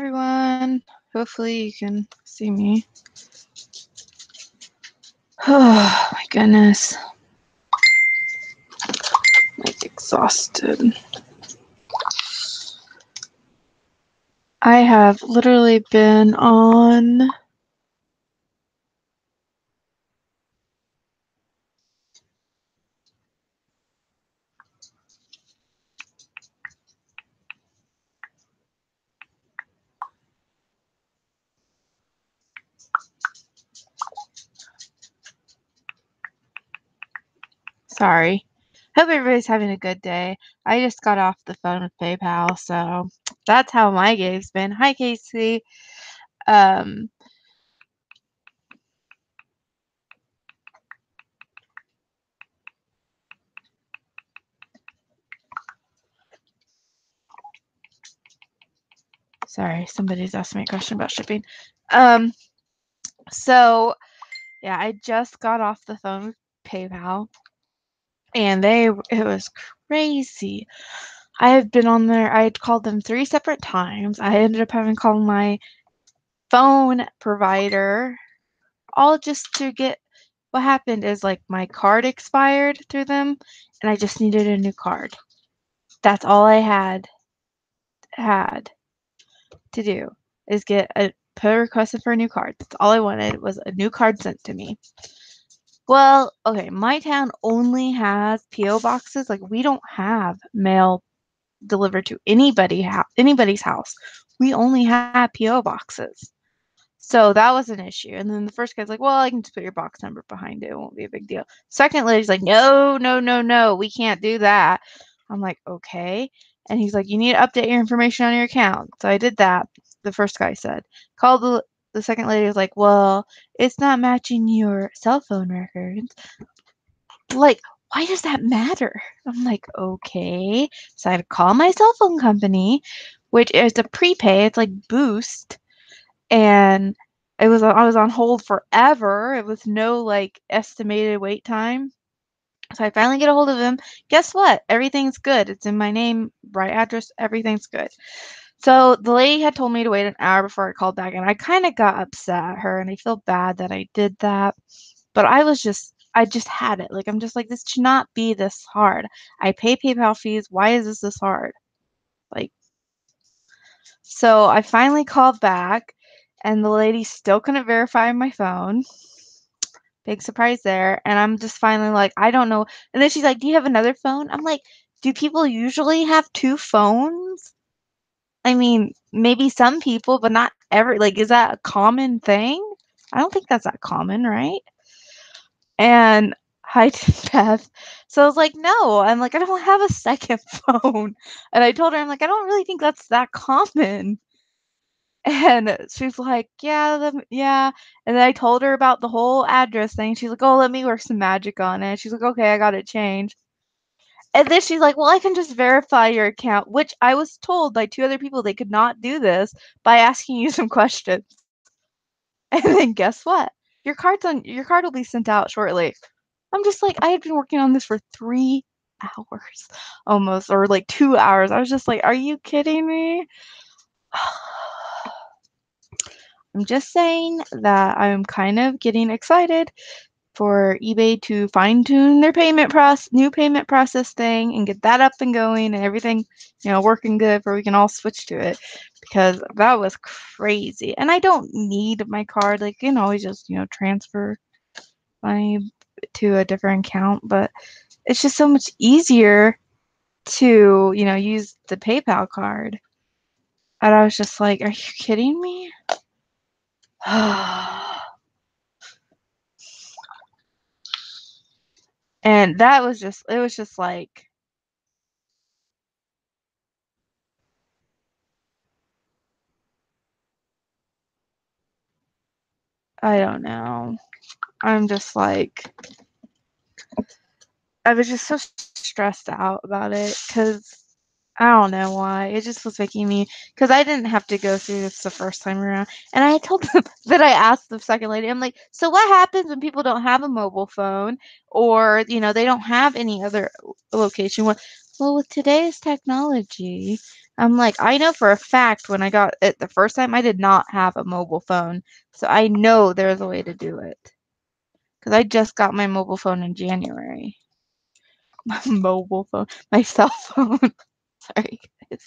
everyone. Hopefully you can see me. Oh my goodness. I'm like exhausted. I have literally been on sorry. Hope everybody's having a good day. I just got off the phone with PayPal, so that's how my day's been. Hi Casey. Sorry, somebody's asked me a question about shipping. So yeah, I just got off the phone with PayPal, and it was crazy. I had been on there. I had called them 3 separate times. I ended up having to call my phone provider, all just to get. What happened is like my card expired through them, and I just needed a new card. That's all I had to do is put a request in for a new card. That's all I wanted was a new card sent to me. Well, okay, my town only has PO boxes. Like we don't have mail delivered to anybody's house. We only have PO boxes. So that was an issue. And then the first guy's like, well, I can just put your box number behind it. It won't be a big deal. Second lady's like, no, no, no, no. We can't do that. I'm like, okay. And he's like, you need to update your information on your account. So I did that. The first guy said. Called the second lady was like, well, it's not matching your cell phone records. Like, why does that matter? I'm like, okay. So I had to call my cell phone company, which is a prepay. It's like Boost. And I was on hold forever. It was no like estimated wait time. So I finally get a hold of him. Guess what? Everything's good. It's in my name, right address, everything's good. So the lady had told me to wait an hour before I called back, and I kind of got upset at her, and I feel bad that I did that. But I just had it. Like, I'm just like, this should not be this hard. I pay PayPal fees. Why is this hard? Like, so I finally called back, and the lady still couldn't verify my phone. Big surprise there. And I'm just finally like, I don't know. And then she's like, do you have another phone? I'm like, do people usually have 2 phones? I mean, maybe some people, but not every, like, is that a common thing? I don't think that's that common, right? And hi to Beth. So I was like, no. I'm like, I don't have a second phone. And I told her, I'm like, I don't really think that's that common. And she's like, yeah. And then I told her about the whole address thing. She's like, oh, let me work some magic on it. She's like, okay, I got it changed. And then she's like, well, I can just verify your account, which I was told by 2 other people they could not do this by asking you some questions. And then guess what? Your card will be sent out shortly. I'm just like, I had been working on this for 3 hours almost, or like 2 hours. I was just like, are you kidding me? I'm just saying that I'm kind of getting excited for eBay to fine-tune their new payment process thing and get that up and going and everything, working good where we can all switch to it, because that was crazy. And I don't need my card. Like, you can always just, transfer money to a different account, but it's just so much easier to, use the PayPal card. And I was just like, are you kidding me? And that was just, it was just like, I don't know. I'm just like, I was just so stressed out about it because I don't know why. It just was making me, because I didn't have to go through this the first time around. And I told them that I asked the second lady, I'm like, so what happens when people don't have a mobile phone or, they don't have any other location? Well, with today's technology, I'm like, I know for a fact when I got it the first time, I did not have a mobile phone. So I know there's a way to do it. Because I just got my mobile phone in January. My mobile phone, my cell phone. Sorry, guys.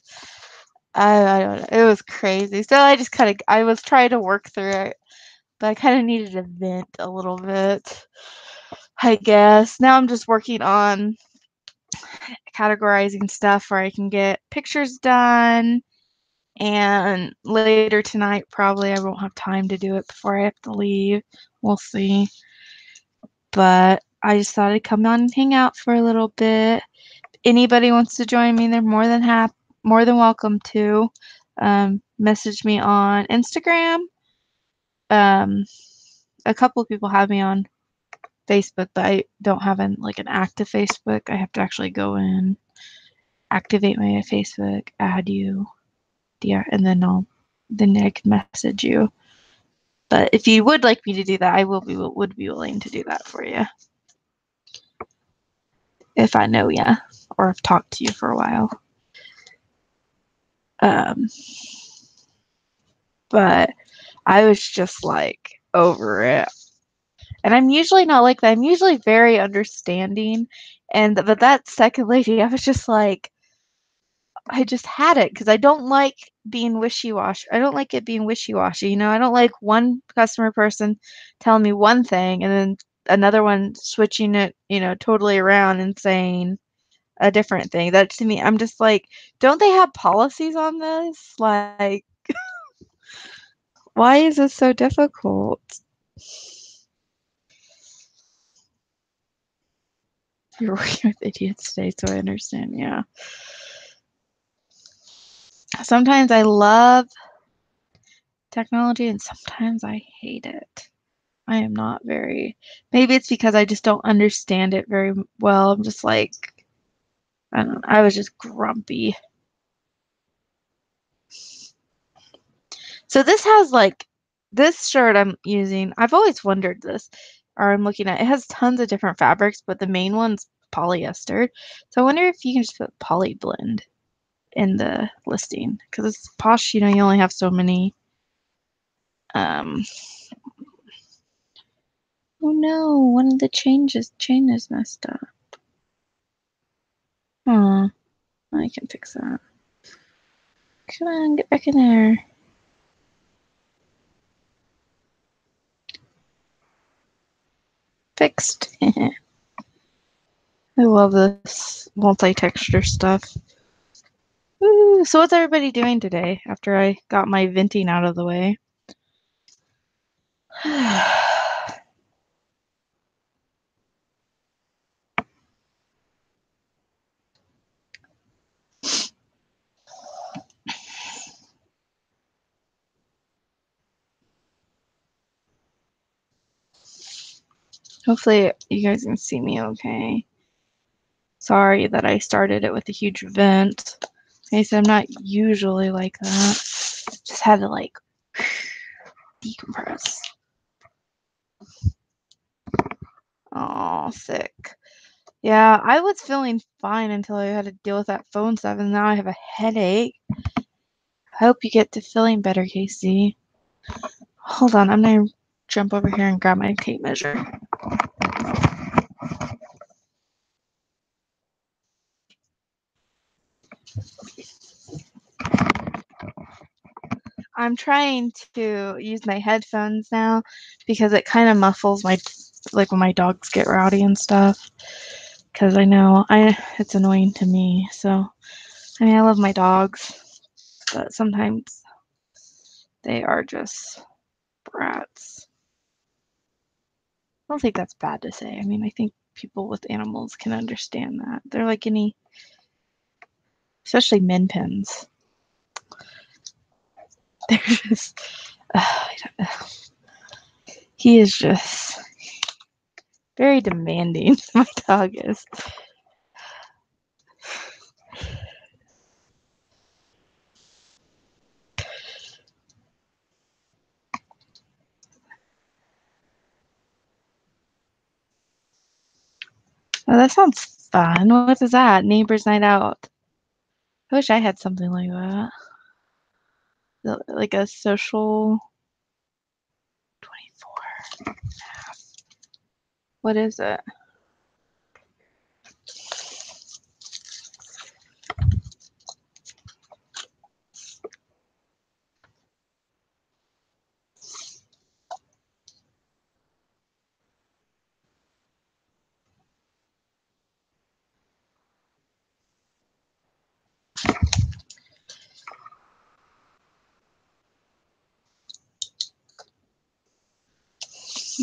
I don't know. It was crazy. So I just kind of, I was trying to work through it, but I kind of needed to vent a little bit, I guess. Now I'm just working on categorizing stuff where I can get pictures done. And later tonight, probably I won't have time to do it before I have to leave. We'll see. But I just thought I'd come on and hang out for a little bit. Anybody wants to join me, they're more than welcome to. Message me on Instagram. A couple of people have me on Facebook, but I don't have an active Facebook. I have to actually go in, activate my Facebook, add you, yeah, and then I can message you. But if you would like me to do that, I would be willing to do that for you if I know you or have talked to you for a while. But I was just like over it. And I'm usually not like that. I'm usually very understanding. But that second lady, I was just like, I just had it because I don't like being wishy-washy. I don't like it being wishy-washy. I don't like one customer person telling me one thing and then another one switching it, totally around and saying a different thing. That to me, I'm just like, don't they have policies on this? Like, why is this so difficult? You're working with idiots today, so I understand. Yeah. Sometimes I love technology and sometimes I hate it. I am not very, maybe it's because I just don't understand it very well. I'm just like, I don't know, I was just grumpy. So this has this shirt I'm using, I've always wondered this, or I'm looking at, it has tons of different fabrics, but the main one's polyester. So I wonder if you can just put poly blend in the listing because it's Posh, you only have so many. Oh no, one of the chain is messed up. Oh, I can fix that. Come on, get back in there. Fixed. I love this multi-texture stuff. Ooh, so what's everybody doing today after I got my venting out of the way? Hopefully you guys can see me okay. Sorry that I started it with a huge vent. Like I said, I'm not usually like that. Just had to decompress. Oh, sick. Yeah, I was feeling fine until I had to deal with that phone stuff, and now I have a headache. I hope you get to feeling better, Casey. Hold on, I'm gonna jump over here and grab my tape measure. I'm trying to use my headphones now because it kind of muffles my, when my dogs get rowdy and stuff. Because I know it's annoying to me. So, I mean, I love my dogs, but sometimes they are just brats. I don't think that's bad to say. I mean, I think people with animals can understand that. They're like any, especially min pins. They're just, I don't know. He is just very demanding. My dog is. Oh, that sounds fun. What is that? Neighbors night out. I wish I had something like that. Like a social 24. What is it?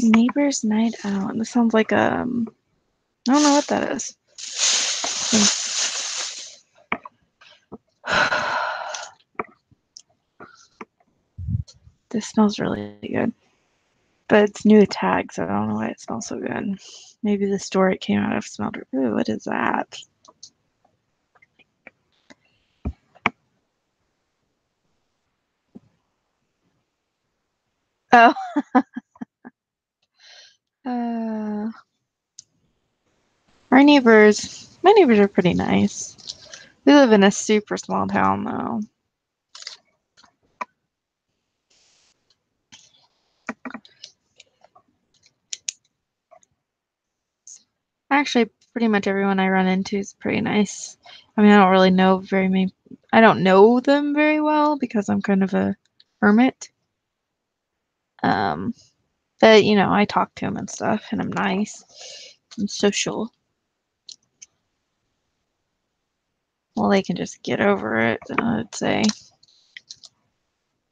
Neighbors night out. This sounds like I don't know what that is. This smells really good. But it's new tag, so I don't know why it smells so good. Maybe the store it came out of smelled. Ooh, what is that? Oh. My neighbors are pretty nice. We live in a super small town, though. Actually, pretty much everyone I run into is pretty nice. I mean, I don't really know very many. I don't know them very well because I'm kind of a hermit. But you know, I talk to them and stuff, and I'm nice. I'm social. Well, they can just get over it, I'd say.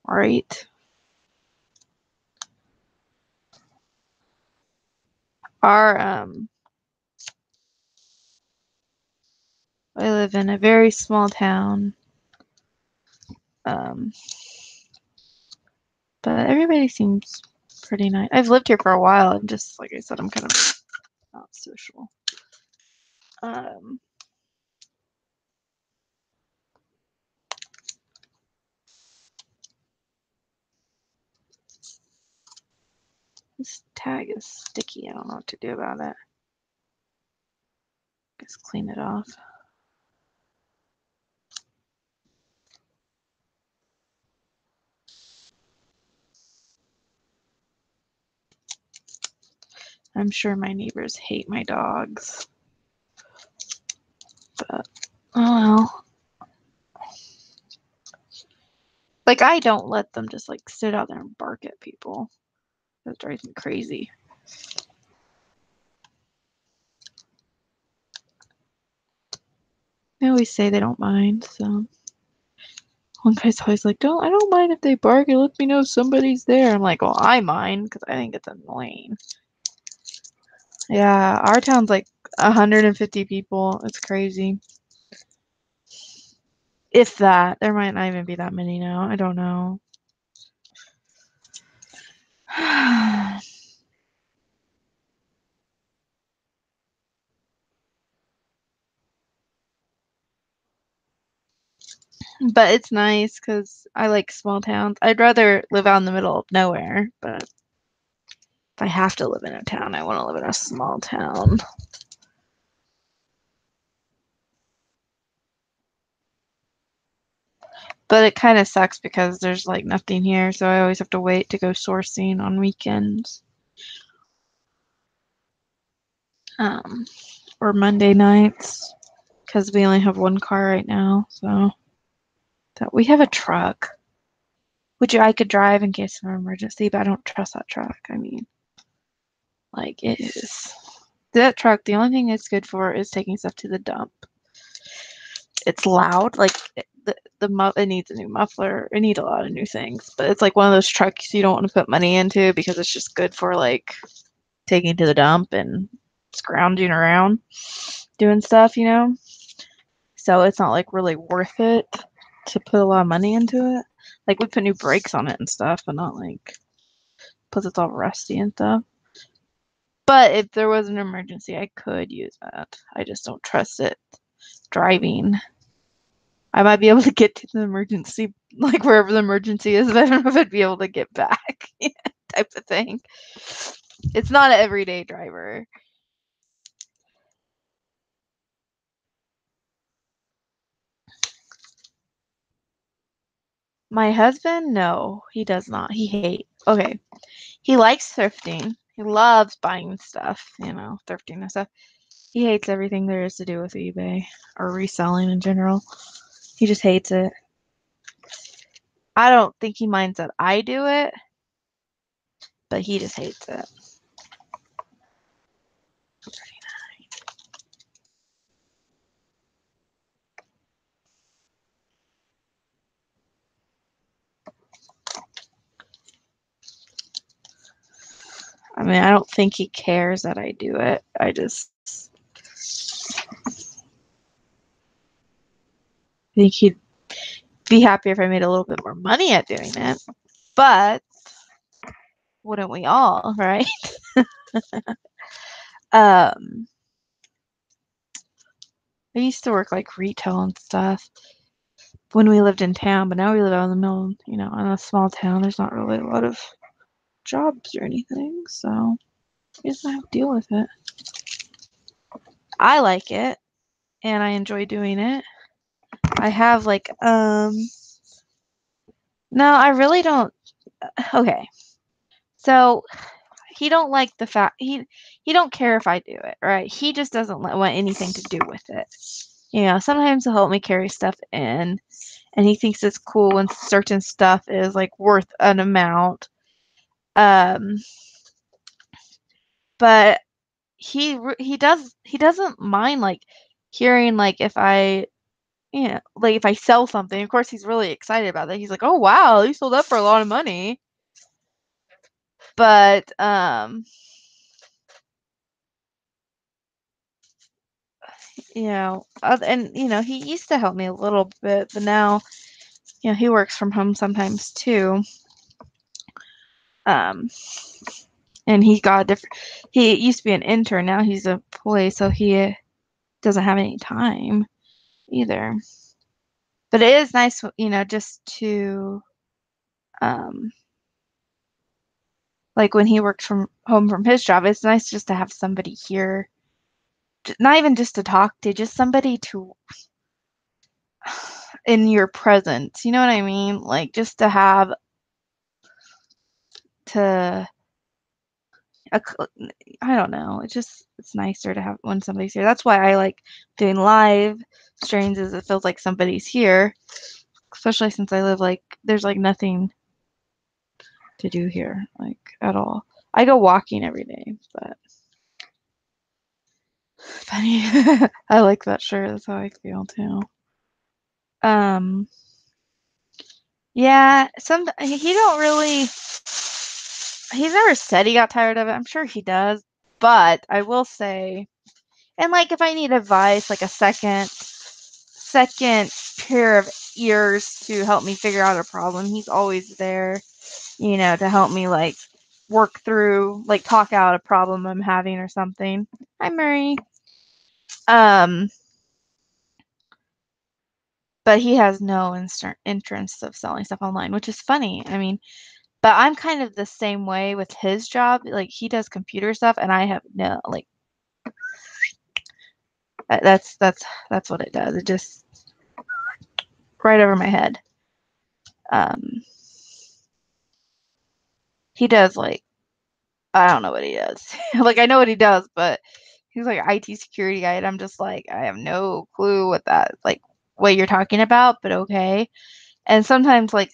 Right? I live in a very small town. But everybody seems pretty nice. I've lived here for a while, and just like I said, I'm kind of not social. This tag is sticky. I don't know what to do about it. Just clean it off. I'm sure my neighbors hate my dogs. But, oh well. Like, I don't let them just, like, sit out there and bark at people. That drives me crazy. They always say they don't mind, so. One guy's always like, I don't mind if they bark and let me know somebody's there. I'm like, well, I mind because I think it's annoying. Yeah, our town's like 150 people. It's crazy. If that. There might not even be that many now. I don't know. But it's nice because I like small towns. I'd rather live out in the middle of nowhere, but if I have to live in a town, I want to live in a small town. But it kind of sucks because there's like nothing here, so I always have to wait to go sourcing on weekends. Or Monday nights because we only have one car right now, so that we have a truck, which I could drive in case of an emergency, but I don't trust that truck. I mean, like it is that truck. The only thing it's good for is taking stuff to the dump. It's loud, like it needs a new muffler. It needs a lot of new things, but it's like one of those trucks you don't want to put money into because it's just good for like taking to the dump and scrounging around doing stuff, you know? So it's not like really worth it to put a lot of money into it. Like we put new brakes on it and stuff, but not like because it's all rusty and stuff. But if there was an emergency, I could use that. I just don't trust it driving. I might be able to get to the emergency, like wherever the emergency is, but I don't know if I'd be able to get back, type of thing. It's not an everyday driver. My husband, no, he does not. He hates. Okay, he likes thrifting. He loves buying stuff, thrifting and stuff. He hates everything there is to do with eBay or reselling in general. He just hates it. I don't think he minds that I do it, but he just hates it. I mean, I don't think he cares that I do it. I just think he'd be happy if I made a little bit more money at doing it. But wouldn't we all, right? I used to work like retail and stuff when we lived in town, but now we live out in the middle, in a small town. There's not really a lot of jobs or anything, so I just have to deal with it. I like it, and I enjoy doing it. I have like, no, I really don't. Okay, so he don't like the fact he don't care if I do it, right? He just doesn't want anything to do with it. Sometimes he'll help me carry stuff in, and he thinks it's cool when certain stuff is like worth an amount. But he doesn't mind like hearing like if I like if I sell something. Of course, he's really excited about that. He's like, "Oh wow, you sold that for a lot of money." But and he used to help me a little bit, but now he works from home sometimes too. Um, and he got a different. He used to be an intern, now he's a employee, so he doesn't have any time either. But it is nice, just to like when he worked from home from his job, it's nice just to have somebody here, not even just to talk to, just somebody to in your presence. You know what I mean? Like just to have to a, I don't know. It's nicer to have when somebody's here. That's why I like doing live streams. Is it feels like somebody's here, especially since I live like there's like nothing to do here like at all. I go walking every day, but funny. I like that shirt. That's how I feel too. Um, yeah, he don't really. He's never said he got tired of it. I'm sure he does, but I will say, and like if I need advice, like a second pair of ears to help me figure out a problem, he's always there, to help me like work through, like talk out a problem I'm having or something. Hi, Murray. Um, but he has no interest of selling stuff online, which is funny. I mean, but I'm kind of the same way with his job. Like he does computer stuff, and I have no like. That's what it does. It just right over my head. Um, he does like I don't know what he does. Like I know what he does, but he's like an IT security guy, and I'm just like I have no clue what you're talking about, but okay. And sometimes like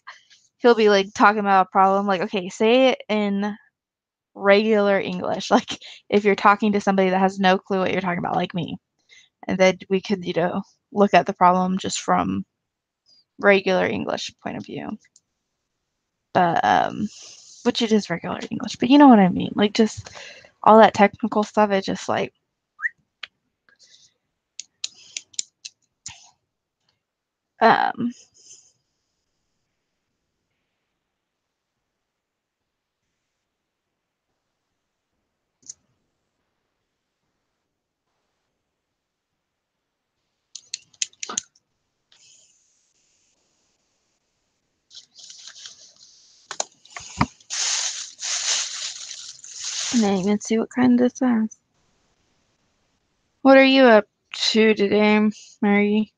he'll be like talking about a problem, like okay, say it in regular English, like if you're talking to somebody that has no clue what you're talking about, like me, and then we could look at the problem just from regular English point of view. But which it is regular English, but you know what I mean. Like just all that technical stuff, it just like um I didn't even see what kind this is. What are you up to today, Mary?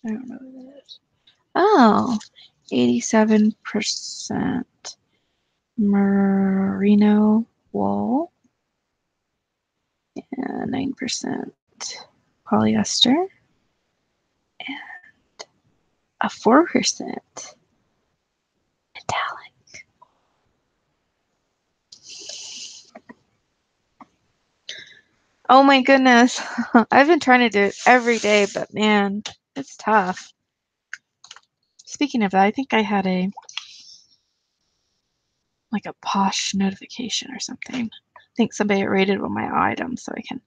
I don't know what that is. Oh, 87% merino wool and 9% polyester and a 4% metallic. Oh my goodness. I've been trying to do it every day, but man, it's tough. Speaking of that, I think I had a Posh notification or something. I think somebody rated one of my items so I can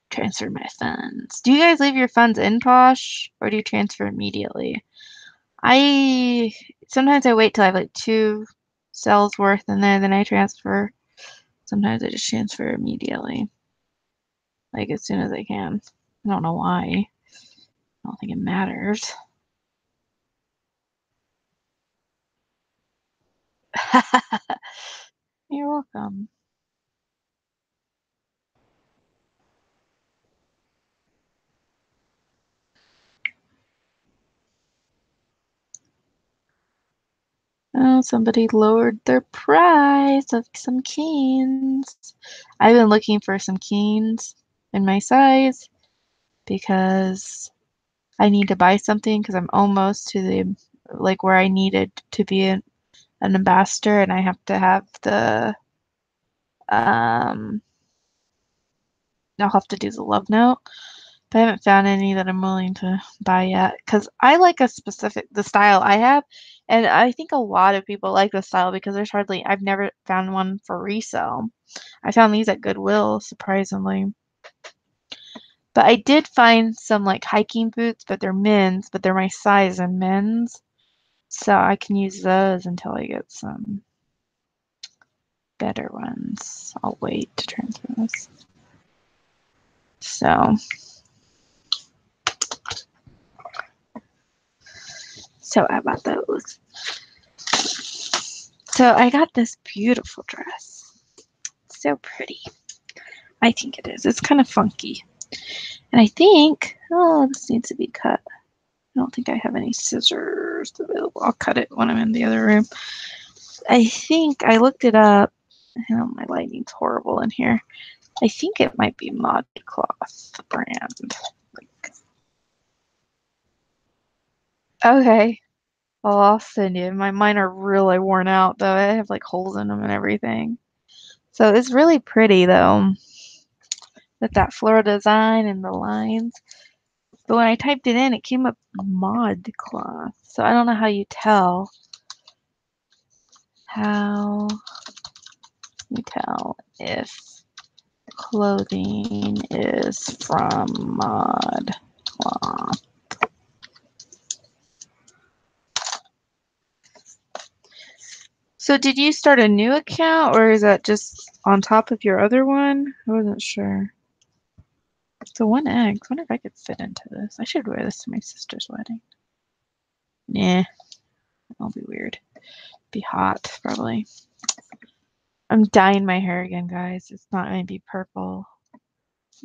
transfer my funds. Do you guys leave your funds in Posh or do you transfer immediately? Sometimes I wait till I have like 2 cells worth in there, then I transfer. Sometimes I just transfer immediately, like as soon as I can. I don't know why. I don't think it matters. You're welcome. Oh, somebody lowered their price of some Keens. I've been looking for some Keens in my size because I need to buy something because I'm almost to the where I needed to be an ambassador, and I have to have the I'll have to do the love note. But I haven't found any that I'm willing to buy yet because I like the style I have, and I think a lot of people like the style because I've never found one for resale. I found these at Goodwill, surprisingly. But I did find some like hiking boots, but they're men's, but they're my size in men's. So I can use those until I get some better ones. I'll wait to transfer this. So I bought those. So I got this beautiful dress. So pretty. I think it is. It's kind of funky. And I think, oh, this needs to be cut. I don't think I have any scissors available. I'll cut it when I'm in the other room. I think I looked it up. Oh, my lighting's horrible in here. I think it might be ModCloth brand. Okay. Well, I'll send you. Mine are really worn out though. I have like holes in them and everything. So it's really pretty though, with that floral design and the lines. But when I typed it in, it came up ModCloth. So I don't know how you tell. How you tell if clothing is from ModCloth. So did you start a new account or is that just on top of your other one? I wasn't sure. So 1 egg. I wonder if I could fit into this. I should wear this to my sister's wedding. Nah, that'll be weird. Be hot, probably. I'm dyeing my hair again, guys. It's not going to be purple.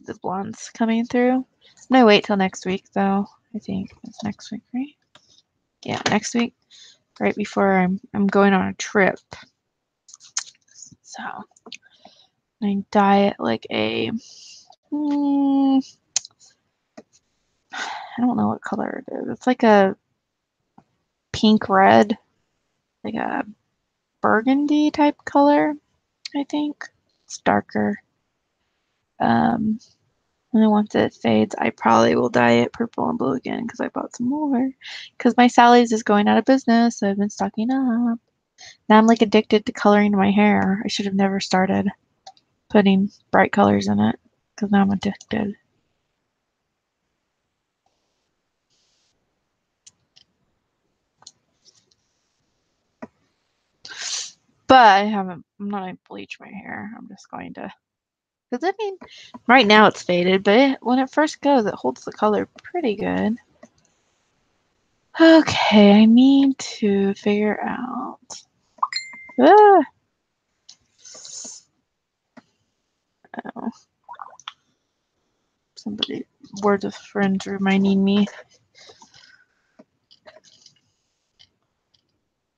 The blonde's coming through. I'm going to wait till next week, though. I think it's next week, right? Yeah, next week. Right before I'm going on a trip. So I dye it like a I don't know what color it is. It's like a pink red, like a burgundy type color, I think. It's darker. And then once it fades, I probably will dye it purple and blue again because I bought some more. Because my Sally's is going out of business, so I've been stocking up. Now I'm like addicted to coloring my hair. I should have never started putting bright colors in it because now I'm addicted. But I'm not going to bleach my hair. I'm just going to, because I mean, right now it's faded, but when it first goes, it holds the color pretty good. Okay, I need to figure out. Ah. Oh. Somebody, words of friends reminding me.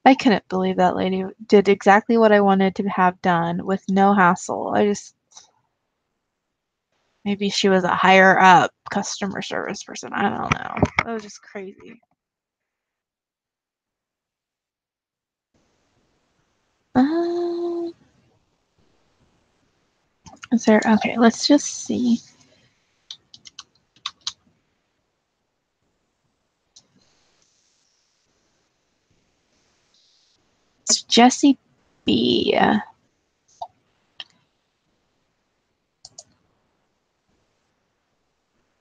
I couldn't believe that lady did exactly what I wanted to have done with no hassle. Maybe she was a higher up customer service person. I don't know. That was just crazy. Is there, okay, let's just see. It's Jessie B.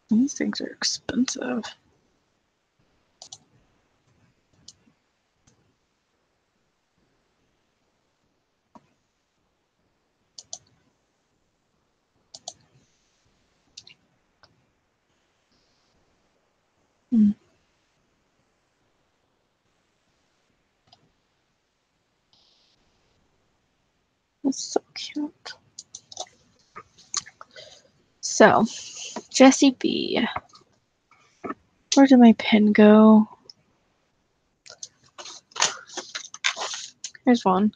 These things are expensive. That's so cute. So, Jessie B. Where did my pen go? Here's one.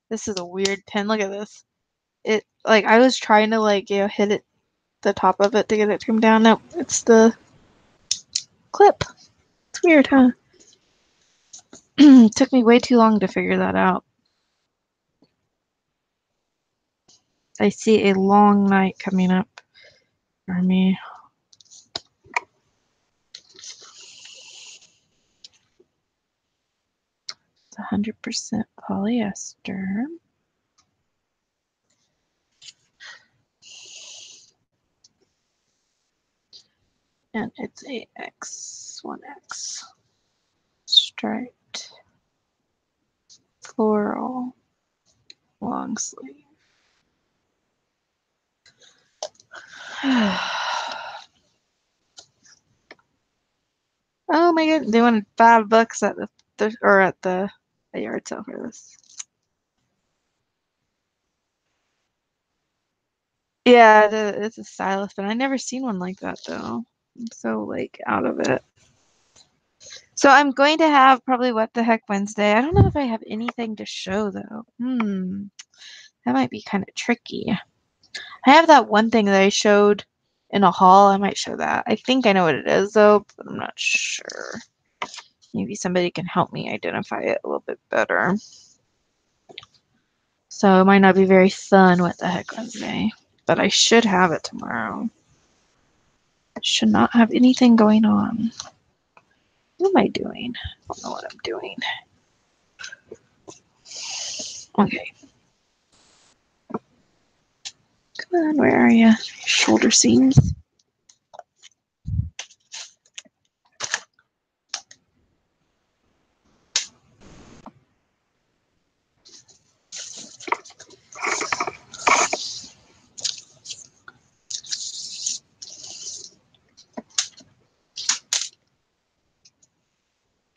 This is a weird pen. Look at this. It, like, I was trying to, like, you know, hit it, the top of it to get it to come down. No, it's the clip. It's weird, huh? Took me way too long to figure that out. I see a long night coming up for me. It's 100% polyester. And it's a X1X striped floral long sleeve. Oh my god, they wanted $5 at the yard sale for this. Yeah, it's a stylist, but I never seen one like that though. I'm so like out of it. So I'm going to have probably What the Heck Wednesday. I don't know if I have anything to show though. That might be kind of tricky. I have that one thing that I showed in a haul. I might show that. I think I know what it is though, but I'm not sure. Maybe somebody can help me identify it a little bit better. So it might not be very fun What the Heck Wednesday, but I should have it tomorrow. I should not have anything going on. What am I doing? I don't know what I'm doing. Okay. Come on, where are you? Shoulder seams.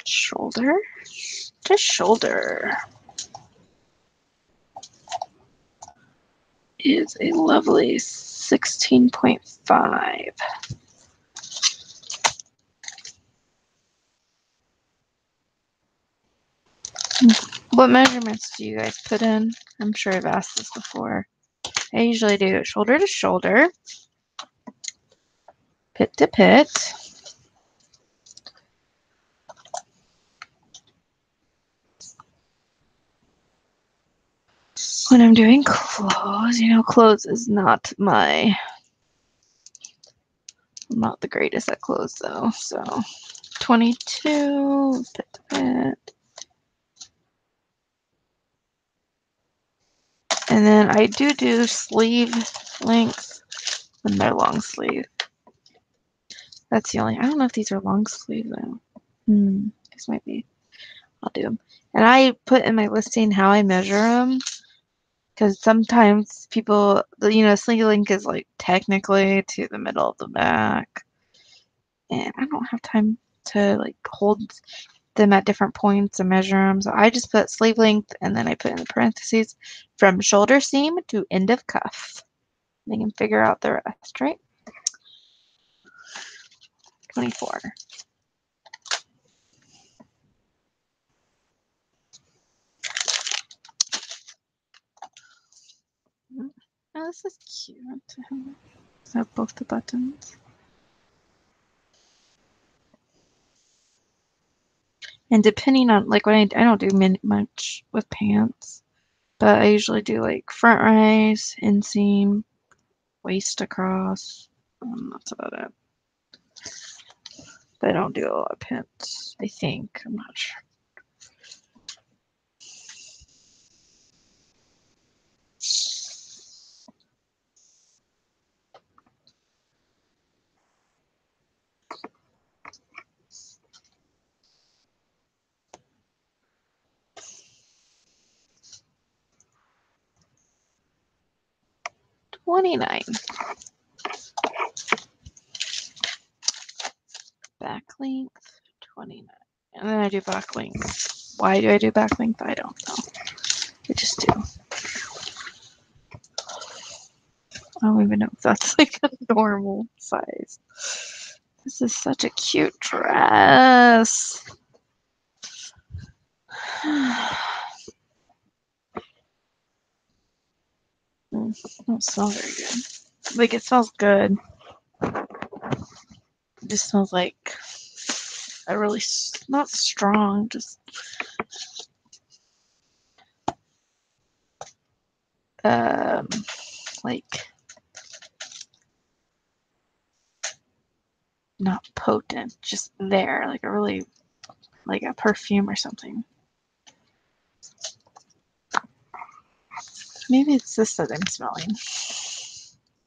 Shoulder to shoulder is a lovely 16.5. What measurements do you guys put in? I'm sure I've asked this before. I usually do shoulder to shoulder, pit to pit. When I'm doing clothes, you know, clothes is not I'm not the greatest at clothes though. So 22, pit to pit. And then I do sleeve lengths when they're long sleeve. That's the only, I don't know if these are long sleeve though. These might be. I'll do them. And I put in my listing how I measure them because sometimes people, you know, sleeve length is like technically to the middle of the back. And I don't have time to like hold them at different points and measure them. So I just put sleeve length and then I put in the parentheses from shoulder seam to end of cuff. They can figure out the rest, right? 24. Oh, this is cute. I have both the buttons. And depending on, like, when I don't do much with pants, but I usually do like front rise, inseam, waist across. That's about it. But I don't do a lot of pants, I think. I'm not sure. $29. Back length, 29. And then I do back length. Why do I do back length? I don't know. I just do. I don't even know if that's like a normal size. This is such a cute dress. It don't smell very good. Like, it smells good. It just smells like a really, not strong, just like not potent, just there, like a really, like a perfume or something. Maybe it's this that I'm smelling.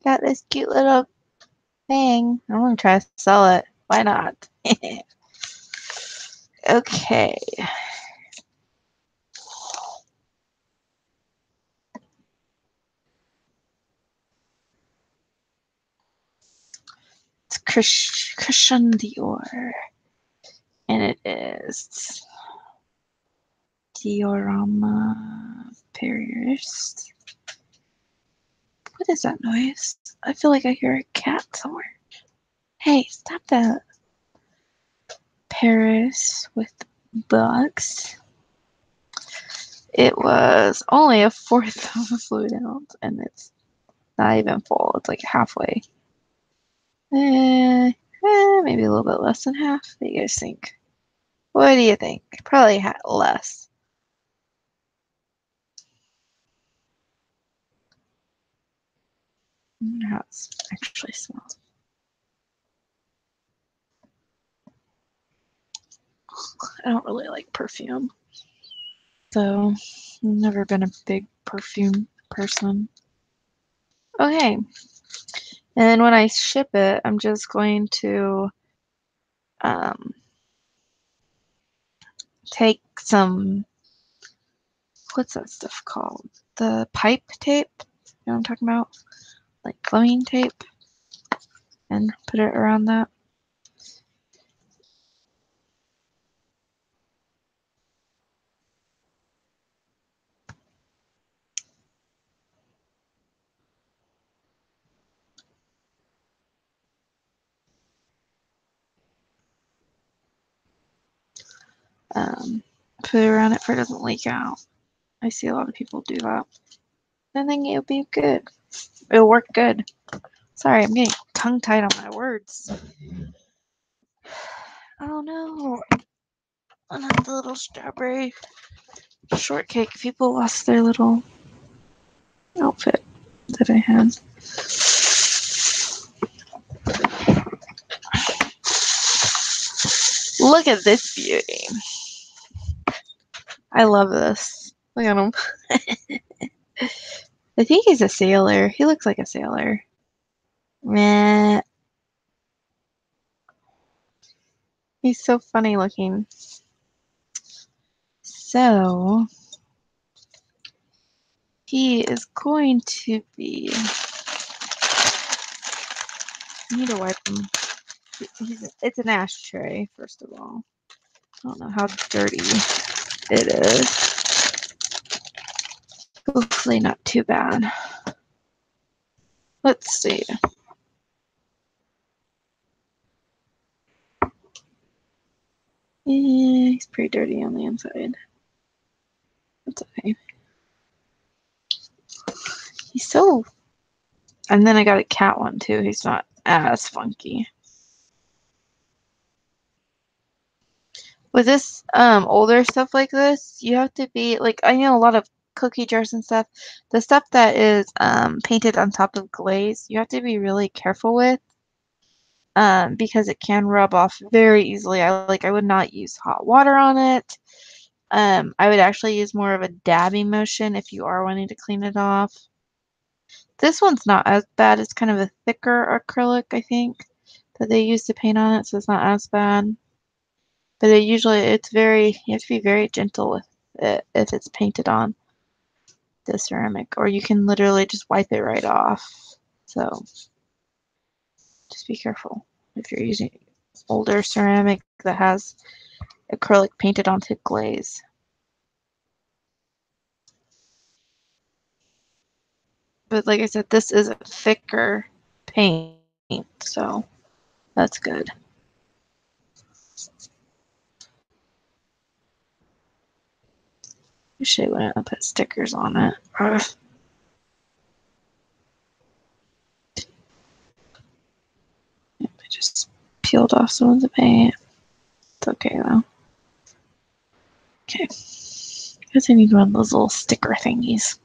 Got this cute little thing. I'm gonna try to sell it. Why not? Okay. It's Christian Dior. And it is Diorama Paris. What is that noise? I feel like I hear a cat somewhere. Hey, stop that. Paris with bugs. It was only a fourth of a fluid ounce, and it's not even full. It's like halfway. Maybe a little bit less than half. What do you guys think? What do you think? Probably less. I wonder how it actually smells. I don't really like perfume, so I've never been a big perfume person. Okay, and when I ship it, I'm just going to take some, what's that stuff called? The pipe tape, you know what I'm talking about? Like gluing tape, and put it around that. Put it around it so it doesn't leak out. I see a lot of people do that. I think it'll be good. It'll work good. Sorry, I'm getting tongue-tied on my words. Oh no. Another little strawberry shortcake. People lost their little outfit that I had. Look at this beauty. I love this. Look at him. I think he's a sailor. He looks like a sailor. Meh. He's so funny looking. So, he is going to be... I need to wipe him. It's an ashtray, first of all. I don't know how dirty it is. Hopefully not too bad. Let's see. Yeah, he's pretty dirty on the inside. That's okay. He's so And then I got a cat one too. He's not as funky. With this older stuff like this, you have to be like, I know a lot of cookie jars and stuff. The stuff that is painted on top of glaze, you have to be really careful with because it can rub off very easily. I would not use hot water on it. I would actually use more of a dabbing motion if you are wanting to clean it off. This one's not as bad. It's kind of a thicker acrylic, I think, that they use to paint on it, so it's not as bad. But it's very, you have to be very gentle with it if it's painted on the ceramic, or you can literally just wipe it right off. So just be careful if you're using older ceramic that has acrylic painted onto glaze. But like I said, this is a thicker paint, so that's good. Usually when I put stickers on it. I just peeled off some of the paint. It's okay though. Okay. Guess I need one of those little sticker thingies.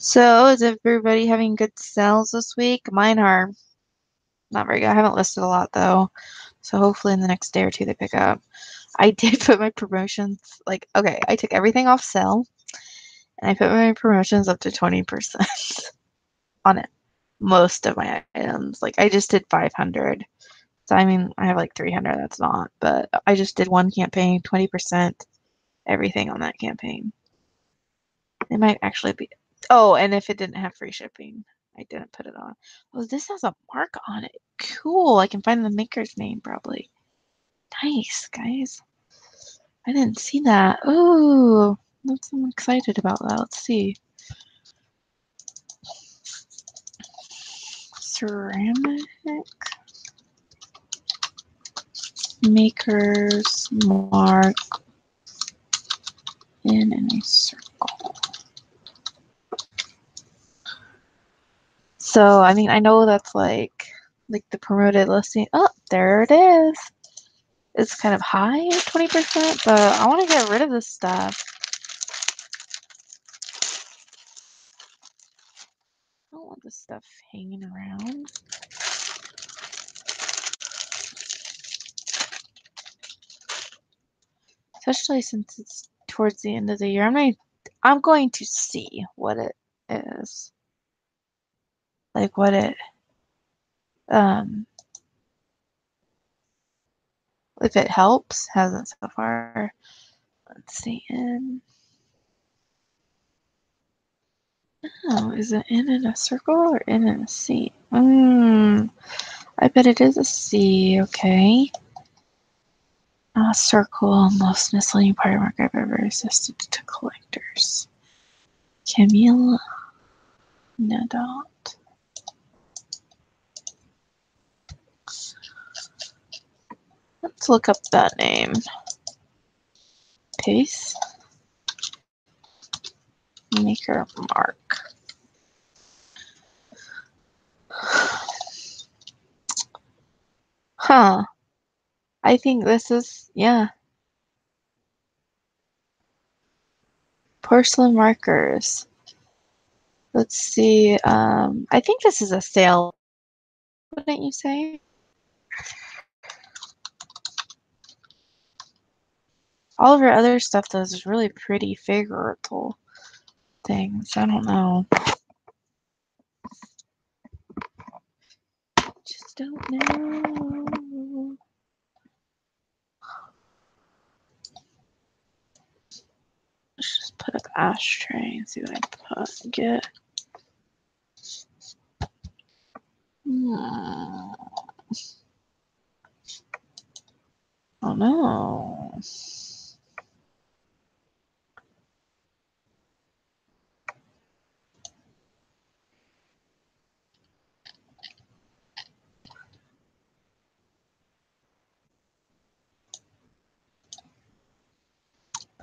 So is everybody having good sales this week? Mine are not very good. I haven't listed a lot though, so hopefully in the next day or two they pick up. I did put my promotions okay, I took everything off sale and I put my promotions up to 20% on it. Most of my items. Like I just did 500. So I mean, I have like 300 that's not, but I just did one campaign, 20% everything on that campaign. It might actually be. Oh, and if it didn't have free shipping, I didn't put it on. Oh, this has a mark on it. Cool. I can find the maker's name probably. Nice, guys. I didn't see that. Oh, I'm excited about that. Let's see. Ceramic maker's mark in a circle. So, I mean, I know that's like the promoted listing. Oh, there it is. It's kind of high at 20%, but I want to get rid of this stuff. I don't want this stuff hanging around. Especially since it's towards the end of the year. I'm going to see what it is. Like what it if it helps. Hasn't so far. Let's see. Oh, is it in a circle or in a C? I bet it is a C. Okay. A circle, most misleading party mark I've ever assisted to collectors. Camille Nadot. Let's look up that name. Paste. Maker mark. Huh. I think this is, yeah. Porcelain markers. Let's see. I think this is a sale, wouldn't you say? All of our other stuff does is really pretty figurative things. I don't know. Just don't know. Let's just put up ashtray and see what I get. Oh no.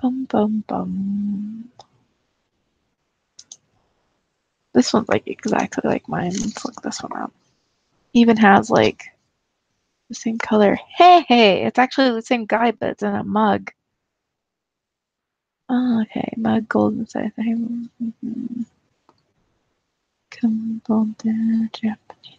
Bum, bum, bum. This one's like exactly like mine. Let's look this one up. Even has like the same color. Hey, it's actually the same guy, but it's in a mug. Oh, okay, mug golden size. Mm-hmm. Golden Japanese.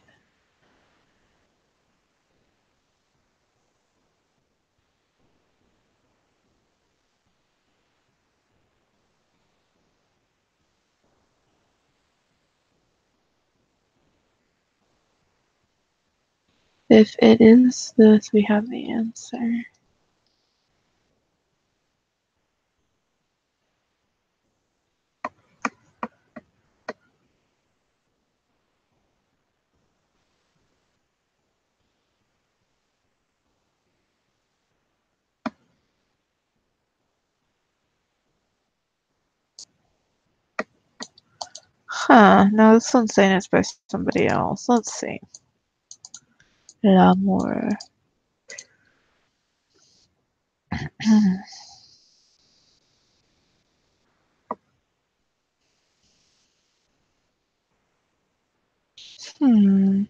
If it is this, we have the answer. Huh, no, this one's saying it's by somebody else. Let's see. L'amour. Hmm.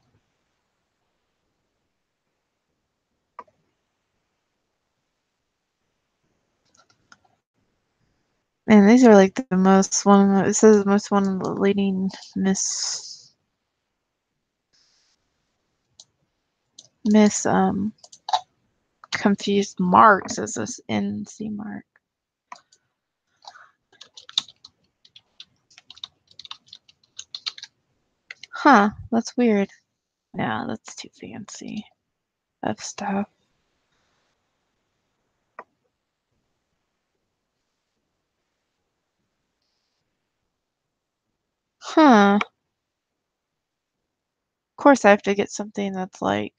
And these are like the most one. It says most one of the leading miss confused marks as this NC mark. Huh, that's weird. Yeah, that's too fancy of stuff. Huh. Of course I have to get something that's like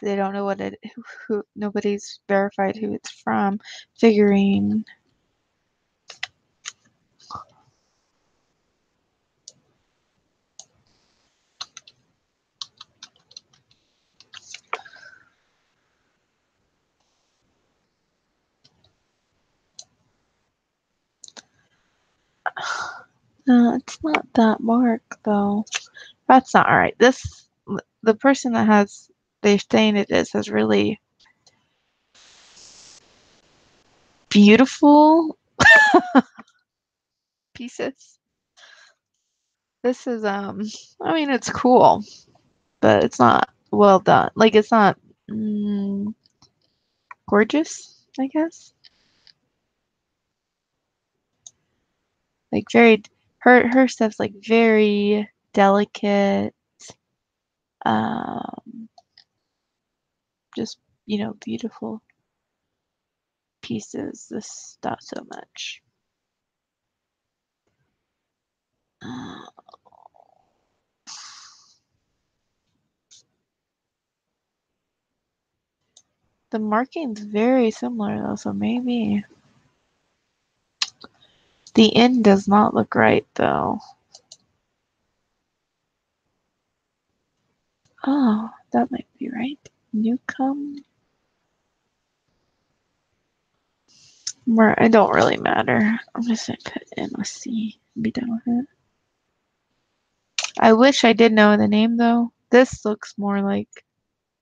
they don't know what it who nobody's verified who it's from. Figurine. No, it's not that mark though. That's not all right. This the person that has they're saying it is has really beautiful pieces. This is I mean it's cool, but it's not well done. Like it's not gorgeous, I guess. Like very her stuff's like very delicate. Um just, beautiful pieces. This not so much. Uh, the marking's very similar though, so maybe. The end does not look right though. Oh, that might be right. Newcomb. It don't really matter. I'm just gonna put MSC and be done with it. I wish I did know the name though. This looks more like,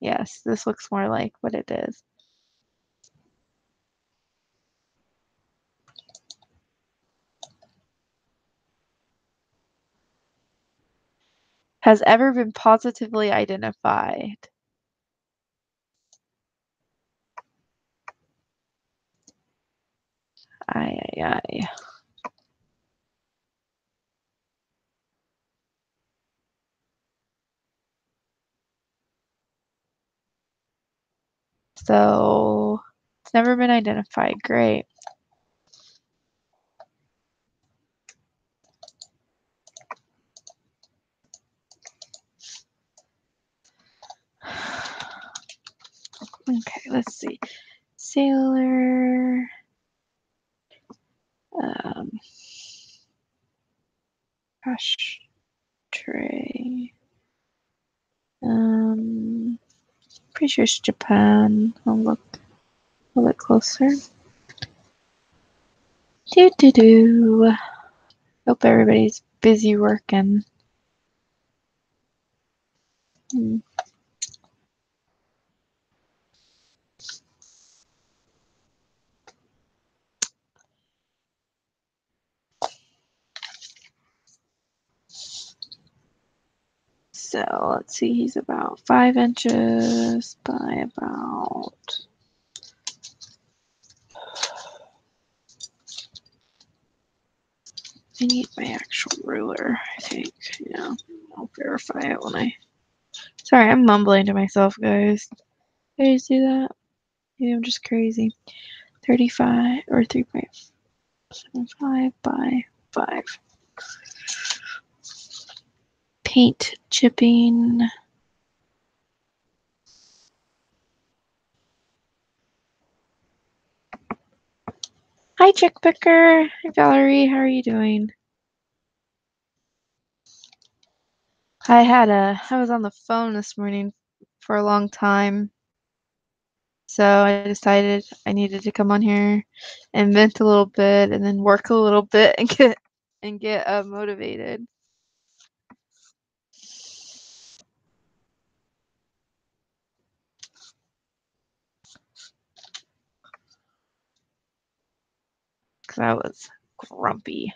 yes, this looks more like what it is. Has ever been positively identified. Ay. So it's never been identified. Great. Okay, let's see. Sailor. Gosh. Monterey. Pretty sure it's Japan. I'll look a little bit closer. Hope everybody's busy working. So let's see, he's about 5 inches by about I need my actual ruler, I think. Yeah, I'll verify it when I. Sorry, I'm mumbling to myself, guys. You guys do that? Maybe I'm just crazy. 35 or 3.75 by 5. Paint chipping. Hi, Chick Picker. Hi, Valerie. How are you doing? I was on the phone this morning for a long time. So I decided I needed to come on here and vent a little bit and then work a little bit and get motivated. Because I was grumpy.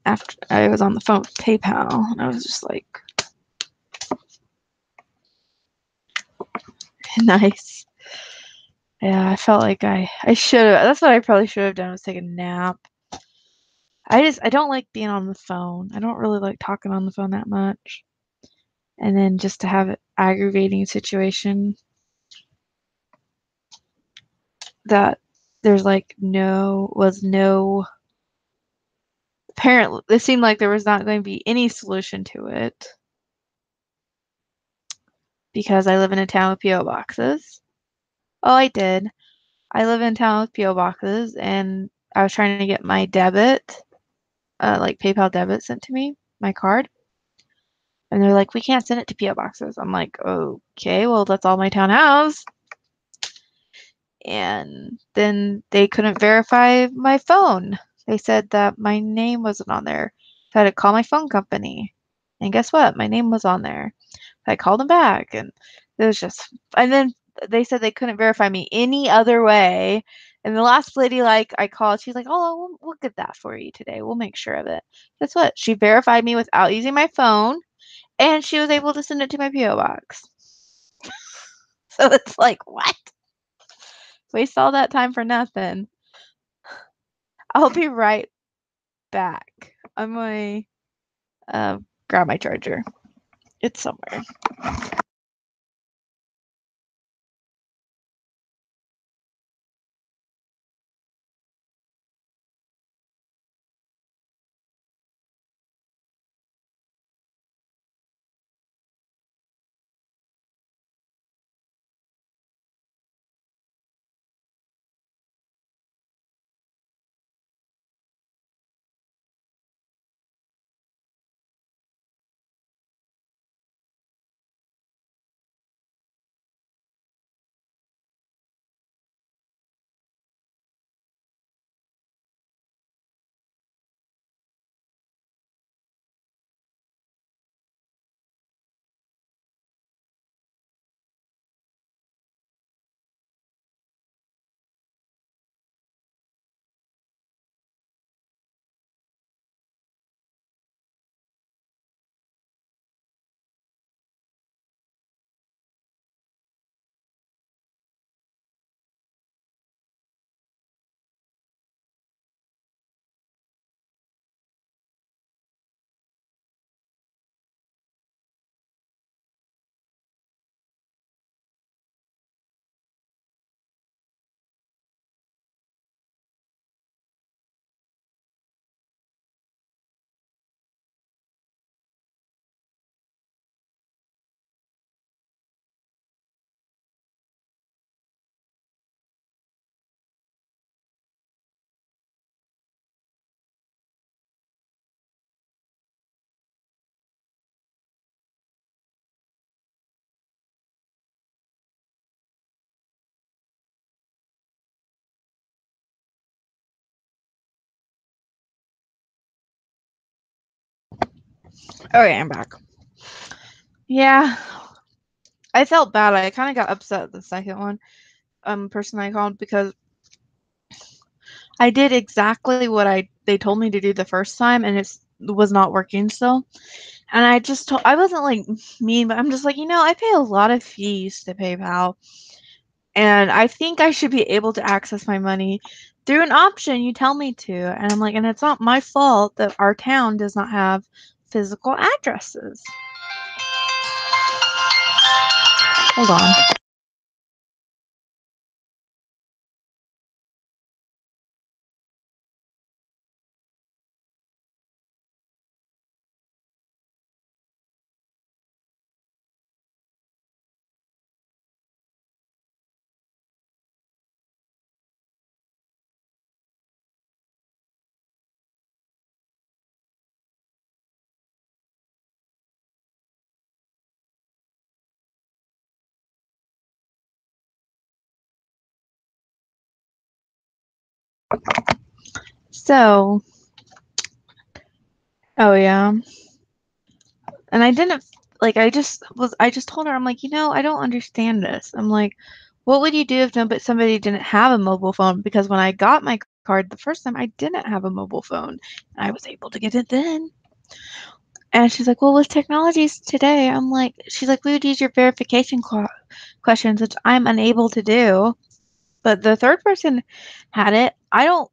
After I was on the phone with PayPal, and I was just like, nice. Yeah, I felt like I should have. That's what I probably should have done, was take a nap. I don't like being on the phone. I don't really like talking on the phone that much. And then just to have an aggravating situation that there's like apparently it seemed like there was not going to be any solution to it because I live in a town with PO boxes. Oh, I did. I live in a town with PO boxes, and I was trying to get my debit, like PayPal debit, sent to me, my card, and they're like, we can't send it to PO boxes. I'm like, okay, well, that's all my town has. And then they couldn't verify my phone. They said that my name wasn't on there. So I had to call my phone company. And guess what? My name was on there. I called them back, and it was just, and then they said they couldn't verify me any other way. And the last lady, like, I called, she's like, oh, we'll get that for you today. We'll make sure of it. Guess what? She verified me without using my phone, and she was able to send it to my PO box. So it's like, what? Waste all that time for nothing. I'll be right back. I'm going to grab my charger. It's somewhere. Okay, I'm back. Yeah, I felt bad. I kind of got upset the second one, person I called because I did exactly what they told me to do the first time, and it was not working still. And I just told, I wasn't like mean, but I'm just like, I pay a lot of fees to PayPal, and I think I should be able to access my money through an option you tell me to. And I'm like, and it's not my fault that our town does not have physical addresses. Hold on. So, oh yeah. And I didn't like I just told her, I'm like, I don't understand this. I'm like, what would you do if somebody didn't have a mobile phone? Because when I got my card the first time, I didn't have a mobile phone. And I was able to get it then. And she's like, well, with technologies today, she's like, we would use your verification questions, which I'm unable to do. But the third person had it. I don't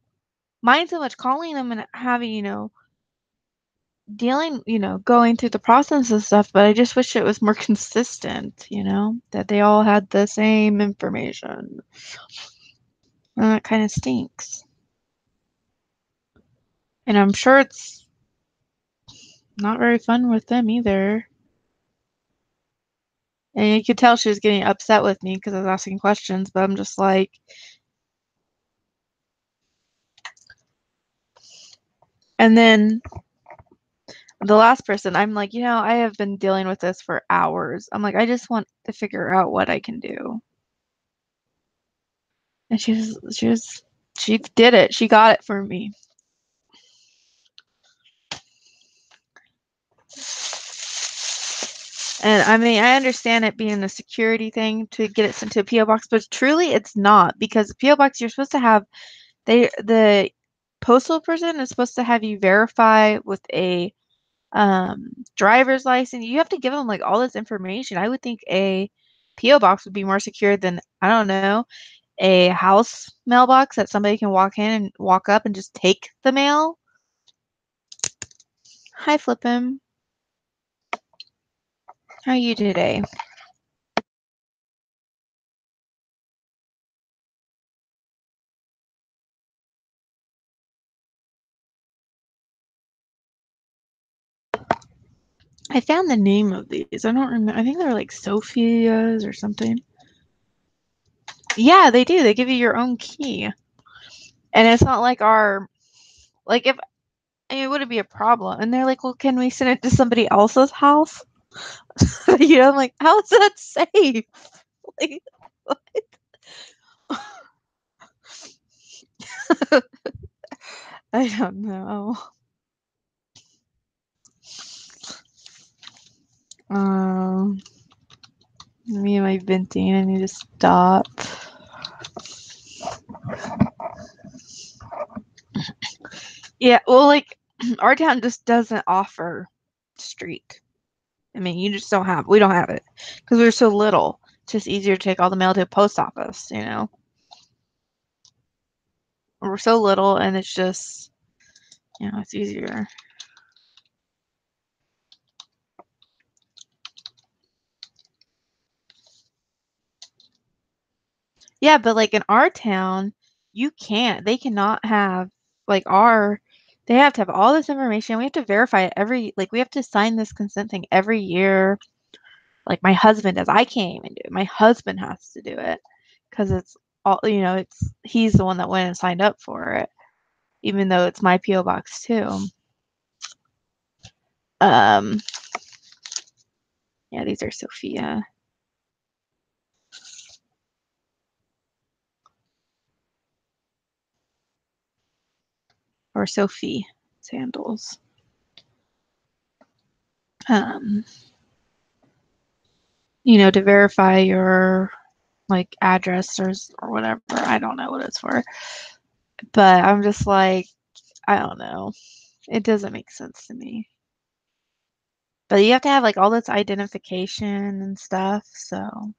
mind so much calling them and having, dealing, going through the process and stuff, but I just wish it was more consistent, that they all had the same information. And that kind of stinks. And I'm sure it's not very fun with them either. And you could tell she was getting upset with me because I was asking questions, but I'm just like, and then the last person, I'm like, I have been dealing with this for hours. I'm like, I just want to figure out what I can do. And she did it. She got it for me. And I mean, I understand it being a security thing to get it sent to a PO box, but truly it's not, because the PO box you're supposed to have the postal person is supposed to have you verify with a driver's license. You have to give them like all this information. I would think a PO box would be more secure than, I don't know, a house mailbox that somebody can walk in and walk up and just take the mail. Hi, Flippin. How are you today? I found the name of these. I don't remember. I think they're like Sophia's or something. Yeah, they do. They give you your own key. And it's not like if, it wouldn't be a problem. And they're like, well, can we send it to somebody else's house? I'm like, how is that safe? Like, what? I don't know. Um, Me and my venting, I need to stop. Yeah, well, like, our town just doesn't offer street. I mean, we don't have it because we're so little. It's just easier to take all the mail to a post office. We're so little, and it's just, it's easier. Yeah, but like in our town, they cannot have like they have to have all this information. We have to verify it we have to sign this consent thing every year. Like my husband does. I can't even do it. My husband has to do it because it's he's the one that went and signed up for it, even though it's my PO box too. Um, yeah, these are Sophia or Sophie sandals. to verify your like address or whatever. I don't know what it's for. But I'm just like, I don't know. It doesn't make sense to me. But you have to have like all this identification and stuff, so.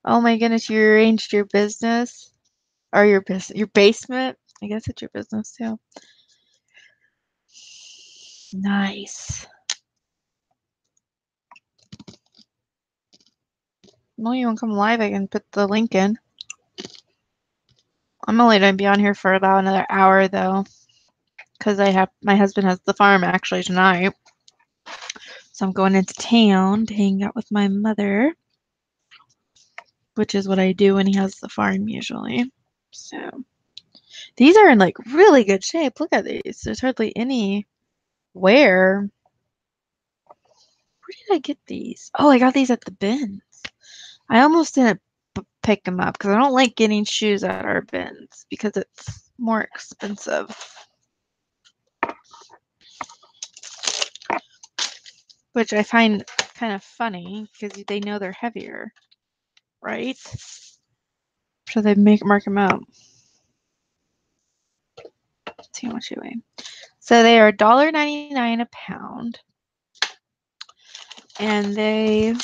Oh my goodness, you arranged your business or your basement. I guess it's your business too. Nice. Well, you want to come live? I can put the link in. I'm only going to be on here for about another hour though, because my husband has the farm actually tonight. So I'm going into town to hang out with my mother, which is what I do when he has the farm usually. So these are in like really good shape. Look at these. There's hardly any wear. Where did I get these? Oh, I got these at the bins. I almost didn't pick them up because I don't like getting shoes at our bins because it's more expensive. Which I find kind of funny because they know they're heavier, right? So they mark them out. Let's see how much they weigh. So they are $1.99 a pound. And they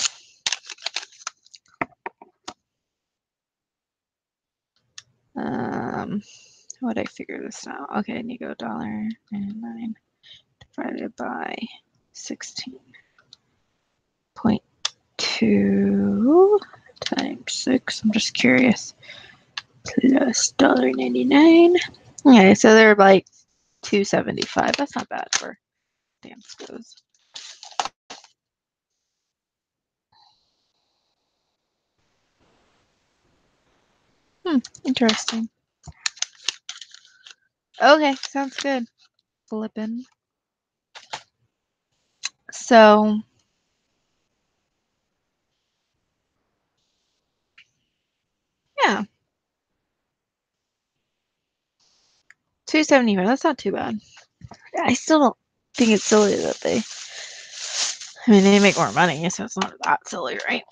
how would I figure this out? Okay, and you go $1.99 divided by 16.2 times 6. I'm just curious. Plus $1.99. Okay, so they're like $2.75. That's not bad for dance clothes. Interesting. Okay, sounds good. Flippin'. So yeah. $2.75. That's not too bad. I still don't think it's silly that they they make more money, so it's not that silly, right?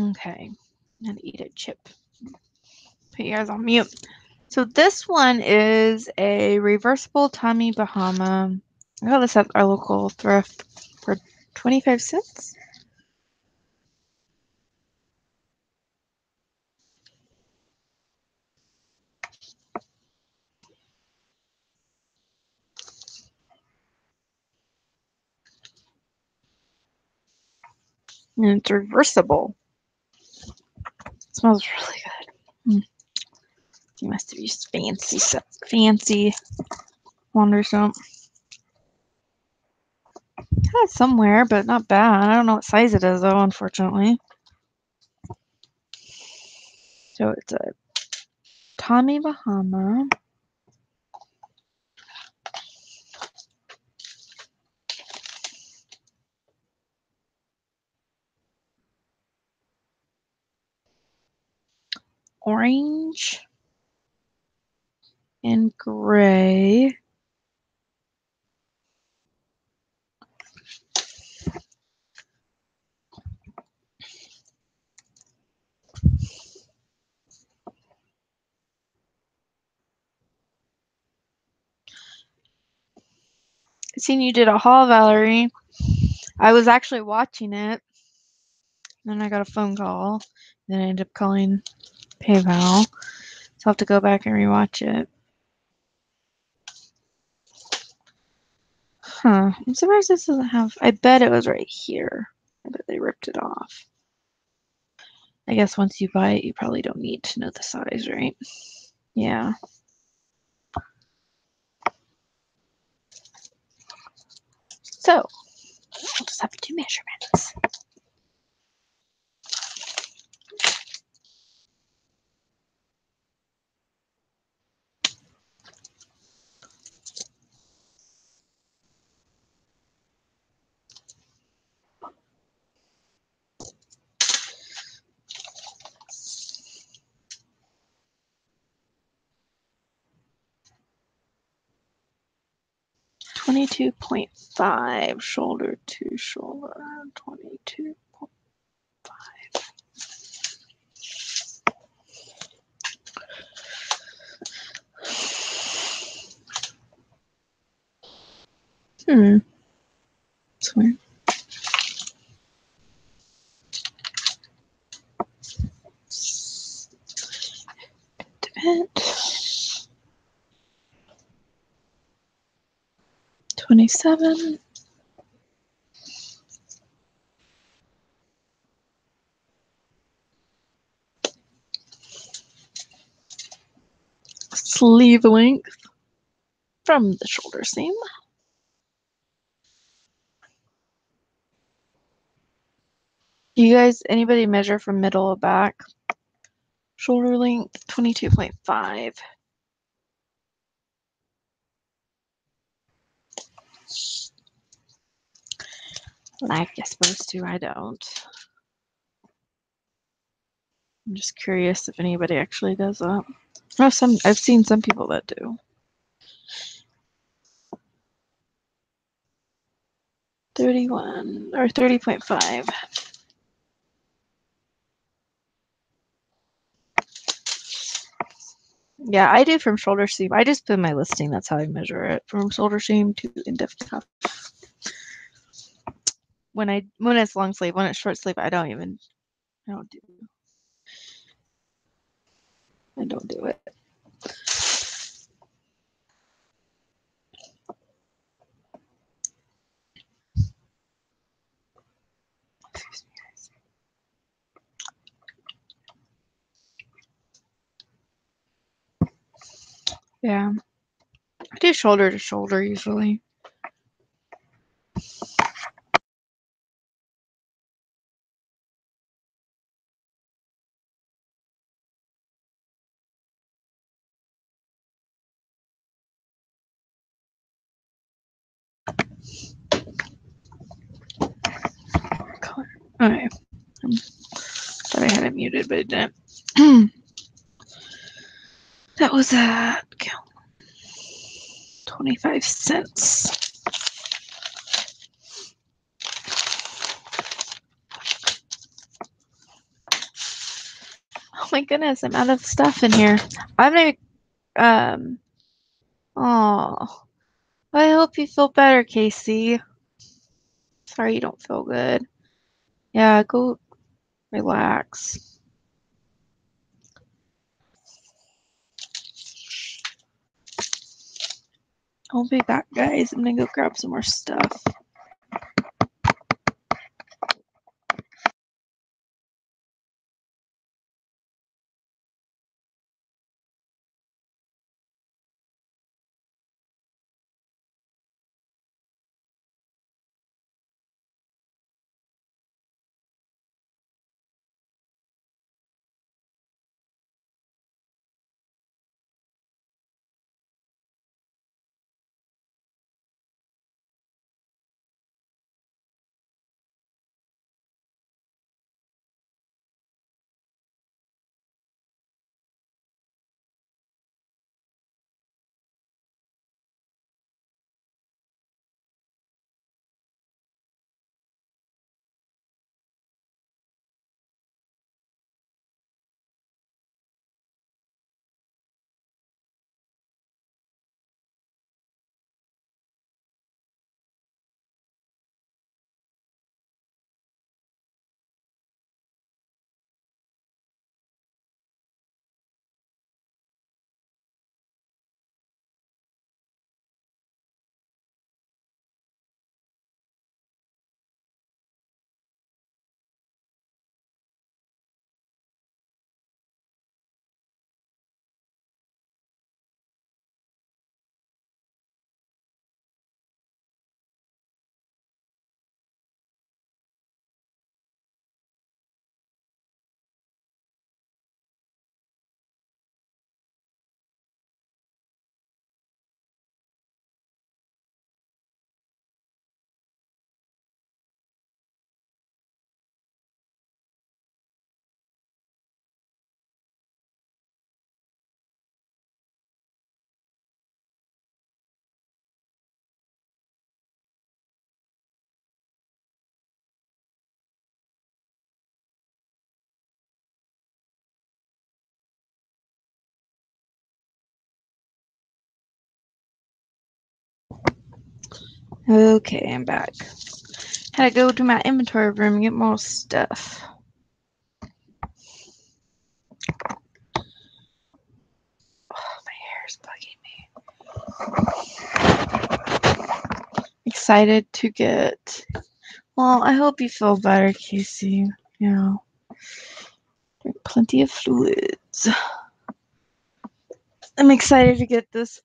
Okay. I'm gonna eat a chip. Put you guys on mute. So this one is a reversible Tommy Bahama. I got this at our local thrift for 25 cents. And it's reversible. It smells really good. You must have used fancy Wonder Soap. Got it somewhere, but not bad. I don't know what size it is though, unfortunately. So it's a Tommy Bahama. Orange and gray. I seen you did a haul, Valerie. I was actually watching it. Then I got a phone call. Then I ended up calling PayPal. So I'll have to go back and rewatch it. Huh. I'm surprised this doesn't have. I bet it was right here. I bet they ripped it off. I guess once you buy it, you probably don't need to know the size, right? Yeah. So, we'll just have to do measurements. $22.5 shoulder to shoulder. 22.5. That's weird. Divot. 27. Sleeve length from the shoulder seam. You guys, anybody measure from middle to back? Shoulder length, 22.5. Like you're supposed to, I don't. I'm just curious if anybody actually does that. Oh, I've seen some people that do. 31 or 30.5. Yeah, I do from shoulder seam. I just put in my listing. That's how I measure it, from shoulder seam to in-depth cuff. When it's long sleeve, when it's short sleeve, I don't do it. Yeah, I do shoulder to shoulder usually. Color. Okay. Thought I had it muted, but it didn't. That was at 25 cents. Oh my goodness, I'm out of stuff in here. I'm gonna oh, I hope you feel better, Casey. Sorry you don't feel good. Yeah, go relax. I'll be back, guys. I'm gonna go grab some more stuff. Okay, I'm back. Had to go to my inventory room and get more stuff. Oh, my hair is bugging me. Excited to get. Well, I hope you feel better, Casey. You know, drink plenty of fluids. I'm excited to get this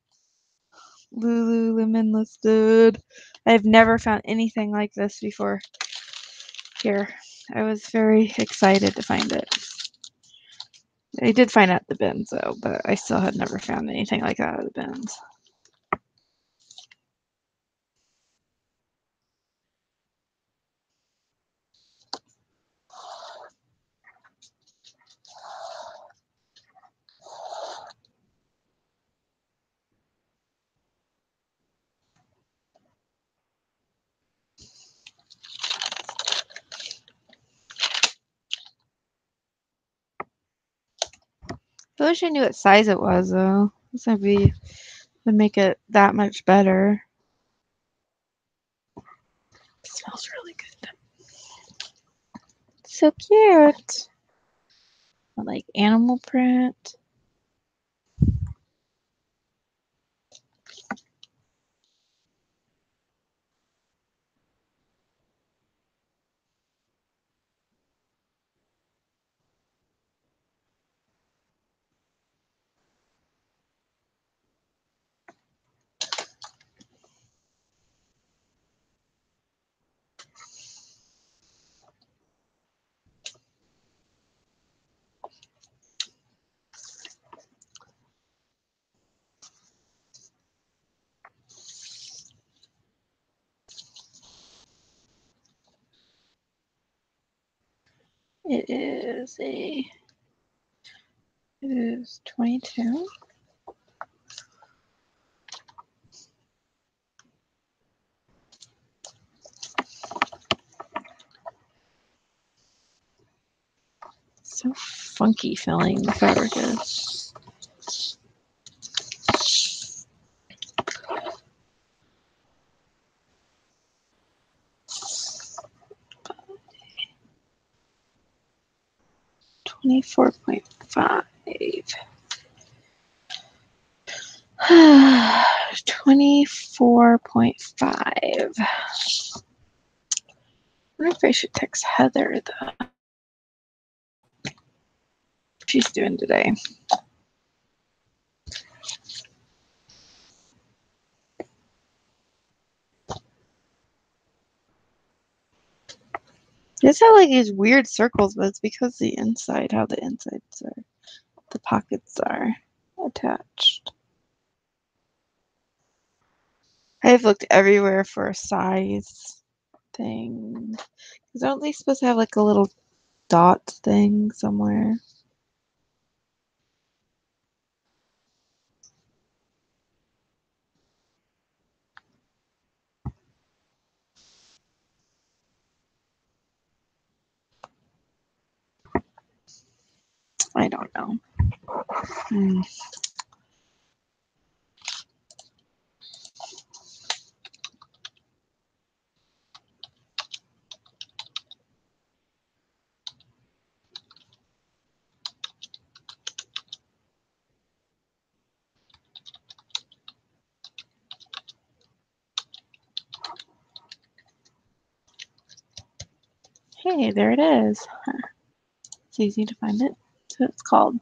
Lululemon listed. I've never found anything like this before here. I was very excited to find it. I did find out the bins though, but I still had never found anything like that at the bins. I wish I knew what size it was though. This would make it that much better. It smells really good. So cute. I like animal print. It is 22. So funky feeling the fabric is. $24.5. 24.5. I wonder if I should text Heather though. She's doing today. It's have like these weird circles, but it's because the inside, how the insides are, the pockets are attached. I've looked everywhere for a size thing. Because aren't they supposed to have like a little dot thing somewhere? I don't know. Hey, there it is. It's easy to find it. That's what it's called.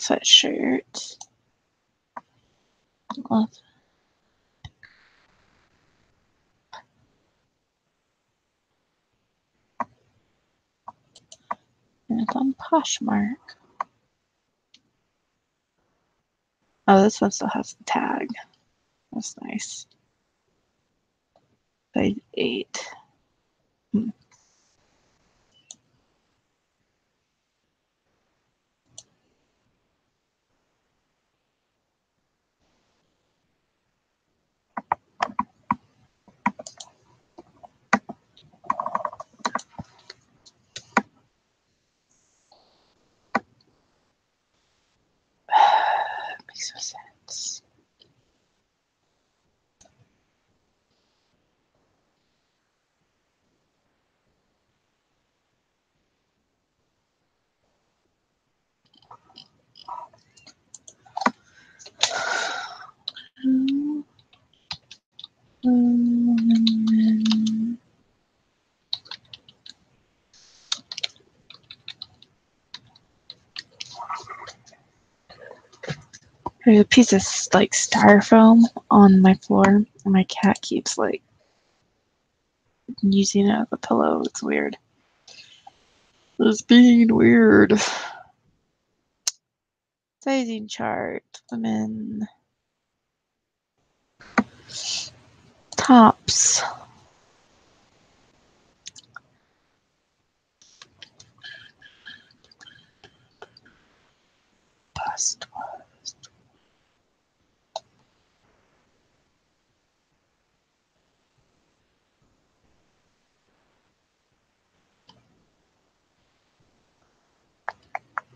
Sweatshirt. And it's on Poshmark. Oh, this one still has the tag. That's nice. Size 8. Makes no sense. There's a piece of like styrofoam on my floor, and my cat keeps like using it as a pillow. It's weird. It's being weird. Sizing chart. Women. Tops. Bust.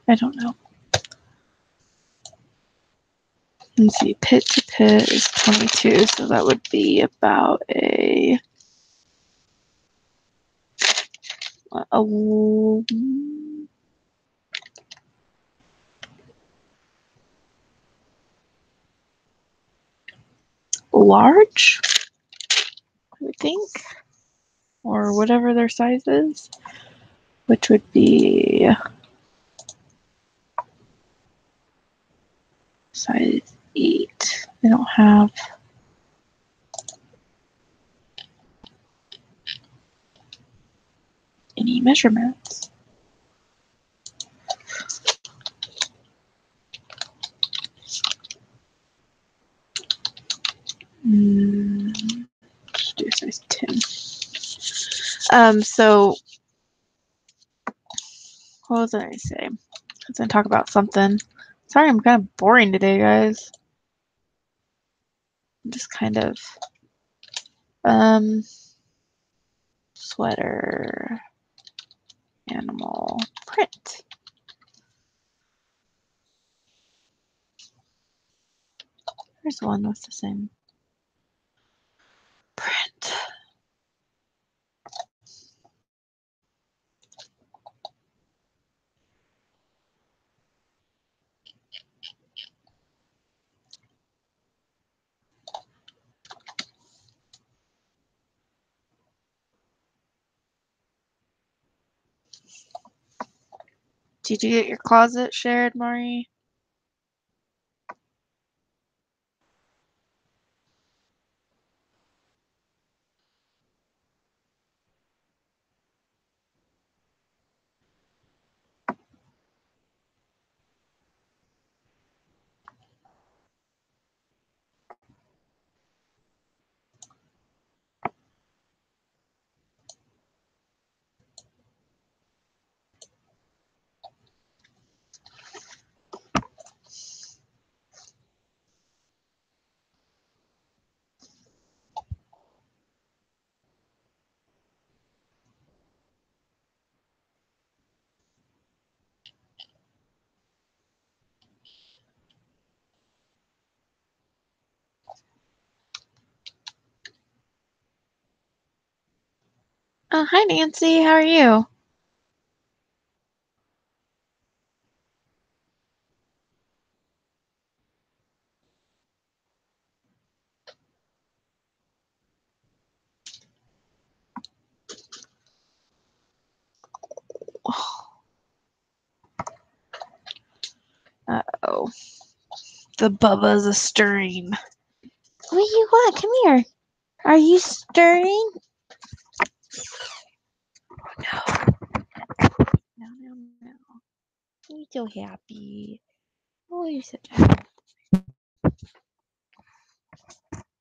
I don't know. Let's see. Pit to pit is 22, so that would be about a large, I would think, or whatever their size is, which would be size 8. They don't have any measurements. Let's do size 10. So what was I going to say? I was going to talk about something. Sorry, I'm kind of boring today, guys. I'm just kind of sweater, animal, print. There's one with the same print. Did you get your closet shared, Mari? Oh, hi, Nancy. How are you? Uh-oh. The Bubba's a stirring. What do you want? Come here. Are you stirring? No. No, no, no. You're so happy. Oh, you're such a happy.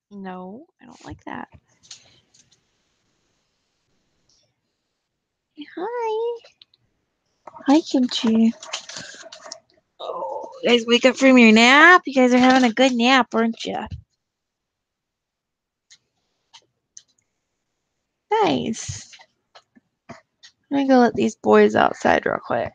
No, I don't like that. Hi. Hi, Kimchi. Oh, you guys wake up from your nap? You guys are having a good nap, aren't you? Nice. I'm gonna go let these boys outside real quick.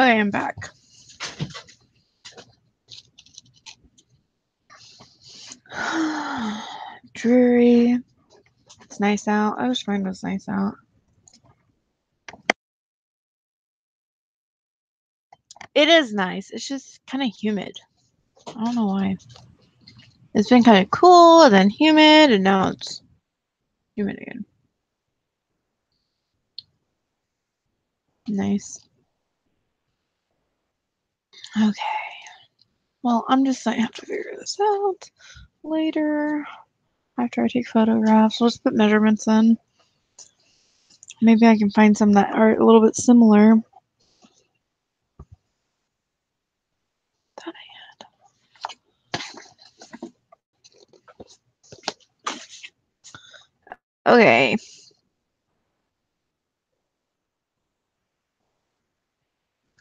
Okay, I'm back. Dreary. It's nice out. I wish mine was nice out. It is nice. It's just kind of humid. I don't know why. It's been kind of cool, and then humid, and now it's humid again. Nice. Okay. Well, I'm just going to have to figure this out later after I take photographs. We'll just put measurements in. Maybe I can find some that are a little bit similar. That I had. Okay.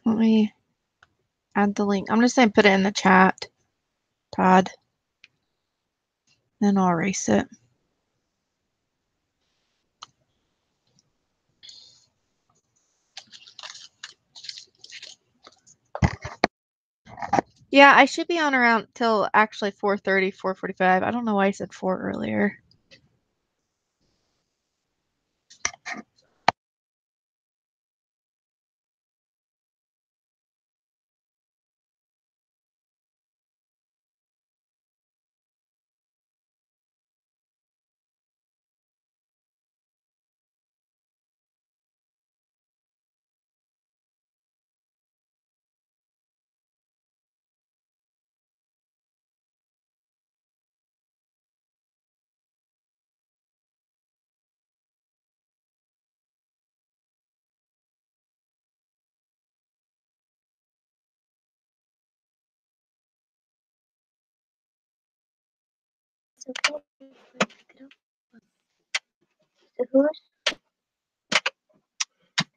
Let me add the link. I'm just going to put it in the chat, Todd. Then I'll erase it. Yeah, I should be on around till actually 4:30, 4:45. I don't know why I said 4 earlier.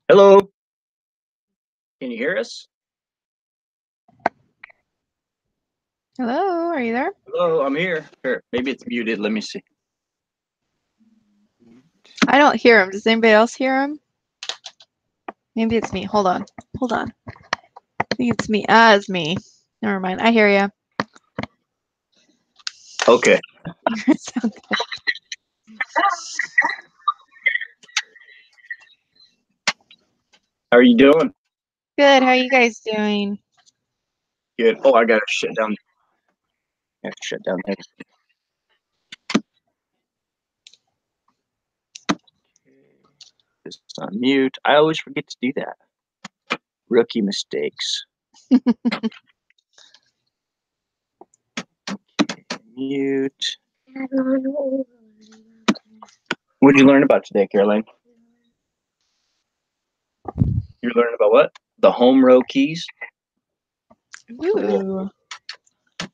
Hello. Can you hear us? Hello, are you there? Hello, I'm here. Here, maybe it's muted. Let me see. I don't hear him. Does anybody else hear him? Maybe it's me. Hold on. Hold on. I think it's me. It's me. Never mind. I hear you. Okay. Sound good. How are you doing? Good. How are you guys doing? Good. Oh, I gotta shut down. I have to shut down there. Just on mute. I always forget to do that. Rookie mistakes. Mute. What did you learn about today, Caroline? You learned about what? The home row keys. Ooh.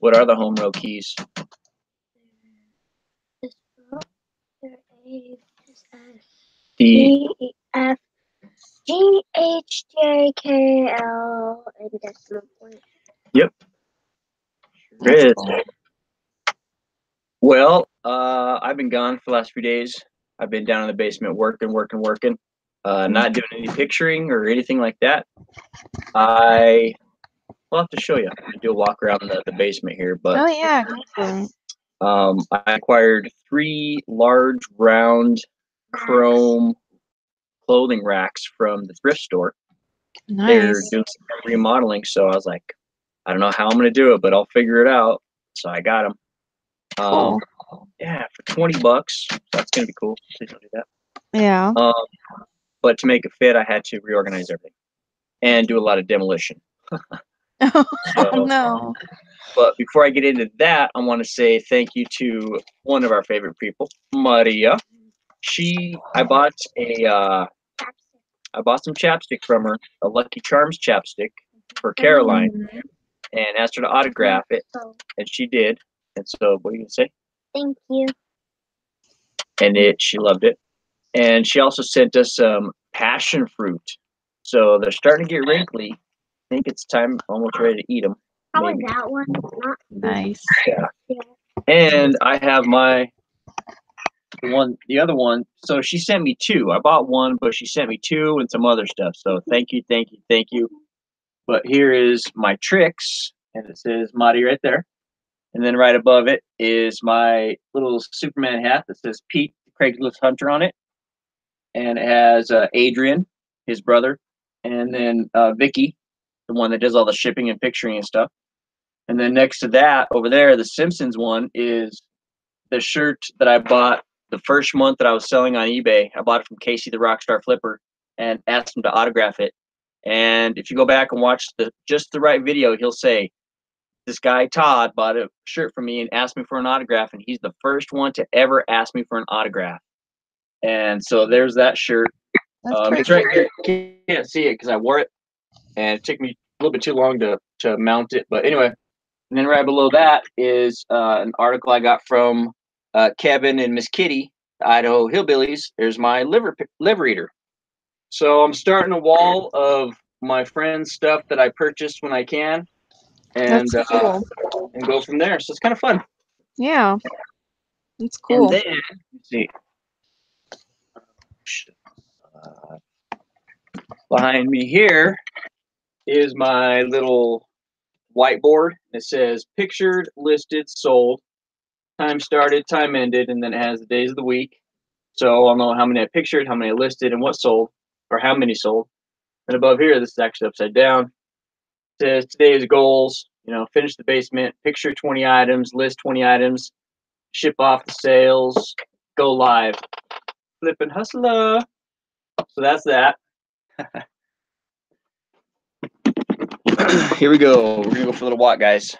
What are the home row keys? D F G H J K L and decimal point. Yep. Sure is. Cool. Well, I've been gone for the last few days. I've been down in the basement working. Not doing any picturing or anything like that. I'll have to show you. I'm gonna do a walk around the basement here, but Oh yeah. I acquired 3 large round chrome clothing racks from the thrift store. Nice. They're doing some remodeling, so I was like, I don't know how I'm gonna do it, but I'll figure it out. So I got them. Cool. Yeah, for $20. So that's gonna be cool. Please don't do that. Yeah. But to make it fit, I had to reorganize everything and do a lot of demolition. Oh no. But before I get into that, I want to say thank you to one of our favorite people, Maria. I bought some chapstick from her, a Lucky Charms chapstick for Caroline, and asked her to autograph it, and she did. And so, what are you gonna say? Thank you. And she loved it. And she also sent us some passion fruit. So they're starting to get wrinkly. I think it's time, almost ready to eat them. How was that one? Nice. Yeah. And I have the other one. So she sent me 2. I bought one, but she sent me 2 and some other stuff. So thank you. But here is my tricks, and it says Marty right there. And then right above it is my little Superman hat that says Pete, Craigslist Hunter on it. And it has Adrian, his brother, and then Vicky, the one that does all the shipping and picturing and stuff. And then next to that, over there, the Simpsons one is the shirt that I bought the first month that I was selling on eBay. I bought it from Casey the Rockstar Flipper and asked him to autograph it. And if you go back and watch just the right video, he'll say, this guy Todd bought a shirt from me and asked me for an autograph, and he's the first one to ever ask me for an autograph. And so there's that shirt. It's right here. You can't see it because I wore it, and it took me a little bit too long to mount it. But anyway, and then right below that is an article I got from Kevin and Miss Kitty, the Idaho Hillbillies. There's my liver eater. So I'm starting a wall of my friends' stuff that I purchased when I can, and cool. And go from there. So it's kind of fun. Yeah, it's cool. And then let's see, behind me here is my little whiteboard. It says pictured, listed, sold, time started, time ended, and then it has the days of the week. So I'll know how many I pictured, how many I listed, and what sold, or how many sold. And above here, this is actually upside down. It says today's goals, finish the basement, picture 20 items, list 20 items, ship off the sales, go live. Flippin' hustler. So that's that. Here we go. We're going to go for a little walk, guys.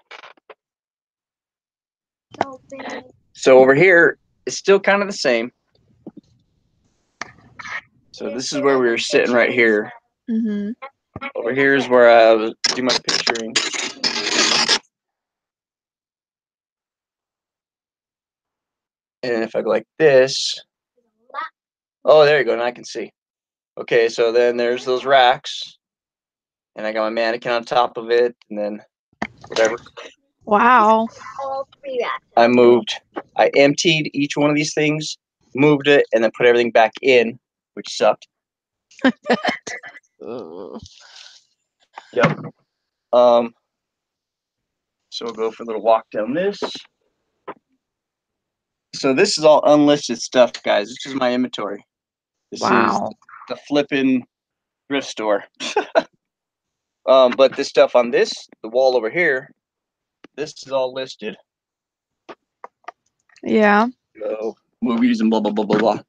So over here, it's still kind of the same. So this is where we were sitting right here. Mm-hmm. Over here is where I do my picturing. And if I go like this, oh, there you go. Now I can see. Okay, so then there's those racks. And I got my mannequin on top of it, and then whatever. Wow. All 3 racks. I emptied each one of these things, moved it, and then put everything back in, which sucked. Yep. So we'll go for a little walk down this. So this is all unlisted stuff, guys. This is my inventory. This is the flippin' thrift store. But this stuff on the wall over here, this is all listed. Yeah. So movies and blah, blah, blah, blah, blah.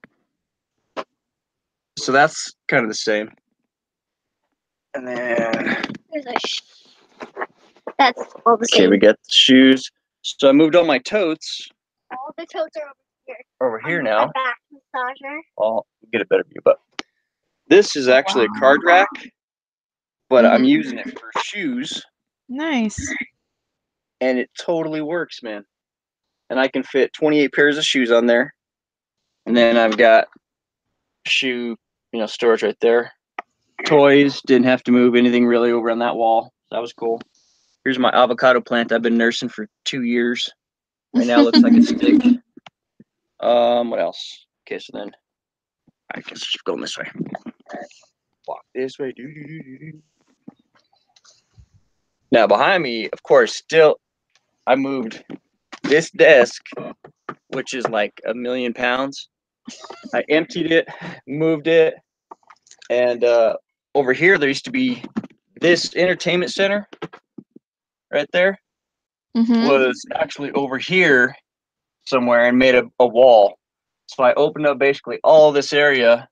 So that's kind of the same. And then that's all the same. Okay, we got the shoes. So I moved all my totes. All the totes are over here now. My back massager. I'll get a better view, but this is actually a card rack, but I'm using it for shoes. Nice. And it totally works, man. And I can fit 28 pairs of shoes on there. And then I've got shoe, storage right there. Toys, didn't have to move anything really over on that wall. That was cool. Here's my avocado plant I've been nursing for 2 years. Right now it looks like a stick. What else? Okay, so then I guess just going this way. Walk this way. Now behind me, of course, still I moved this desk, which is like 1,000,000 pounds. I emptied it, moved it, and over here there used to be this entertainment center right there. Was actually over here somewhere and made a wall. So I opened up basically all this area.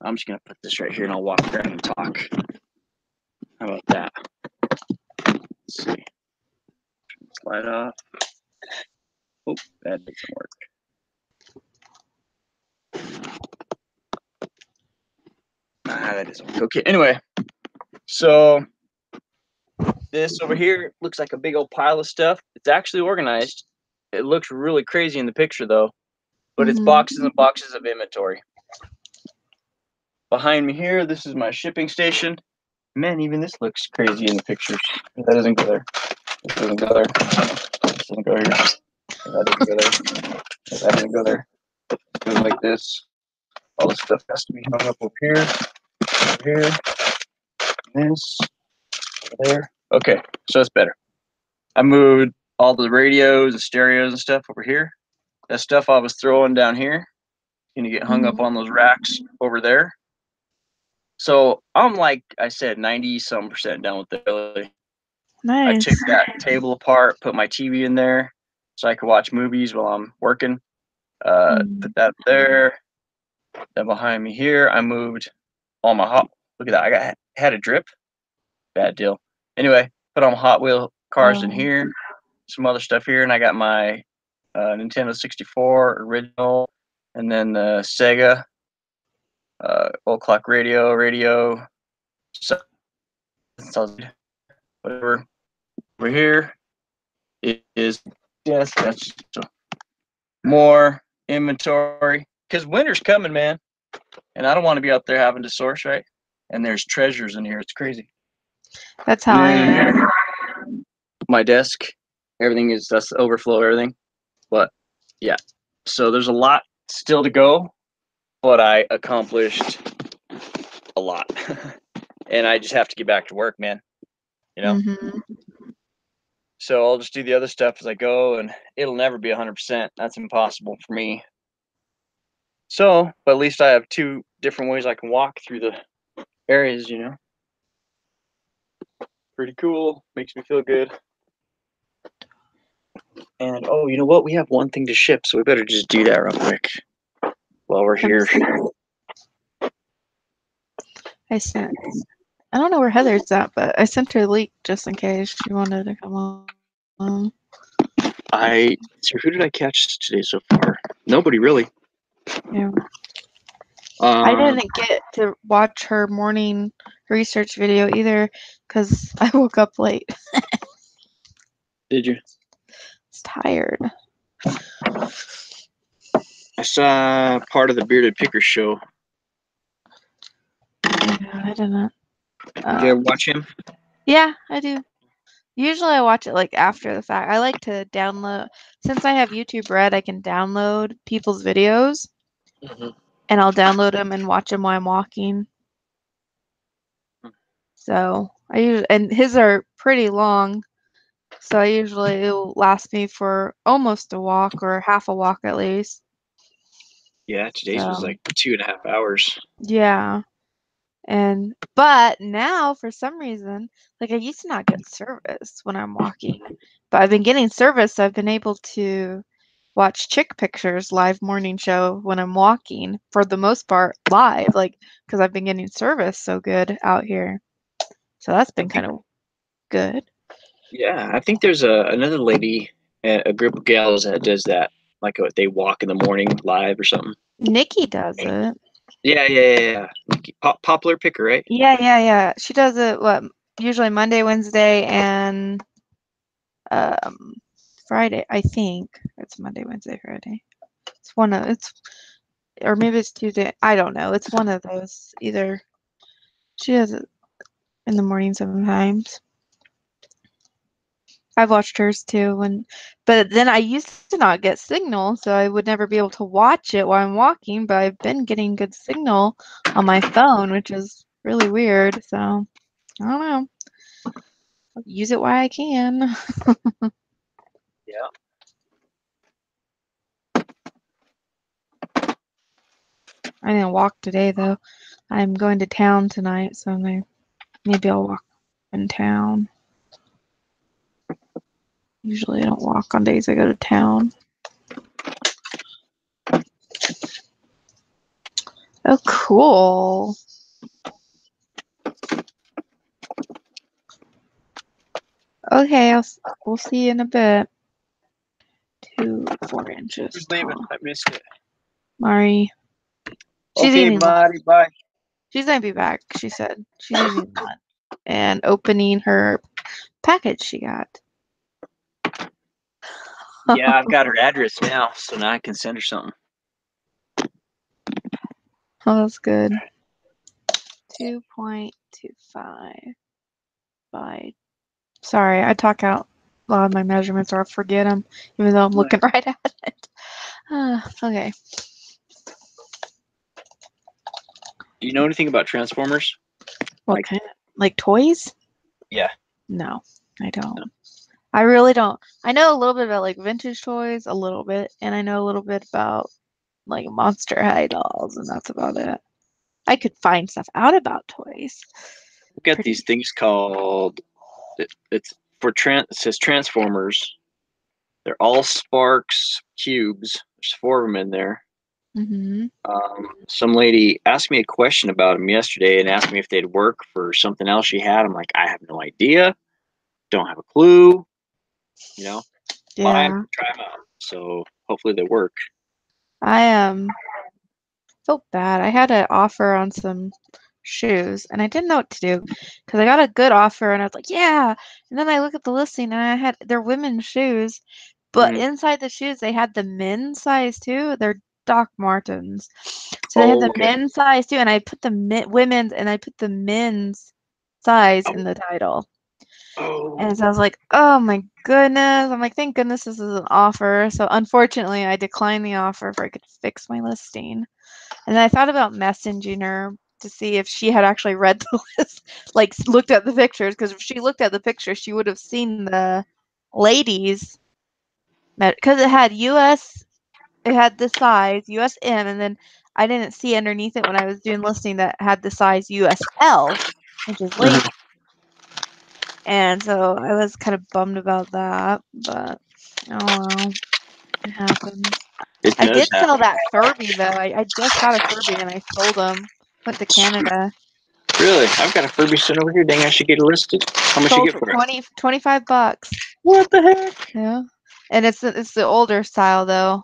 I'm just gonna put this right here and I'll walk around and talk. How about that? Let's see. Slide off. Oh, that doesn't work. That doesn't work. Okay, anyway. So this over here looks like a big old pile of stuff. It's actually organized. It looks really crazy in the picture though, but it's boxes and boxes of inventory. Behind me here, this is my shipping station. Man, even this looks crazy in the pictures. That doesn't go there. This doesn't go there. This doesn't go here. That doesn't go there. That doesn't go there. It goes like this. All this stuff has to be hung up over here, this. There. Okay, so it's better. I moved all the radios and stereos and stuff over here. That stuff I was throwing down here, gonna get hung up on those racks over there. So I'm like I said, 90-some% done with it. Really. I Nice. took that table apart, put my TV in there, so I could watch movies while I'm working. Put that there. Then behind me here, I moved all my hot. Look at that! Had a drip. Bad deal. Anyway, put all my Hot Wheel cars in here. Some other stuff here, and I got my Nintendo 64 original, and then the Sega old clock radio. So whatever. Over here is yes, that's more inventory because winter's coming, man, and I don't want to be out there having to source, right? And there's treasures in here. It's crazy. That's how I am. My desk, everything is that's the overflow, everything. But yeah, so there's a lot still to go, but I accomplished a lot, and I just have to get back to work, man. You know. So I'll just do the other stuff as I go, and it'll never be 100%. That's impossible for me. So, but at least I have 2 different ways I can walk through the areas, you know. Pretty cool. Makes me feel good. And oh, you know what? We have one thing to ship, so we better just do that real quick while we're here. I don't know where Heather's at, but I sent her a link just in case she wanted to come on. So who did I catch today so far? Nobody really. Yeah. I didn't get to watch her morning research video either because I woke up late. Did you? I was tired. I saw part of the Bearded Picker show. Yeah, I didn't. Did you ever watch him? Yeah, I do. Usually I watch it like after the fact. I like to download, since I have YouTube Red, I can download people's videos and I'll download them and watch them while I'm walking. So I usually, and his are pretty long. So I usually, it'll last me for almost a walk or half a walk at least. Yeah, today's was like 2.5 hours. Yeah. But now for some reason, like I used to not get service when I'm walking, but I've been getting service. So I've been able to watch Chick Pictures live morning show when I'm walking for the most part live, like because I've been getting service so good out here. So that's been kind of good. Yeah, I think there's another lady, a group of gals that does that. Like they walk in the morning live or something. Nikki does it. Yeah. Popular Picker, right? Yeah. She does it usually Monday, Wednesday, and Friday. I think it's Monday, Wednesday, Friday. Or maybe it's Tuesday. I don't know. It's one of those. Either she does it in the morning sometimes. I've watched hers too, but then I used to not get signal, so I would never be able to watch it while I'm walking, but I've been getting good signal on my phone, which is really weird, so I don't know. I'll use it while I can. Yeah. I didn't walk today, though. I'm going to town tonight, so maybe I'll walk in town. Usually I don't walk on days I go to town. Oh, cool. Okay, we'll see you in a bit. 4 inches. Who's leaving? I missed it. Mari. She's Okay, eating Mari, bye. She's gonna be back, she said. She's eating lunch and opening her package she got. Yeah, I've got her address now, so now I can send her something. Oh, that's good. 2.25 by. Sorry, I talk out loud my measurements or I forget them, even though I'm looking right at it. Okay. Do you know anything about Transformers? What kind of, like toys? Yeah. No, I don't. I really don't. I know a little bit about like vintage toys, a little bit, and I know a little bit about like Monster High dolls, and that's about it. I could find stuff out about toys. We've got Pretty. these things called it says Transformers. They're all Sparks cubes. There's 4 of them in there. Mm-hmm. Some lady asked me a question about them yesterday and asked me if they'd work for something else she had. I'm like, I have no idea. Don't have a clue. You know, buy Yeah. them, try them out. So hopefully they work. I felt bad. I had an offer on some shoes and I didn't know what to do because I got a good offer and I was like, yeah. And then I look at the listing and I had they're women's shoes, but Mhm. inside the shoes they had the men's size too. They're Doc Martens. So they had Oh, the okay. men's size too, and I put the women's and I put the men's size in the title. Oh, And so I was like, oh my goodness. I'm like, thank goodness this is an offer. So unfortunately, I declined the offer if I could fix my listing. And then I thought about messaging her to see if she had actually read the list, like looked at the pictures. Because if she looked at the pictures, she would have seen the ladies. Because it had US, it had the size USM, and then I didn't see underneath it when I was doing listing that had the size USL, which is lady. And so I was kind of bummed about that, but oh well, it happens. it I does did sell happen. that Furby though. I just got a Furby and I sold him. Went to Canada. Really? I've got a Furby sitting over here. Dang, I should get it listed. How much you Sold get for for it? 25 bucks. What the heck? Yeah. And it's the older style though.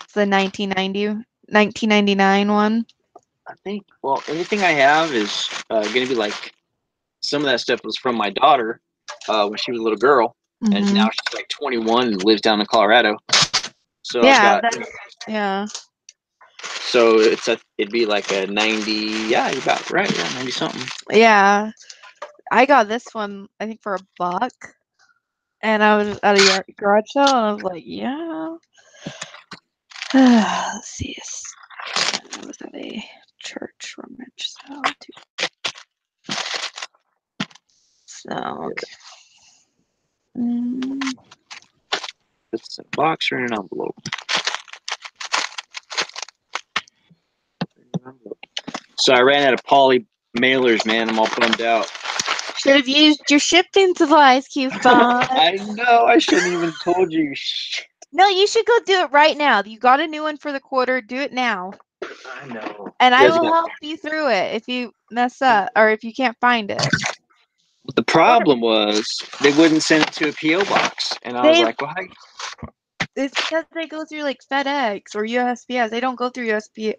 It's the 1999 one. I think, well, anything I have is going to be like some of that stuff was from my daughter when she was a little girl, and Mm-hmm. now she's like 21 and lives down in Colorado. So I've Yeah, got, yeah. so it'd be like a 90, yeah, you're about right, yeah, 90 something. Yeah. I got this one, I think, for $1. And I was at a garage sale and I was like, yeah. Let's see. I was at a church rummage sale too. So, okay. It's a box or an envelope. So I ran out of poly mailers, man. I'm all bummed out. Should have used your shipping supplies coupon. I know. I shouldn't even told you. No, you should go do it right now. You got a new one for the quarter. Do it now. I know. And You I guys will got- help you through it if you mess up or if you can't find it. The problem was they wouldn't send it to a PO box, and I was like, "Well, It's because they go through like FedEx or USPS. They don't go through USPS.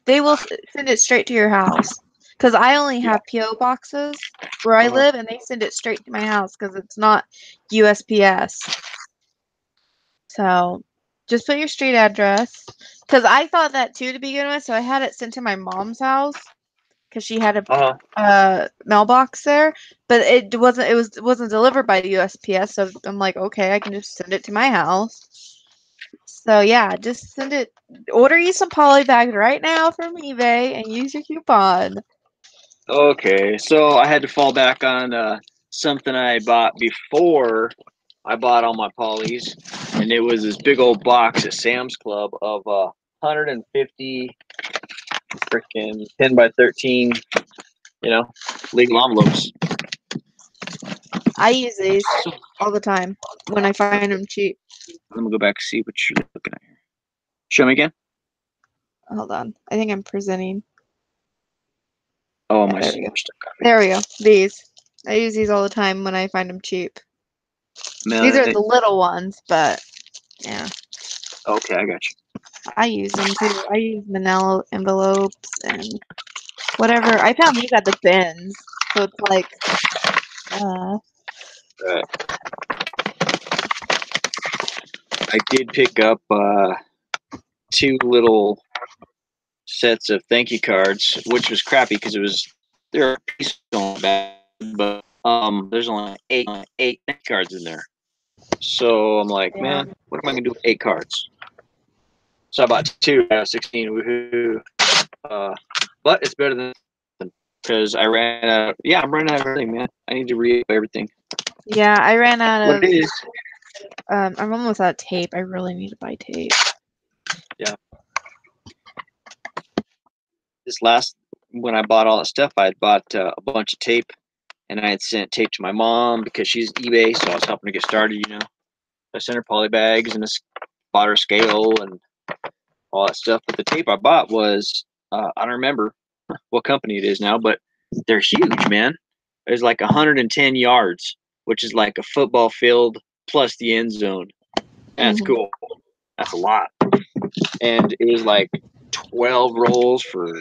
They will send it straight to your house. Because I only have PO boxes where I live, and they send it straight to my house because it's not USPS. So just put your street address. Because I thought that too to begin with, so I had it sent to my mom's house because she had a mailbox there, but it wasn't delivered by the USPS. So I'm like, okay, I can just send it to my house. So yeah, just send it. Order you some poly bags right now from eBay and use your coupon. okay." So I had to fall back on something I bought before I bought all my polys, and it was this big old box at Sam's Club of 150 freaking 10 by 13, legal envelopes. I use these So all the time when I find them cheap. let me go back and see what you're looking at here. Show me again. Hold on, I think I'm presenting. Oh, Yeah, my there we go. stuff. There we go. These. I use these all the time when I find them cheap. Man, These are the little ones, but yeah, okay, I got you. I use them too. I use manila envelopes and whatever. I found these at the bins, so it's like, All right. I did pick up 2 little sets of thank you cards, which was crappy because there are pieces on the back, but there's only eight thank you cards in there. So I'm like, yeah. man, what am I gonna do with 8 cards? So I bought 2 out of 16. Woohoo! But it's better than nothing. because I ran out. Yeah, I'm running out of everything, man. I need to re-up everything. Yeah, I ran out What of. it is? I'm almost out of tape. I really need to buy tape. This last when I bought all that stuff, I had bought a bunch of tape, and I had sent tape to my mom because she's eBay, so I was helping her get started. You know, I sent her poly bags and bought her scale and all that stuff. But the tape I bought was I don't remember what company it is now, but they're huge, man. There's like 110 yards, which is like a football field plus the end zone. That's Mhm. cool. That's a lot. And it was like 12 rolls for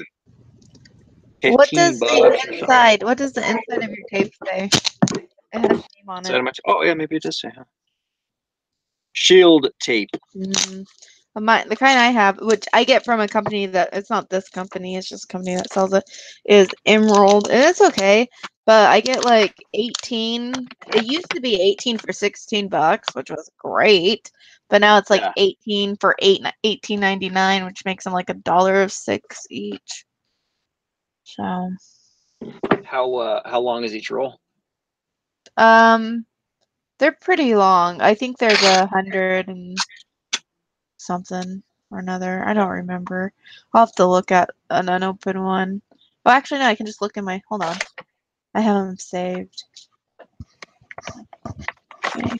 15 What does bucks the or something. inside? What does the inside of your tape say? It has a name on Is that it. much? Oh yeah, maybe it does say. Huh? Shield tape. Mm-hmm. The kind I have, which I get from a company that it's not this company, it's just a company that sells it, is Emerald, and it's okay. But I get like 18. It used to be 18 for 16 bucks, which was great. But now it's like Yeah. 18 for $18.99, which makes them like $1.06 each. So, How long is each roll? they're pretty long. I think there's 100 and something or another. I don't remember. I'll have to look at an unopened one. Oh, actually, no, I can just look in my. Hold on. I have them saved. Okay.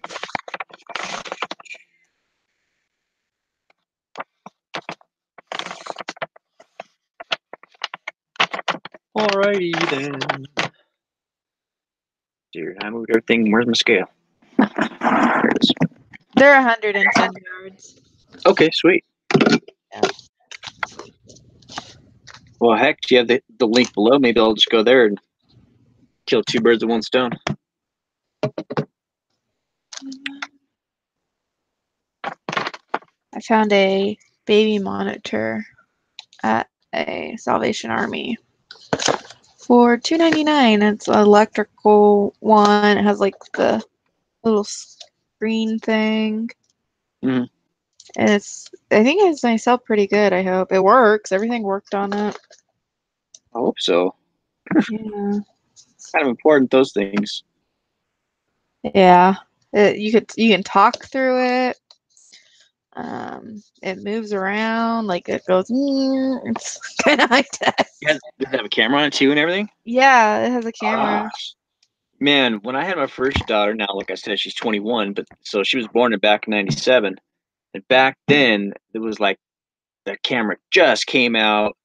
Alrighty then. Dude, I moved everything. Where's my scale? There it is. They're 110 yards. Okay, sweet. Yeah. Well, heck, do you have the link below? Maybe I'll just go there and kill two birds with one stone. I found a baby monitor at a Salvation Army for $2.99. It's an electrical one. It has like the little screen thing. Mhm. And I think it's going to sell pretty good, I hope. It works. Everything worked on it. I hope so. Yeah. It's kind of important, those things. Yeah. You can talk through it. It moves around, like it goes. It's kind of high tech. Does it have a camera on it too and everything? Yeah, it has a camera. Man, when I had my first daughter, now like I said, she's 21, but so she was born back in '97, and back then it was like the camera just came out.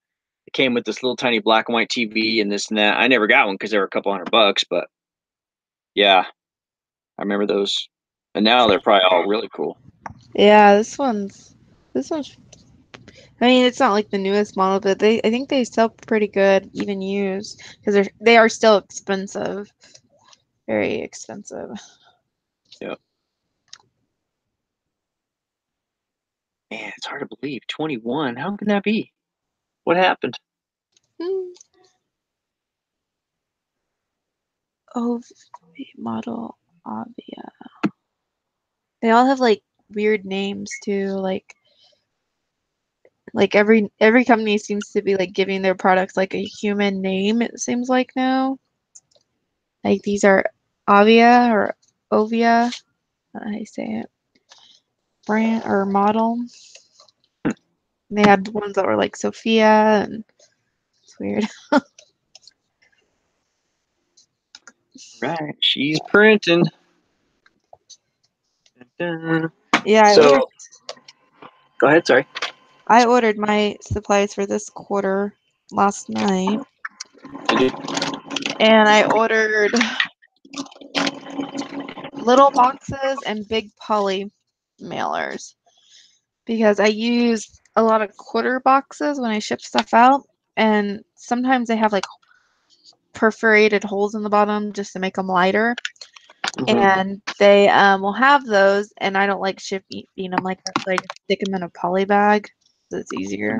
It came with this little tiny black and white TV and this and that. I never got one because they were a couple $100, but yeah, I remember those. And now they're probably all really cool. Yeah, this one's. I mean, it's not like the newest model, but I think they sell pretty good, even used, because they are still expensive, very expensive. Yep. Man, it's hard to believe. 21. How can that be? What happened? Oh, model Avia. They all have like weird names too, like every company seems to be like giving their products like a human name, it seems like now. Like these are Avia or Ovia, I don't know how you say it. Brand or model. They had ones that were like Sophia, and it's weird. Right, she's printing. Dun-dun. Yeah, So, go ahead. Sorry. I ordered my supplies for this quarter last night, and I ordered little boxes and big poly mailers because I use a lot of quarter boxes when I ship stuff out, and sometimes they have like perforated holes in the bottom just to make them lighter. And they will have those, and I don't like shipping them like that, so I just stick them in a poly bag so it's easier.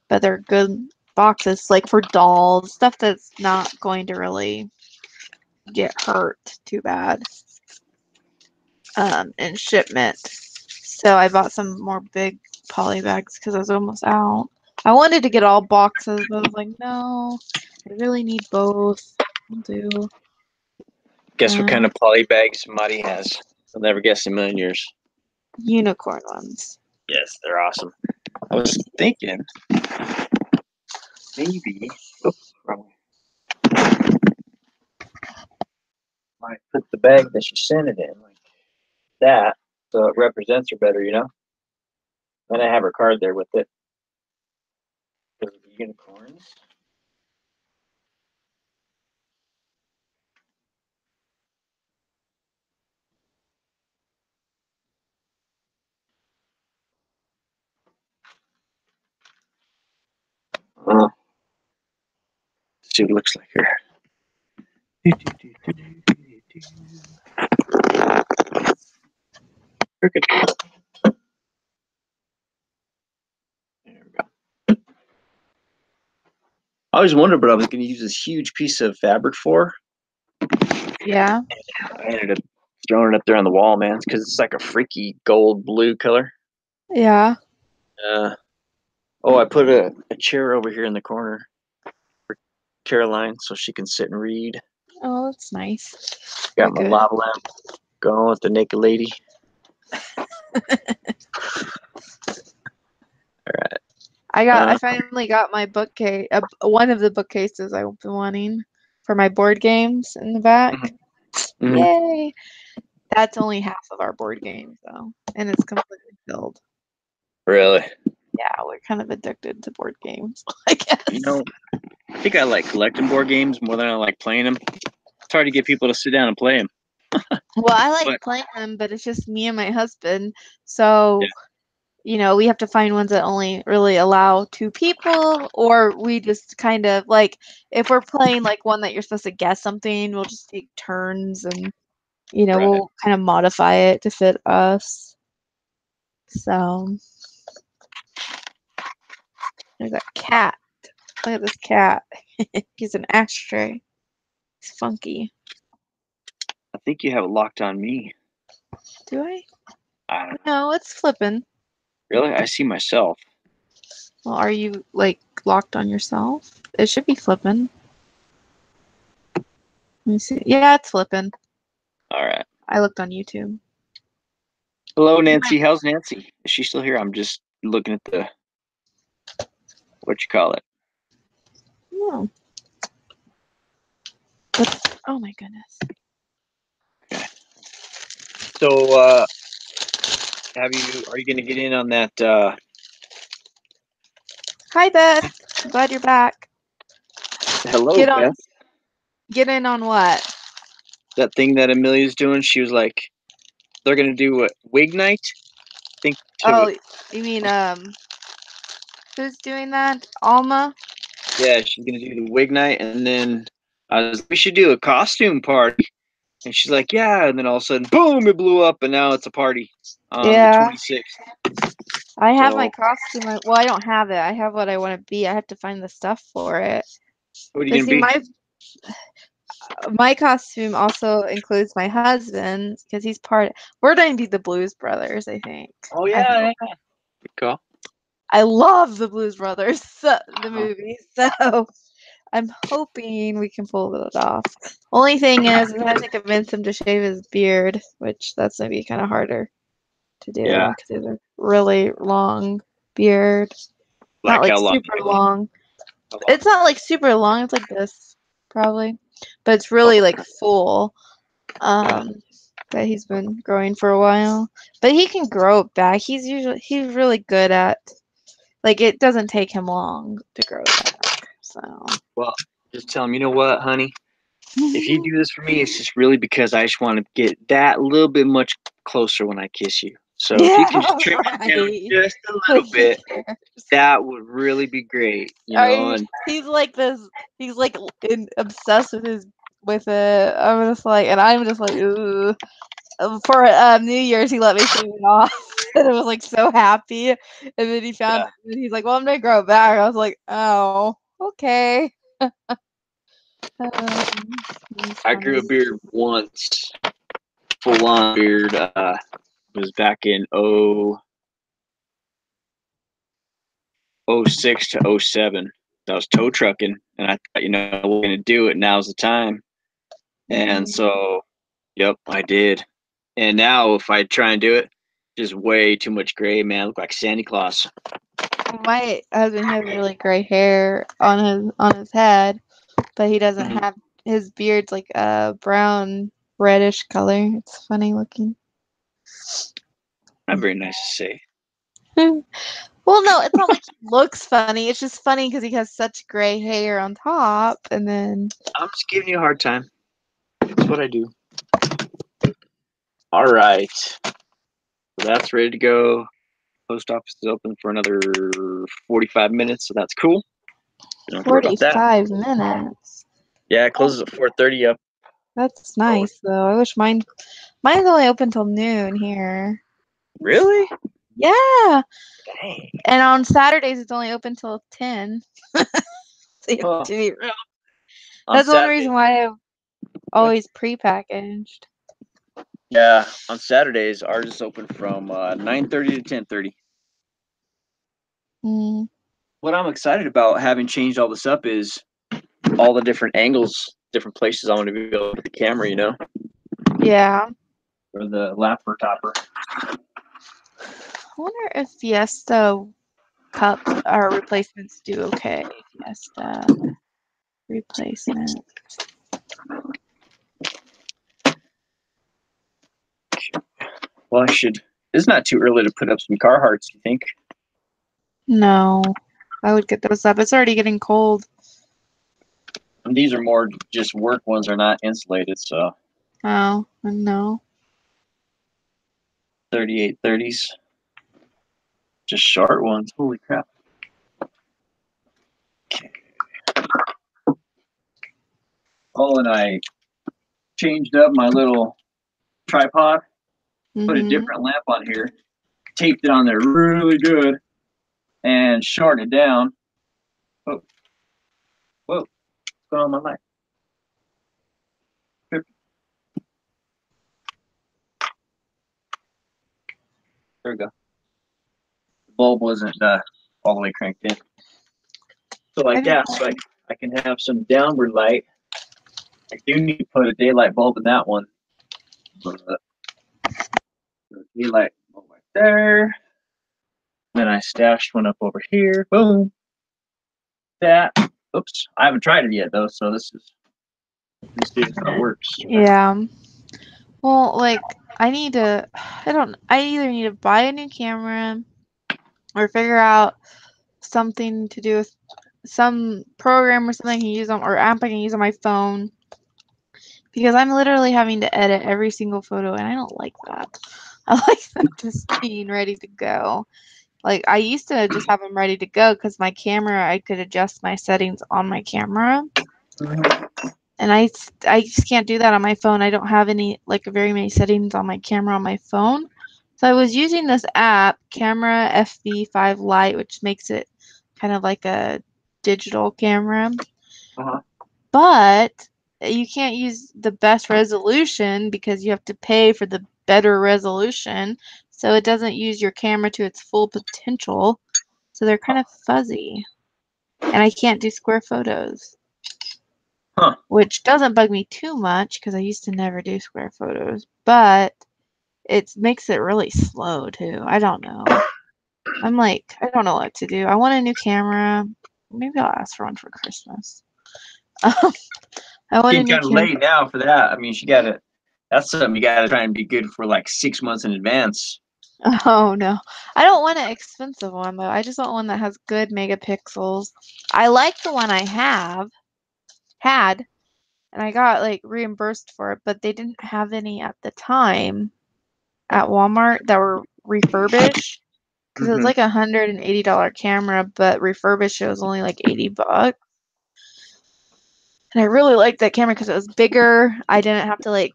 But they're good boxes, like for dolls, stuff that's not going to really get hurt too bad in shipment. So I bought some more big poly bags because I was almost out. I wanted to get all boxes, but I was like, no. I really need both. I'll do Guess what kind of poly bags Marty has? I'll never guess in a million years. unicorn ones. Yes, they're awesome. I was thinking maybe might put the bag that she sent it in like that, so it represents her better, you know. Then I have her card there with it. Because of the unicorns. Let's see what it looks like here. Cricket. There we go. I always wondered what I was going to use this huge piece of fabric for. Yeah. I ended up throwing it up there on the wall, man, because it's like a freaky gold blue color. Yeah. I put a chair over here in the corner for Caroline so she can sit and read. Oh, that's nice. Got my Good. lava lamp going with the naked lady. All right. I finally got my bookcase, one of the bookcases I've been wanting for my board games in the back. Mhm. Yay! That's only half of our board games though, and it's completely filled. Really? Yeah, we're kind of addicted to board games, I guess. You know, I think I like collecting board games more than I like playing them. It's hard to get people to sit down and play them. Well, I like But- playing them, but it's just me and my husband. So, we have to find ones that only really allow two people, or we just kind of like if we're playing like one that you're supposed to guess something, we'll just take turns and Right. we'll kind of modify it to fit us. So, there's that cat. Look at this cat. He's an ashtray. He's funky. I think you have it locked on me. Do I? I don't know. No, it's flipping. Really? I see myself. Well, are you like locked on yourself? It should be flipping. Let me see. Yeah, it's flipping. All right. I looked on YouTube. Hello, Nancy. How's Nancy? Is she still here? I'm just looking at the, what you call it. Oh. Oh my goodness. So, are you going to get in on that, Hi, Beth. I'm glad you're back. hello, Get on. Beth? Get in on what? That thing that Amelia's doing? She was like, they're going to do what, wig night? I think. Oh, you mean who's doing that? Alma? Yeah, she's going to do the wig night, and then we should do a costume party. And she's like, yeah, and then all of a sudden, boom, it blew up, and now it's a party on Yeah. the 26th. I have my So- costume. Well, I don't have it. I have what I want to be. I have to find the stuff for it. What are you But going see, to be? my costume also includes my husband because he's part. We're going to be the Blues Brothers, I think. Oh, I yeah. hope. Good call. I love the Blues Brothers, the movie. So I'm hoping we can pull it off. Only thing is, I have to convince him to shave his beard, which that's going to be kind of harder to do Yeah. because he has a really long beard. Not like how long? super long. How long? It's not like super long. It's like this, probably, but it's really like full. That he's been growing for a while, but he can grow it back. He's really good at, like, it doesn't take him long to grow it back. So. Well, just tell him, you know what, honey? If you do this for me, it's just really because I just want to get that little bit much closer when I kiss you. So if you can just trim it down just a little bit, that would really be great. You know, and he's like this. He's like obsessed with it. I'm just like, and I'm just like, ooh. For New Year's, he let me shave it off, and I was like so happy. And then and he's like, "Well, I'm gonna grow it back." I was like, "Oh, okay." I grew a beard once, full on beard. It was back in 06 to 07. I was tow trucking, and I thought, we're gonna do it. Now's the time. And so, yep, I did. And now, if I try and do it, just way too much gray, man. I look like Santa Claus. My husband has really gray hair on his head, but he doesn't have his beard's like a brown reddish color. It's funny looking. Not very nice to say. Well, no, it's not like he looks funny. It's just funny because he has such gray hair on top, and then I'm just giving you a hard time. That's what I do. All right. So that's ready to go. Post office is open for another 45 minutes, so that's cool. 45 minutes. Yeah, it closes at 4:30 up. That's nice, though. I wish mine's only open till noon here. Really? Yeah. Dang. And on Saturdays, it's only open till 10. To be real. That's one reason why I've always prepackaged. Yeah, on Saturdays, ours is open from 9:30 to 10:30. What I'm excited about, having changed all this up, is all the different angles, different places I want to be able to put the camera, Yeah. or the lapper topper. I wonder if Fiesta cups or replacements do okay. Fiesta replacement. Well, it's not too early to put up some Carhartts, you think? No, I would get those up. It's already getting cold. And these are more just work ones, are not insulated, so. Oh, no. 3830s. Just short ones. Holy crap. Okay. Oh, and I changed up my little tripod. Put a different lamp on here. Taped it on there really good. And shortened it down. Whoa. What's going on with my light? There we go. The bulb wasn't all the way cranked in. So like that, so I can have some downward light. I do need to put a daylight bulb in that one. But daylight bulb right there. Then I stashed one up over here. Boom. That. Oops. I haven't tried it yet though, so this is how it works. Yeah. Well, like I either need to buy a new camera or figure out something to do with some program or something I can use or app I can use on my phone, because I'm literally having to edit every single photo, and I don't like that. I like them just being ready to go. Like I used to just have them ready to go because my camera, I could adjust my settings on my camera. And I just can't do that on my phone. I don't have very many settings on my camera on my phone. So I was using this app, Camera FV5 Lite, which makes it kind of like a digital camera. But you can't use the best resolution because you have to pay for the better resolution. So it doesn't use your camera to its full potential. So they're kind of fuzzy. And I can't do square photos. Which doesn't bug me too much because I used to never do square photos, but it makes it really slow too. I don't know. I'm like, I don't know what to do. I want a new camera. Maybe I'll ask for one for Christmas. I want a new camera. Kind of late now for that. I mean, that's something you gotta try and be good for like 6 months in advance. Oh no, I don't want an expensive one though. I just want one that has good megapixels. I like the one I had, and I got like reimbursed for it, but they didn't have any at the time at Walmart that were refurbished, because it was like $180 camera, but refurbished it was only like $80. And I really liked that camera because it was bigger. I didn't have to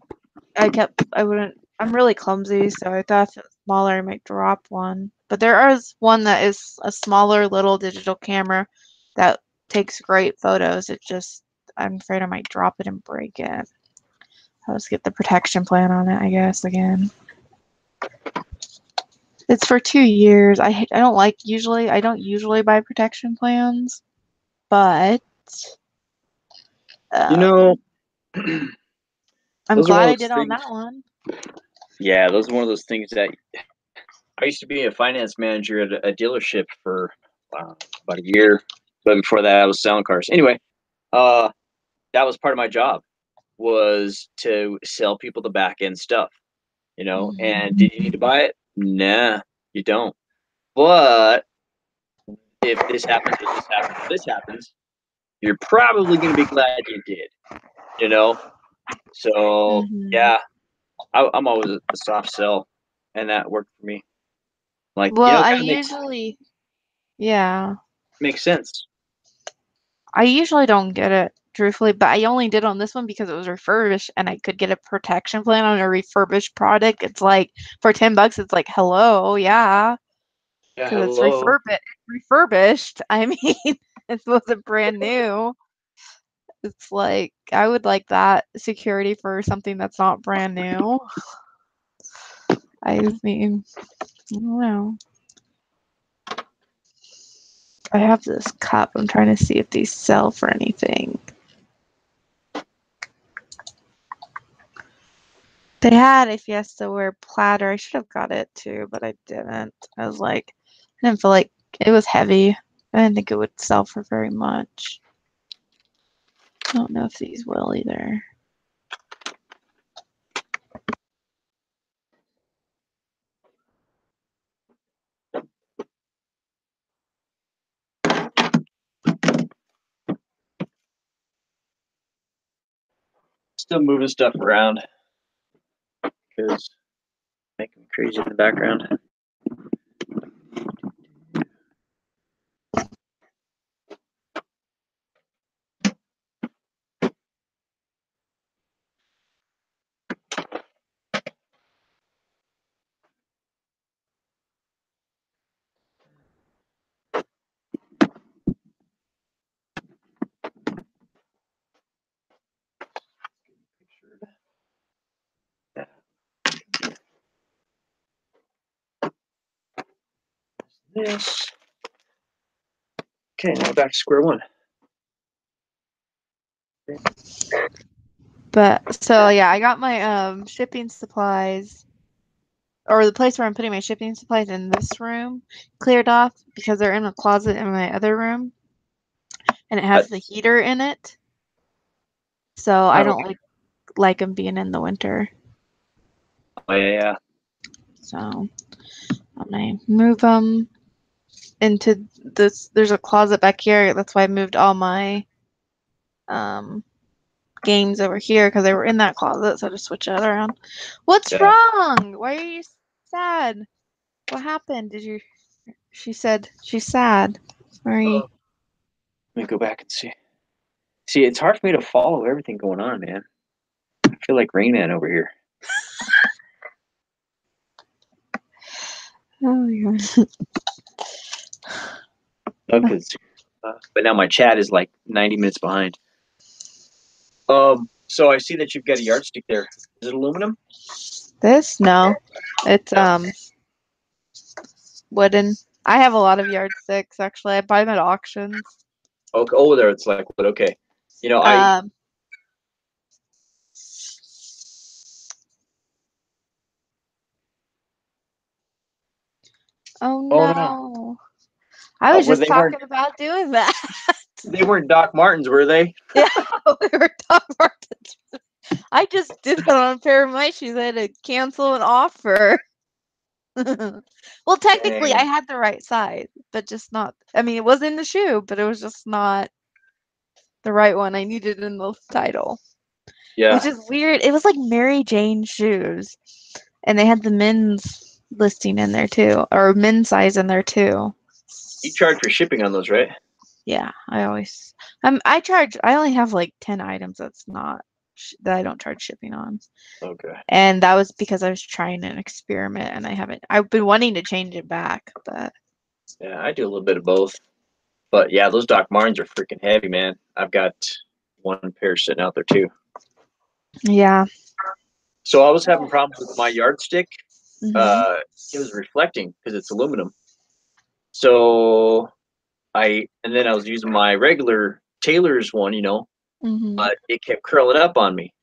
I'm really clumsy, so I thought if it was smaller I might drop one. But there is one that is a smaller little digital camera that takes great photos. I'm afraid I might drop it and break it. I'll just get the protection plan on it, I guess, again. It's for 2 years. I don't usually buy protection plans. but You know, I'm those are one glad of I those did on things. that one. Yeah, those are one of those things that I used to be a finance manager at a dealership for about a year, but before that, I was selling cars. Anyway, that was part of my job, was to sell people the back end stuff. And did you need to buy it? Nah, you don't. But if this happens, or this happens, or this happens, you're probably going to be glad you did. So yeah, I'm always a soft sell, and that worked for me. Like, Well, it I kind of usually, yeah, makes sense. I usually don't get it, truthfully, but I only did on this one because it was refurbished and I could get a protection plan on a refurbished product. It's like for $10, it's like, hello, yeah, Yeah, because it's hello. refurbished. I mean, it wasn't brand new. It's like I would like that security for something that's not brand new. I mean, I don't know. I have this cup. I'm trying to see if these sell for anything. They had a Fiesta Ware platter. I should have got it too, but I didn't. I was like, I didn't feel like it was heavy. I didn't think it would sell for very much. I don't know if these will either. Still moving stuff around because making me crazy in the background. This. Okay, now back to square one. But so yeah, I got my shipping supplies, or the place where I'm putting my shipping supplies in this room cleared off because they're in a closet in my other room, and it has the heater in it. So I don't like them being in the winter. Oh yeah. So I'm gonna move them into this. There's a closet back here. That's why I moved all my games over here because they were in that closet. So I just switch that around. What's wrong? Why are you sad? What happened? She said she's sad. Sorry. Let me go back and see. See, it's hard for me to follow everything going on, man. I feel like Rain Man over here. Oh my god. But now my chat is like 90 minutes behind. So I see that you've got a yardstick there. Is it aluminum? This? No. It's wooden. I have a lot of yardsticks actually. I buy them at auctions. Okay. Oh, there it's like wood. Okay. I. Oh Oh no. I was Well, just they talking weren't. about doing that. They weren't Doc Martens, were they? Yeah, we were talking about it. I just did that on a pair of my shoes. I had to cancel an offer. Well, technically, I had the right size, but just not. I mean, it was in the shoe, but it was just not the right one I needed in the title. Yeah. Which is weird. It was like Mary Jane shoes, and they had the men's listing in there too, or men's size in there too. You charge for shipping on those, right? Yeah, I always. I only have like 10 items that's not that I don't charge shipping on. Okay. And that was because I was trying an experiment, and I've been wanting to change it back, but. Yeah, I do a little bit of both. But yeah, those Doc Martens are freaking heavy, man. I've got one pair sitting out there too. Yeah. So I was having problems with my yardstick. Mm-hmm. It was reflecting because it's aluminum. So and then I was using my regular tailor's one, Mhm. but it kept curling up on me.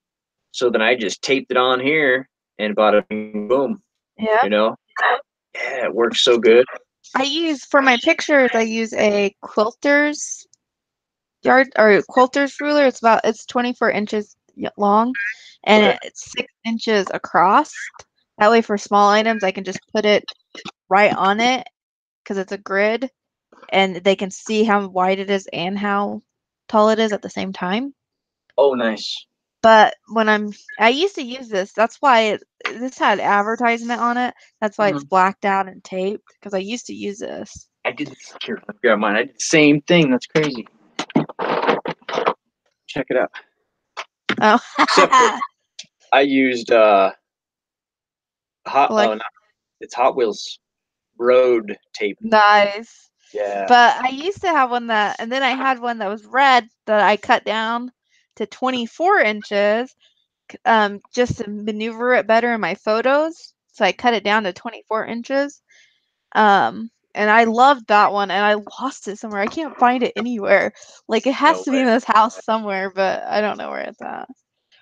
So then I just taped it on here and bada bing boom, Yeah. Yeah, it works so good. I use for my pictures. I use a quilter's yard or quilter's ruler. It's 24 inches long, and Okay. it's 6 inches across. That way, for small items, I can just put it right on it because it's a grid, and they can see how wide it is and how tall it is at the same time. Oh, nice. But I used to use this. That's why this had advertisement on it. That's why it's blacked out and taped because I used to use this. I did here. Let me grab mine. I did the same thing. That's crazy. Check it out. Oh, Except for I used like it's Hot Wheels road tape. nice. Yeah. But I used to have one and then I had one that was red that I cut down to 24 inches, just to maneuver it better in my photos. So I cut it down to 24 inches. And I loved that one, and I lost it somewhere. I can't find it anywhere. Like it has No to be way. in this house somewhere, but I don't know where it's at.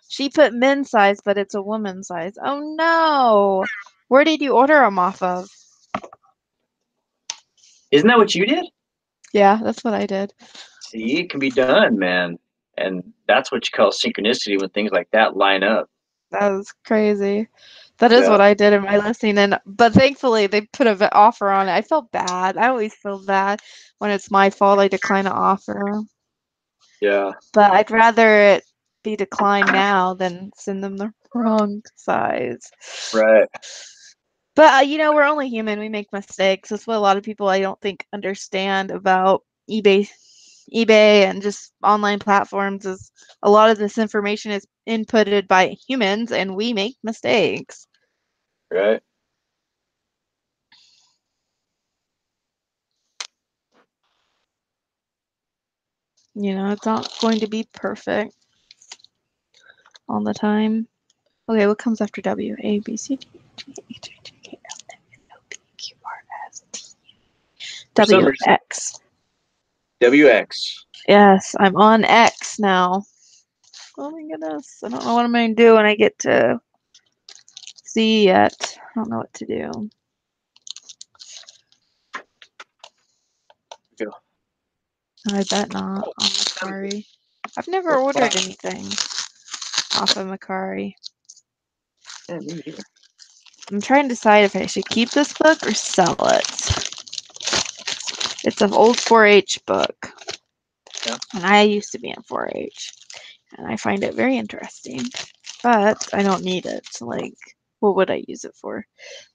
She put men's size, but it's a woman's size. Oh no! Where did you order them off of? Isn't that what you did? Yeah, that's what I did. See, it can be done, man. And that's what you call synchronicity when things like that line up. That was crazy. That is Yeah. what I did in my listing, but thankfully they put an offer on it. I felt bad. I always feel bad when it's my fault I decline an offer. Yeah. But I'd rather it be declined now than send them the wrong size. Right. But we're only human. We make mistakes. That's what a lot of people I don't think understand about eBay and just online platforms is a lot of this information is inputted by humans and we make mistakes. Right. It's not going to be perfect all the time. Okay, what comes after W? A, B, C, D, E, H, I, J, K, L, M, N, O, P, Q, R, S, T, For some W, reason, X. WX. Yes, I'm on X now. Oh my goodness. I don't know what I'm going to do when I get to Z yet. I don't know what to do. Go. I bet not on Macari. I've never ordered anything off of Macari. Yeah, me neither. I'm trying to decide if I should keep this book or sell it. It's an old 4-H book. Yeah. And I used to be in 4-H. And I find it very interesting. But I don't need it. So, what would I use it for?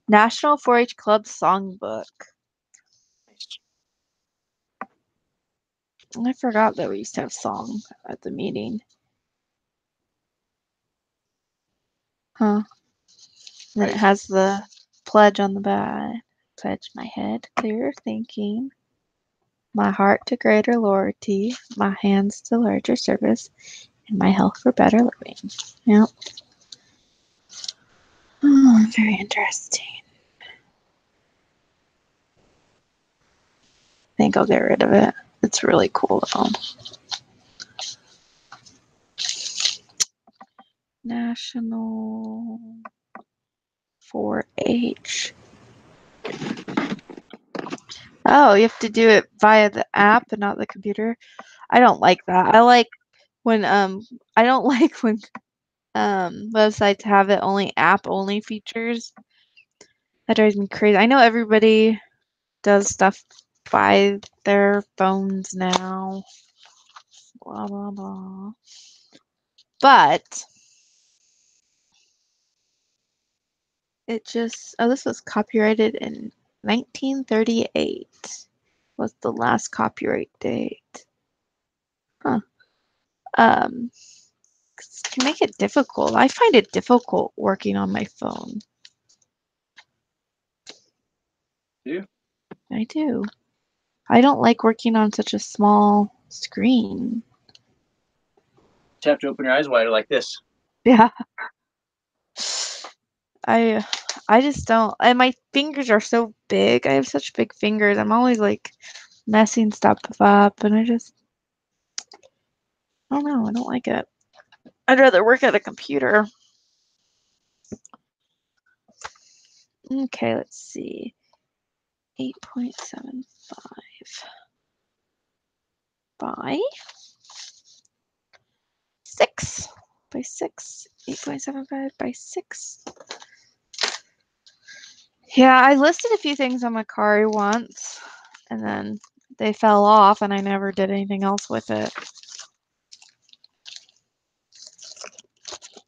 National 4-H Club Songbook. I forgot that we used to have song at the meeting. Huh. Then it has the pledge on the back. Pledge my head, clearer thinking. My heart to greater loyalty. My hands to larger service. And my health for better living. Yep. Oh, very interesting. I think I'll get rid of it. It's really cool though. National 4-H. Oh, you have to do it via the app and not the computer. I don't like that. I like when I don't like when websites have it only app only features. That drives me crazy. I know everybody does stuff by their phones now. Blah blah blah. But it just this was copyrighted in 1938 was the last copyright date. Huh. Can make it difficult. I find it difficult working on my phone. Do? I do. I don't like working on such a small screen. Just have to open your eyes wider like this. Yeah. I just don't. And my fingers are so big. I have such big fingers. I'm always messing stuff up, and I don't know. I don't like it. I'd rather work at a computer. Okay, let's see. 8.75 by 6 by 6. 8.75 by 6. Yeah, I listed a few things on Mercari once, and then they fell off, and I never did anything else with it.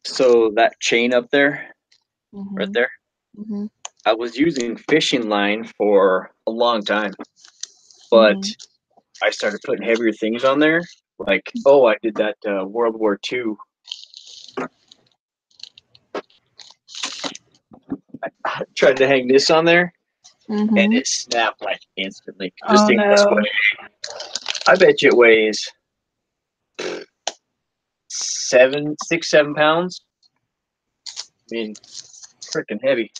So that chain up there, right there, Mm-hmm. I was using fishing line for a long time, but I started putting heavier things on there. Like, oh, I did that World War II. I tried to hang this on there, Mm-hmm. and it snapped like instantly. This Oh thing must no. weigh, I bet you it weighs 6, 7 pounds. I mean, freaking heavy.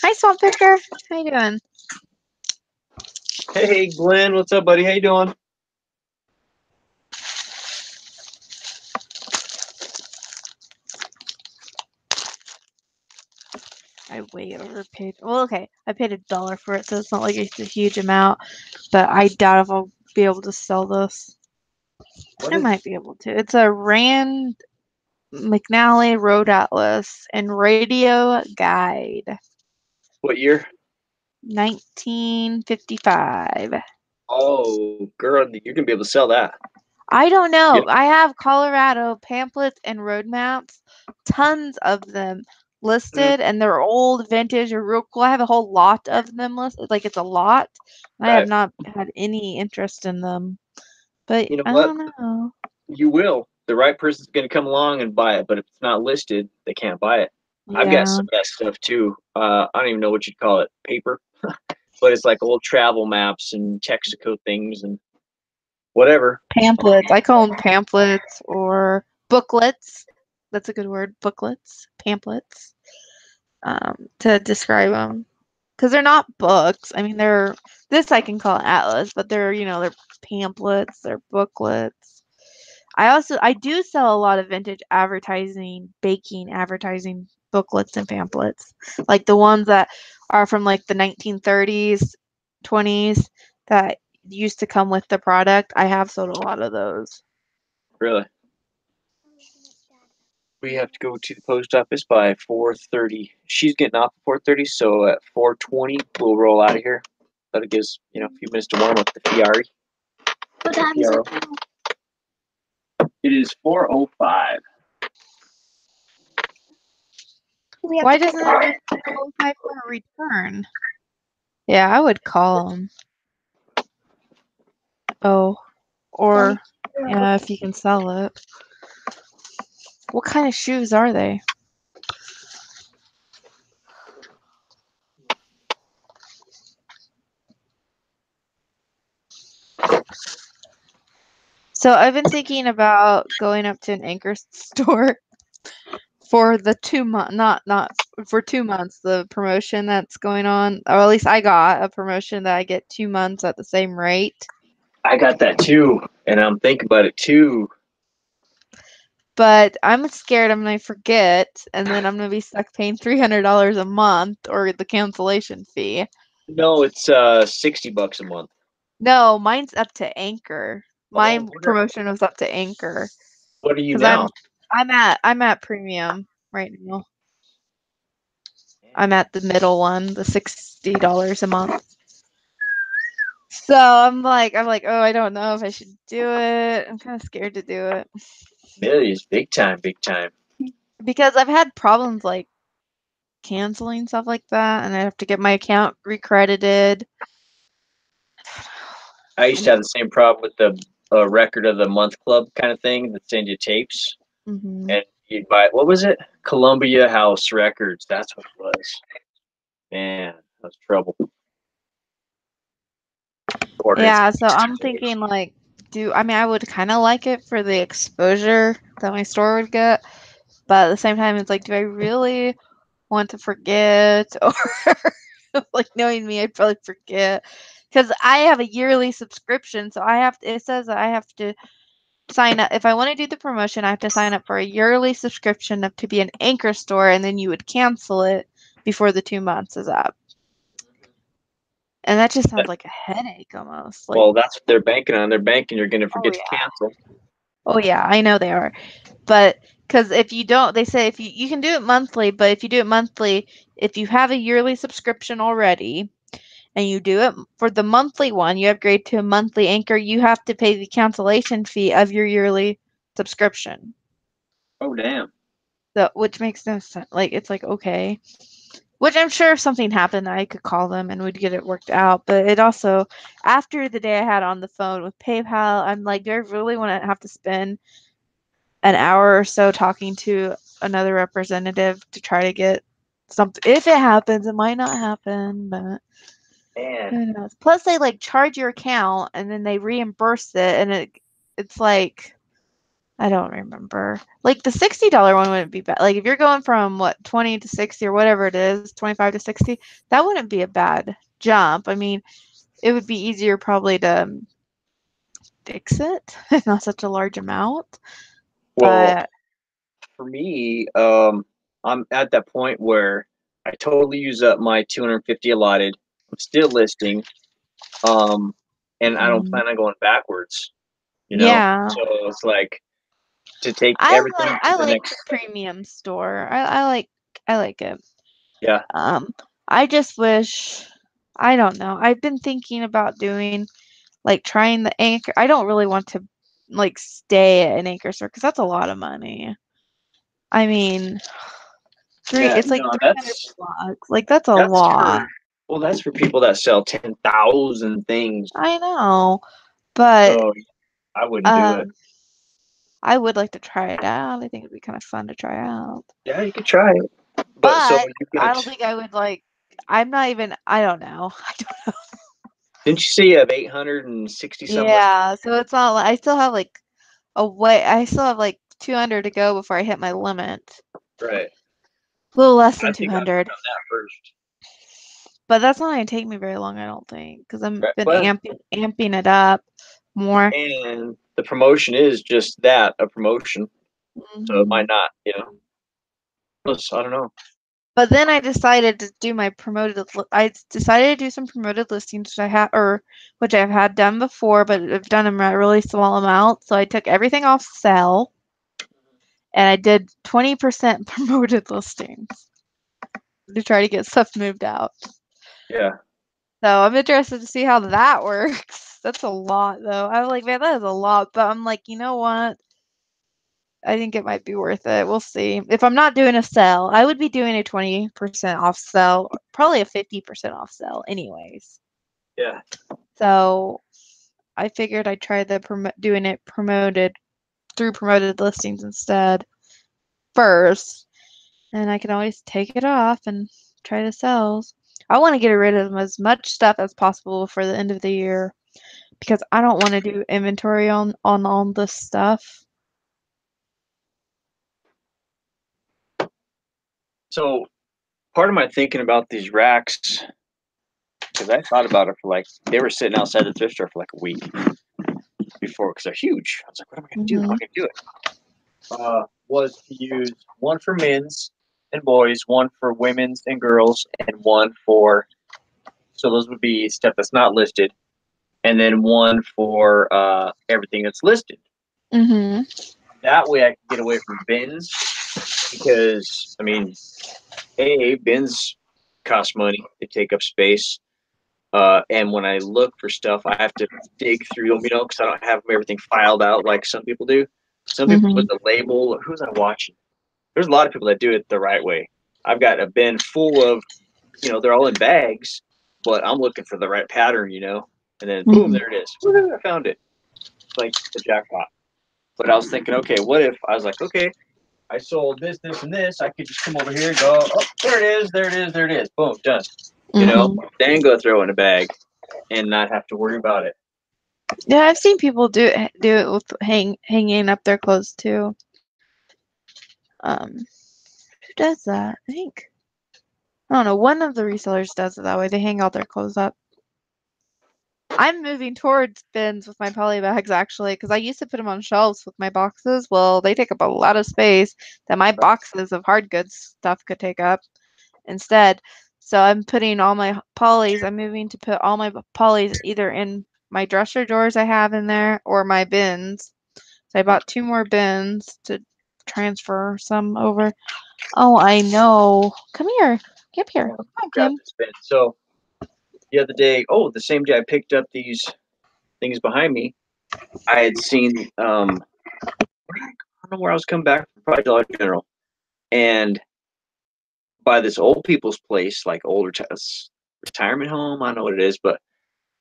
Hi, Swamp Picker. How you doing? Hey, Glenn, what's up, buddy? How you doing? I way overpaid. Well, okay, I paid $1 for it, so it's not like it's a huge amount. But I doubt if I'll be able to sell this. I might be able to. It's a Rand McNally Road Atlas and Radio Guide, What year? 1955. Oh, girl, you're gonna be able to sell that. I don't know. Yeah. I have Colorado pamphlets and road maps, tons of them listed, and they're old, vintage, or real cool. I have a whole lot of them listed. Like it's a lot. I have Right. not had any interest in them, but You know I what? don't know. You will. The right person's gonna come along and buy it, but if it's not listed, they can't buy it. I've got Yeah, some of that stuff too. I don't even know what you'd call it, paper, but it's like old travel maps and Texaco things and whatever. pamphlets. I call them pamphlets or booklets. That's a good word. Booklets, pamphlets, to describe them. Because they're not books. I mean, this I can call an atlas, but they're pamphlets, they're booklets. I do sell a lot of vintage advertising, baking advertising booklets and pamphlets, like the ones that are from like the 1930s, 20s that used to come with the product. I have sold a lot of those. Really. We have to go to the post office by 4:30. She's getting off at 4:30, so at 4:20 we'll roll out of here. That gives a few minutes to warm up the Fiari. What time is it now? It is 4:05. We have Why to doesn't it qualify for a return? Yeah, I would call them. Oh, or yeah, if you can sell it. What kind of shoes are they? So I've been thinking about going up to an Anchor store for the 2 month, not for 2 months, the promotion that's going on, or at least I got a promotion that I get 2 months at the same rate. I got that too, and I'm thinking about it too. But I'm scared I'm gonna forget, and then I'm gonna be stuck paying $300 a month or the cancellation fee. No, it's $60 a month. No, mine's up to Anchor. My Oh, promotion was up to Anchor what are you because now? I'm at premium right now. I'm at the middle one, the $60 a month. So I'm like, oh, I don't know if I should do it. I'm kind of scared to do it Millions, big time, big time. because I've had problems like canceling stuff like that, and I have to get my account recredited. I used to have the same problem with the record of the month club kind of thing that send you tapes, Mm-hmm. and you'd buy what was it? Columbia House Records. That's what it was. Man, that's trouble. Yeah, so I'm thinking like, I would kind of like it for the exposure that my store would get, but at the same time, it's like, do I really want to forget? Or like knowing me, I'd probably forget because I have a yearly subscription, so it says that I have to sign up. If I want to do the promotion, I have to sign up for a yearly subscription to be an Anchor store, and then you would cancel it before the 2 months is up. And that just sounds like a headache almost. Like, Well, that's what they're banking on. They're banking you're going to forget to yeah. cancel. Oh yeah, I know they are. But because if you don't, they say if you can do it monthly, but if you do it monthly, if you have a yearly subscription already and you do it for the monthly one, you upgrade to a monthly Anchor, you have to pay the cancellation fee of your yearly subscription. Oh, damn. So, which makes no sense. Like, it's like, okay. Which I'm sure if something happened, I could call them and we'd get it worked out. But it also, after the day I had on the phone with PayPal, I'm like, do I really want to have to spend an hour or so talking to another representative to try to get something? If it happens, it might not happen, but Man. who knows? Plus, they like charge your account and then they reimburse it, and it's like, I don't remember. Like the $60 one wouldn't be bad. Like if you're going from what 20 to 60 or whatever it is, 25 to 60, that wouldn't be a bad jump. I mean, it would be easier probably to fix it, if not such a large amount. Well, But for me, I'm at that point where I totally use up my 250 allotted. I'm still listing, and I don't plan on going backwards. You know, yeah, so it's like to take everything to I the like next. the premium store. I like it. Yeah, I just wish, I don't know. I've been thinking about doing like trying the Anchor. I don't really want to like stay at an Anchor store because that's a lot of money. I mean, yeah. it's like No, 300 bucks. Like that's a that's lot. for that's for people that sell 10,000 things. I know, but So I wouldn't do it. um, I would like to try it out. I think it'd be kind of fun to try out. Yeah, you could try it. But so But you I got, don't think I would like. I'm not even. I don't know. didn't you say you have 860 something listed? Yeah, so it's not like I still have like a way. I still have like 200 to go before I hit my limit. Right. A little less I than think I'd work 200. on that first. But that's not gonna take me very long, I don't think, because I'm Right. been But amping it up more. and the promotion is just that, a promotion. So it hmm might not, you know. Plus, I don't know. But then I decided to do I decided to do some promoted listings, which I've had done before, but I've done them at a really small amount. So I took everything off sale, and I did 20% promoted listings to try to get stuff moved out. Yeah. So I'm interested to see how that works. That's a lot, though. I'm like, man, that is a lot. But I'm like, you know what? I think it might be worth it. We'll see. If I'm not doing a sale, I would be doing a 20% off sale, probably a 50% off sale, anyways. Yeah. So I figured I'd try doing it promoted through promoted listings instead first, and I can always take it off and try the sales. I want to get rid of as much stuff as possible for the end of the year because I don't want to do inventory on all this stuff. So part of my thinking about these racks, because I thought about it for like, they were sitting outside the thrift store for like a week before, because they're huge. I was like, what am I going to do? How am I going to do it? Was to use one for men's and boys, one for women's and girls, and one for, so those would be stuff that's not listed, and then one for everything that's listed. Mm-hmm. That way I can get away from bins, because, I mean, bins cost money, they take up space. And when I look for stuff, I have to dig through them, you know, because I don't have everything filed out like some people do. Some people Mm-hmm. put the label. Who's I watching? There's a lot of people that do it the right way. I've got a bin full of, you know, they're all in bags, but I'm looking for the right pattern, you know, and then boom, Mm-hmm. there it is. Woo, I found it. Like the jackpot. But I was thinking, okay, what if I was like, okay, I sold this, this, and this. I could just come over here and go, oh, there it is, there it is, there it is. Boom, done. You know, Mm-hmm. then go throw it in a bag and not have to worry about it. Yeah, I've seen people do it with hanging up their clothes too. Who does that? I think I don't know. One of the resellers does it that way. They hang all their clothes up. I'm moving towards bins with my poly bags actually, because I used to put them on shelves with my boxes. Well, they take up a lot of space that my boxes of hard goods stuff could take up instead. So I'm putting all my polys. I'm moving to put all my polys either in my dresser drawers I have in there or my bins. So I bought 2 more bins to transfer some over. Oh, I know. Come here. Get up here. Come on, Grab Kim. this bin. So the other day, the same day I picked up these things behind me, I had seen I don't know where I was coming back from, probably Dollar General, and by this old people's place, like older retirement home, I don't know what it is, but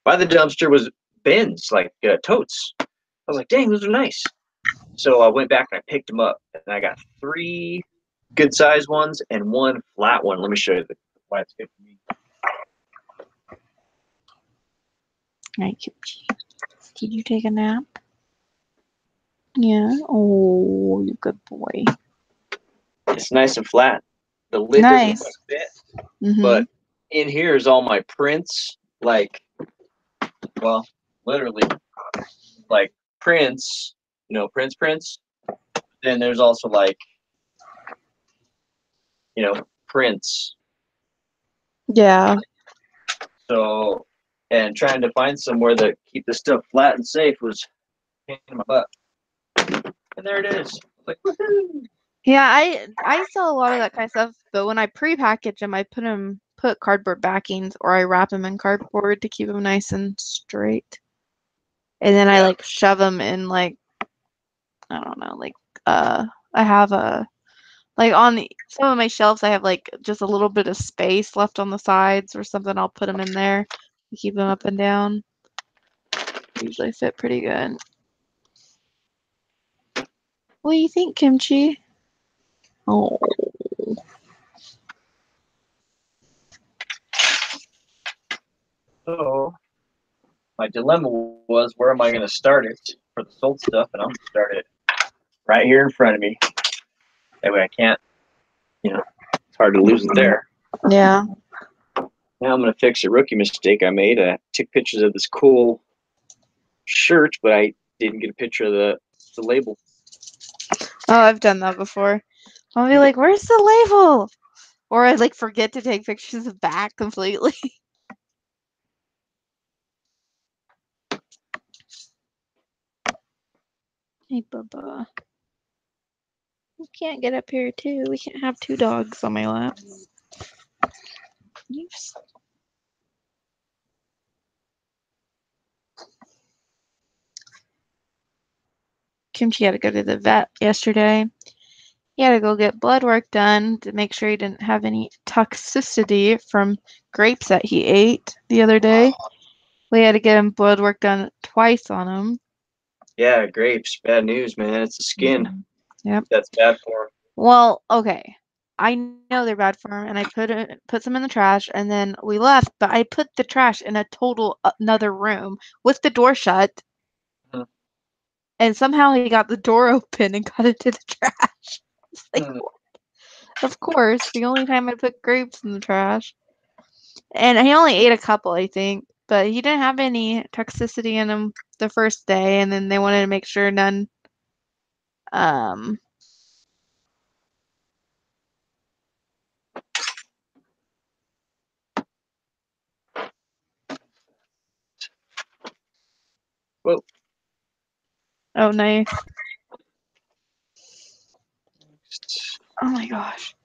by the dumpster was bins, like totes. I was like, dang, those are nice. So I went back and I picked them up, and I got 3 good sized ones and 1 flat one. Let me show you why it's good for me. Right, did you take a nap? Yeah. Oh, you good boy. It's nice and flat. The lid Nice. doesn't fit, Mm-hmm. but in here is all my prints, like, well, literally, like prints, prints. Then there's also like, prints. Yeah. So, and trying to find somewhere to keep this stuff flat and safe was a pain in my butt. And there it is. Like, woohoo! Yeah, I sell a lot of that kind of stuff, but when I pre-package them, I put cardboard backings or I wrap them in cardboard to keep them nice and straight. And then I like shove them in like I don't know, like I have like on some of my shelves I have like just a little bit of space left on the sides or something. I'll put them in there to keep them up and down. They usually fit pretty good. What do you think, Kimchi? Oh. So my dilemma was, where am I going to start it for the sold stuff? And I'm going to start it right here in front of me. That way I can't, it's hard to lose it there. Yeah. Now I'm going to fix a rookie mistake I made. I took pictures of this cool shirt, but I didn't get a picture of the label. Oh, I've done that before. I'll be like, where's the label? Or I like forget to take pictures of back completely. Hey, Bubba. You can't get up here too. We can't have 2 dogs on my lap. Kimchi had to go to the vet yesterday. He had to go get blood work done to make sure he didn't have any toxicity from grapes that he ate the other day. We had to get him blood work done twice on him. Yeah, grapes. Bad news, man. It's the skin. Yep. That's bad for him. Well, okay. I know they're bad for him, and I put some in the trash, and then we left. But I put the trash in a total another room with the door shut, and somehow he got the door open and got into the trash. It's like, what? Of course, the only time I put grapes in the trash, and he only ate a couple, I think, but he didn't have any toxicity in him the first day, and then they wanted to make sure none. Whoa. Oh, nice. Oh my gosh.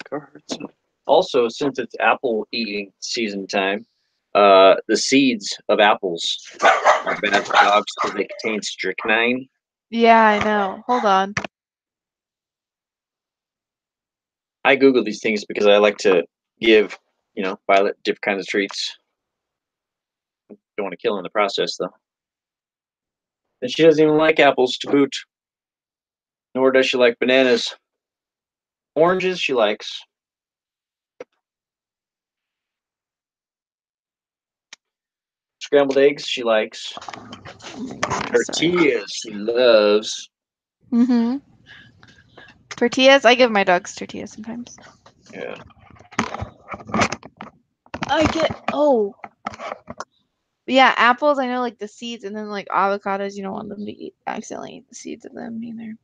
Cards. Also, since it's apple eating season time, the seeds of apples are bad for dogs because they contain strychnine. Yeah, I know. Hold on. I Google these things because I like to give, Violet different kinds of treats. Don't want to kill her in the process, though. And she doesn't even like apples to boot. Nor does she like bananas. Oranges she likes. Scrambled eggs she likes. Tortillas she loves. Mm-hmm. Tortillas? I give my dogs tortillas sometimes. Yeah. I get, oh. Yeah, apples, I know, like, the seeds, and then, like, avocados, you don't want them to accidentally eat the seeds of them either.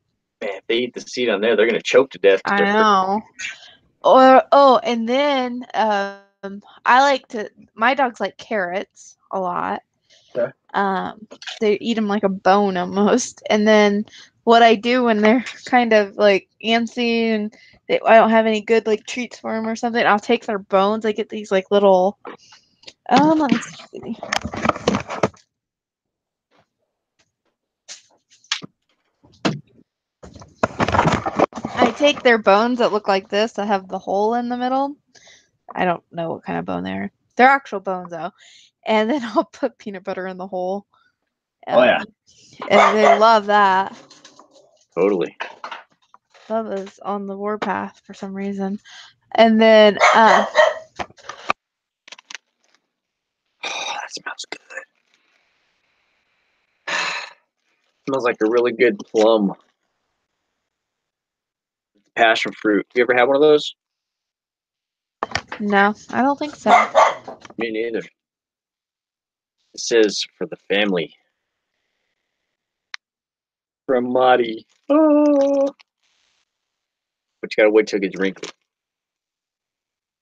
Man, if they eat the seed on there, they're gonna choke to death. 'Cause I they're know. Or and then I like to. My dogs like carrots a lot. Okay. They eat them like a bone almost. And then what I do when they're kind of like antsy and I don't have any good like treats for them or something, I'll take their bones. I get these like little. Let me see. I take their bones that look like this that have the hole in the middle. I don't know what kind of bone they're. They're actual bones though. And then I'll put peanut butter in the hole. Oh yeah, And they love that. totally. Love is on the warpath for some reason. And then Oh, that smells good. Smells like a really good plum. Passion fruit. You ever had one of those? no, I don't think so. Me neither. This is for the family. From Marty. Oh. But you gotta wait till it gets wrinkled.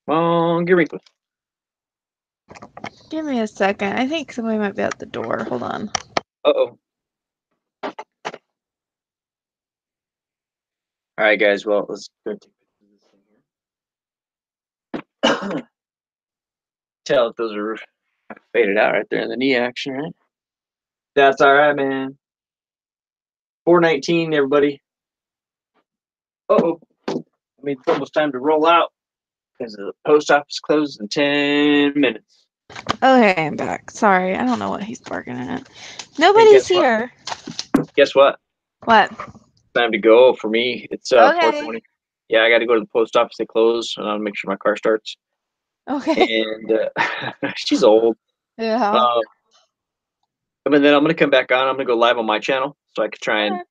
Come on, get wrinkled. Give me a second. I think somebody might be at the door. Hold on. Uh-oh. All right, guys. Well, let's go take pictures of this thing here. Tell if those are faded out right there in the knee action, right? That's all right, man. 419, everybody. Uh-oh. I mean, it's almost time to roll out because the post office closes in 10 minutes. Okay, I'm back. Sorry, I don't know what he's barking at. Hey, Nobody's guess what? here. Guess what? What? Time to go for me. It's Okay. 4:20. Yeah, I got to go to the post office. They close, and I'll make sure my car starts. Okay. And she's old. Yeah. And then I'm gonna come back on. I'm gonna go live on my channel so I could try and Okay.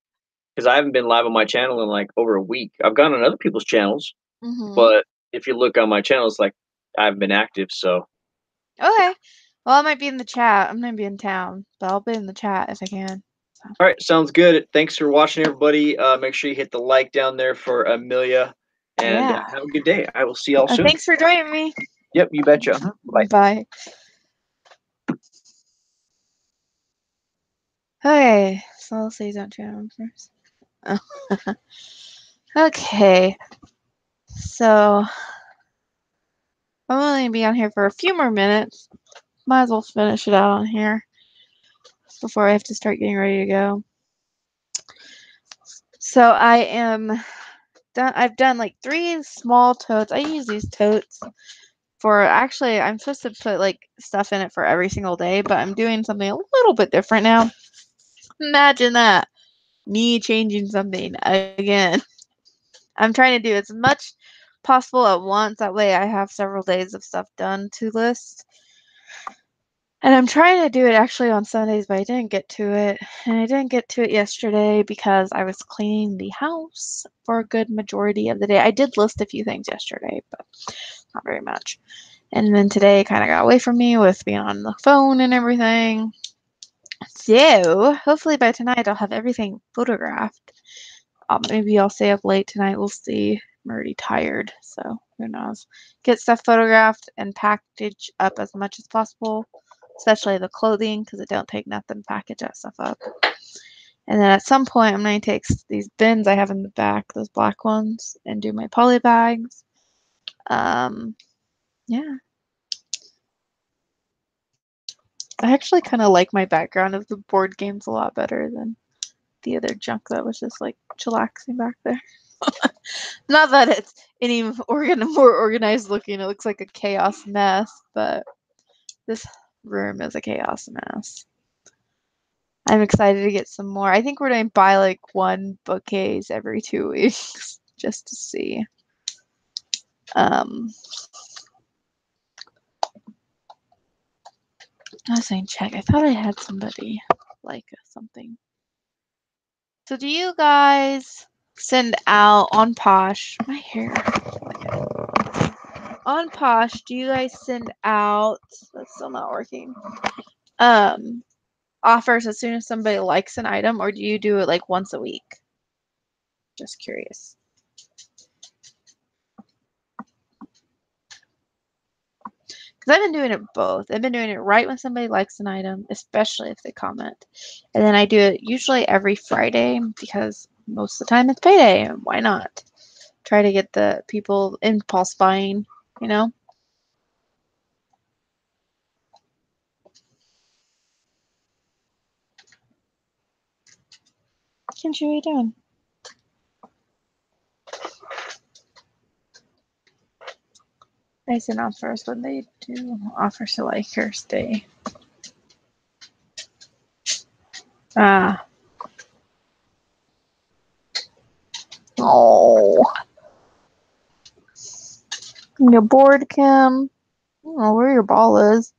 because I haven't been live on my channel in like over a week. I've gone on other people's channels, Mhm. but if you look on my channel, it's like I haven't been active. So Okay. Well, I might be in the chat. I'm gonna be in town, but I'll be in the chat if I can. all right, sounds good. Thanks for watching, everybody. Make sure you hit the like down there for Amelia, and Yeah. have a good day. I will see y'all soon. Thanks for joining me. Yep, you betcha. Bye. Bye. Okay, so I'll say don't channel first. Okay, so I'm only gonna be on here for a few more minutes. Might as well finish it out on here before I have to start getting ready to go. So I am done. I've done like 3 small totes. I use these totes for actually I'm supposed to put like stuff in it for every single day, but I'm doing something a little bit different now. Imagine that. Me changing something again. I'm trying to do as much possible at once. That way I have several days of stuff done to list. And I'm trying to do it actually on Sundays, but I didn't get to it. And I didn't get to it yesterday because I was cleaning the house for a good majority of the day. I did list a few things yesterday, but not very much. And then today kind of got away from me with being on the phone and everything. So hopefully by tonight I'll have everything photographed. Maybe I'll stay up late tonight. We'll see. I'm already tired, so who knows. Get stuff photographed and package up as much as possible, especially the clothing, because it don't take nothing to package that stuff up. And then at some point, I'm going to take these bins I have in the back, those black ones, and do my poly bags. Yeah. I actually kind of like my background of the board games a lot better than the other junk that was just like chillaxing back there. Not that it's any more organized looking. It looks like a chaos mess, but this room is a chaos mess. I'm excited to get some more. I think we're going to buy like 1 bookcase every 2 weeks just to see. I was saying check. I thought I had somebody like something. So do you guys send out on Posh? My hair. On Posh, do you guys send out? That's still not working. offers as soon as somebody likes an item, or do you do it like once a week? Just curious. Because I've been doing it both. I've been doing it right when somebody likes an item, especially if they comment. And then I do it usually every Friday because most of the time it's payday. And why not? Try to get the people impulse buying, you know? Kenji, what are you doing? I send offers when they do offers to Likers Day. Ah. Oh. You're bored, Kim? I don't know where your ball is.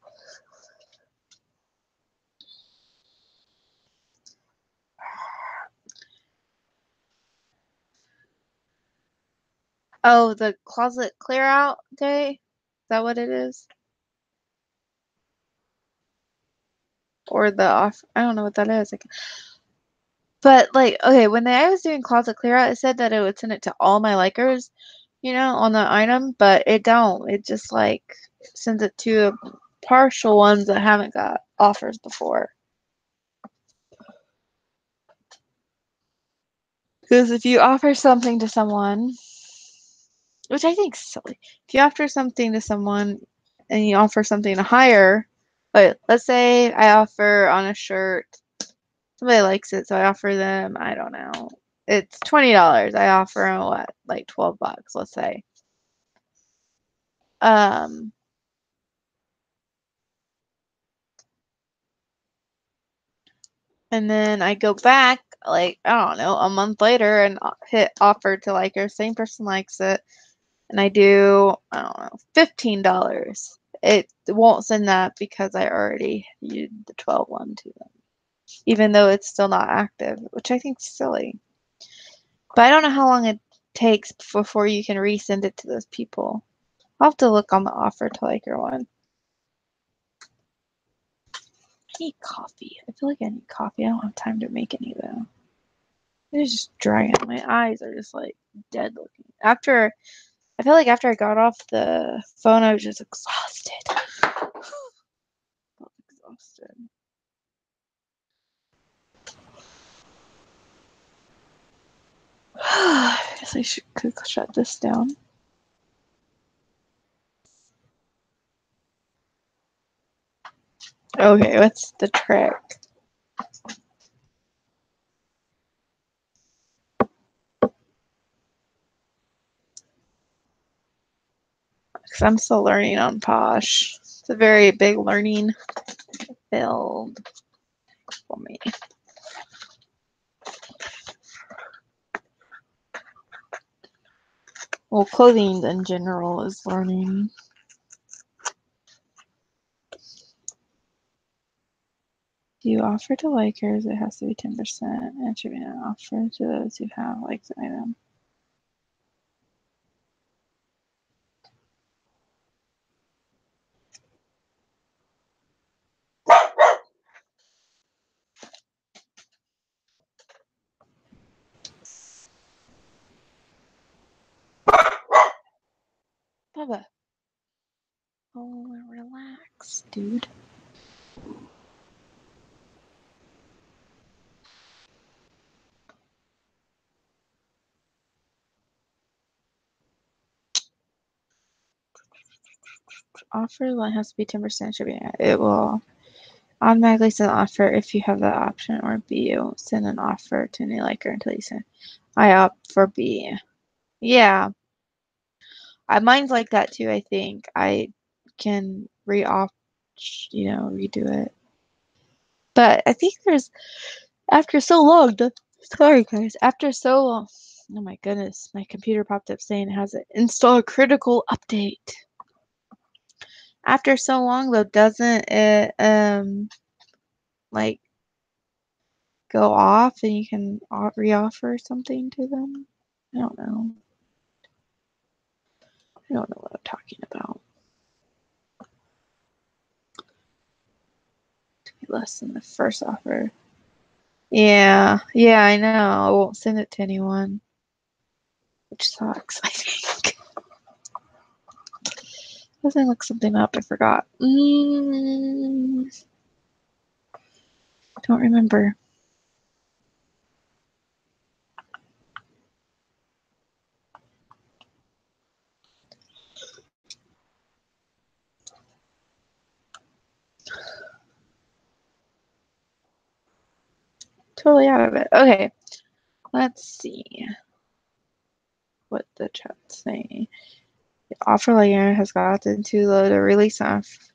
Oh, the closet clear out day? Is that what it is? Or the off? I don't know what that is. But like, okay, when I was doing closet clear out, it said that it would send it to all my likers, you know, on the item, but it don't. It just like sends it to partial ones that haven't got offers before. Because if you offer something to someone, which I think is silly, if you offer something to someone and you offer something higher, but let's say I offer on a shirt, somebody likes it, so I offer them, I don't know, it's $20. I offer them what, like $12, let's say. Um, and then I go back, like, I don't know, a month later and hit offer to Liker, same person likes it, and I do, I don't know, $15. It won't send that because I already used the 12 one to them, even though it's still not active, which I think is silly. But I don't know how long it takes before you can resend it to those people. I'll have to look on the offer to Liker one. I need coffee. I feel like I need coffee. I don't have time to make any though. It's just dragging. My eyes are just like dead looking. After, I feel like after I got off the phone, I was just exhausted. Exhausted. I guess I could shut this down. Okay, what's the trick? Because I'm still learning on Posh. It's a very big learning field for me. Well, clothing in general is learning. Do you offer to Likers? It has to be 10%. And should be an offer to those who have liked the item. Bubba. Oh, relax, dude. Offer line has to be 10%. Should be. It will automatically send an offer if you have that option, or B, it won't send an offer to any liker until you send. I opt for B. Yeah. Mine's like that too, I think. I can redo it. But I think there's, after so long, sorry guys, after so long, oh my goodness, my computer popped up saying it has an install critical update. After so long though, doesn't it like go off and you can reoffer something to them? I don't know. I don't know what I'm talking about. less than the first offer. Yeah, I know. I won't send it to anyone, which sucks, I think. Let's look something up. I forgot. Don't remember. Totally out of it. Okay. Let's see what the chat's saying. The offer layer has gotten too low to release off.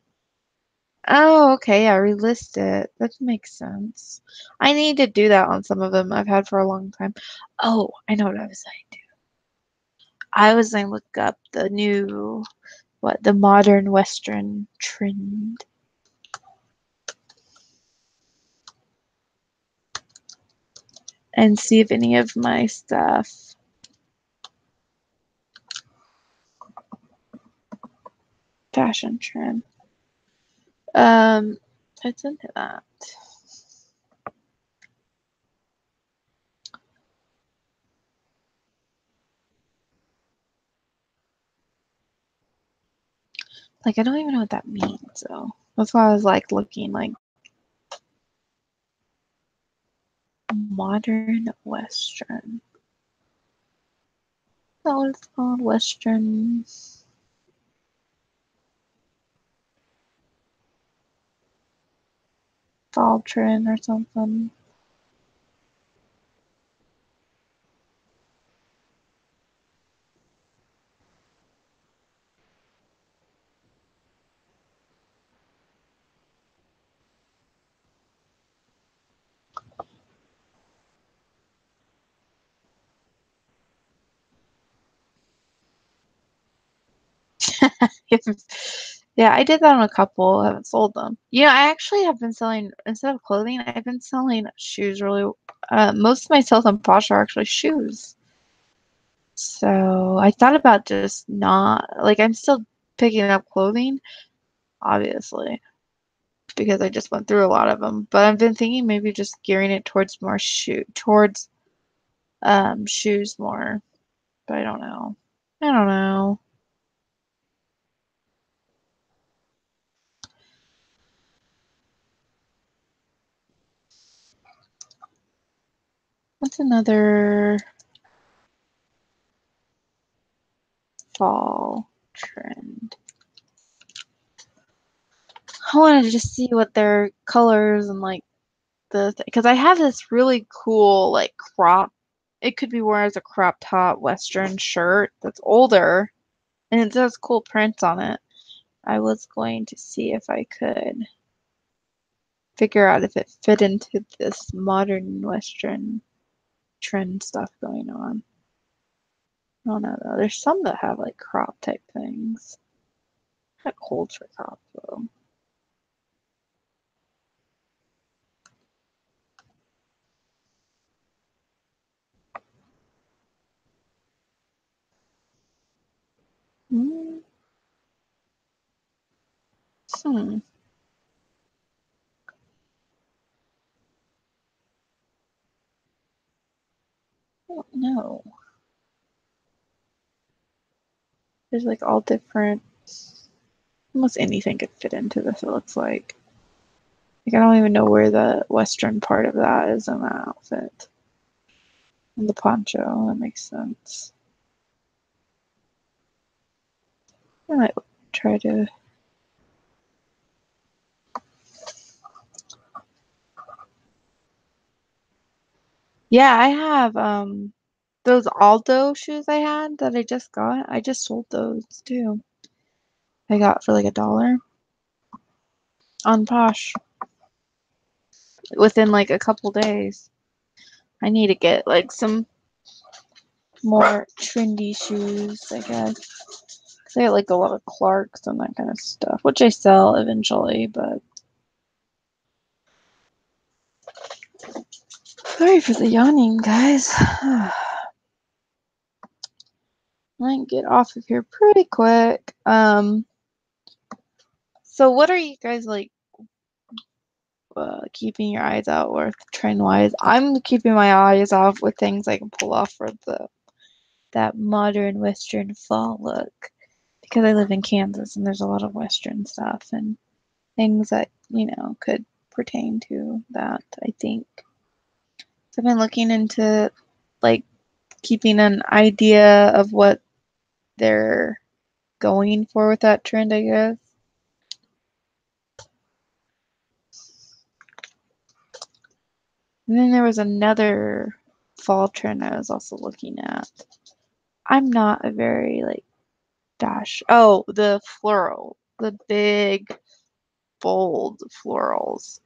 Oh, okay. I relist it. That makes sense. I need to do that on some of them I've had for a long time. Oh, I know what I was going to do. I was going to look up the new, the modern Western trend. And see if any of my stuff fashion trend. It's into that. Like, I don't even know what that means, so that's why I was like looking like modern Western. That was called Western. Fall trend or something. Yeah, I did that on a couple. I haven't sold them. I actually have been selling, instead of clothing, I've been selling shoes really. Most of my sales on Posh are actually shoes. So I thought about just not, like, I'm still picking up clothing, obviously, because I just went through a lot of them. But I've been thinking maybe just gearing it towards more towards shoes more. But I don't know. I don't know. What's another fall trend? I wanted to just see what their colors and like because I have this really cool like crop. It could be worn as a crop top Western shirt that's older and it does cool prints on it. I was going to see if I could figure out if it fit into this modern Western trend stuff going on. I don't know though. There's some that have like crop type things. Kind of cold for crop though. Hmm. Hmm. I don't know. There's like all different. Almost anything could fit into this. It looks like. Like I don't even know where the western part of that is in that outfit. And the poncho. That makes sense. I might try to. Yeah, I have those Aldo shoes I had that I just got. I just sold those too. I got for like $1 on Posh within like a couple days. I need to get like some more trendy shoes, I guess. Cause I get like a lot of Clarks and that kind of stuff, which I sell eventually, but sorry for the yawning, guys. I might get off of here pretty quick. So what are you guys like? keeping your eyes out with trend-wise. I'm keeping my eyes off with things I can pull off for that modern Western fall look because I live in Kansas and there's a lot of Western stuff and things that, could pertain to that, I think. So I've been looking into like keeping an idea of what they're going for with that trend, I guess. And then there was another fall trend I was also looking at. I'm not a very the floral, the big, bold florals.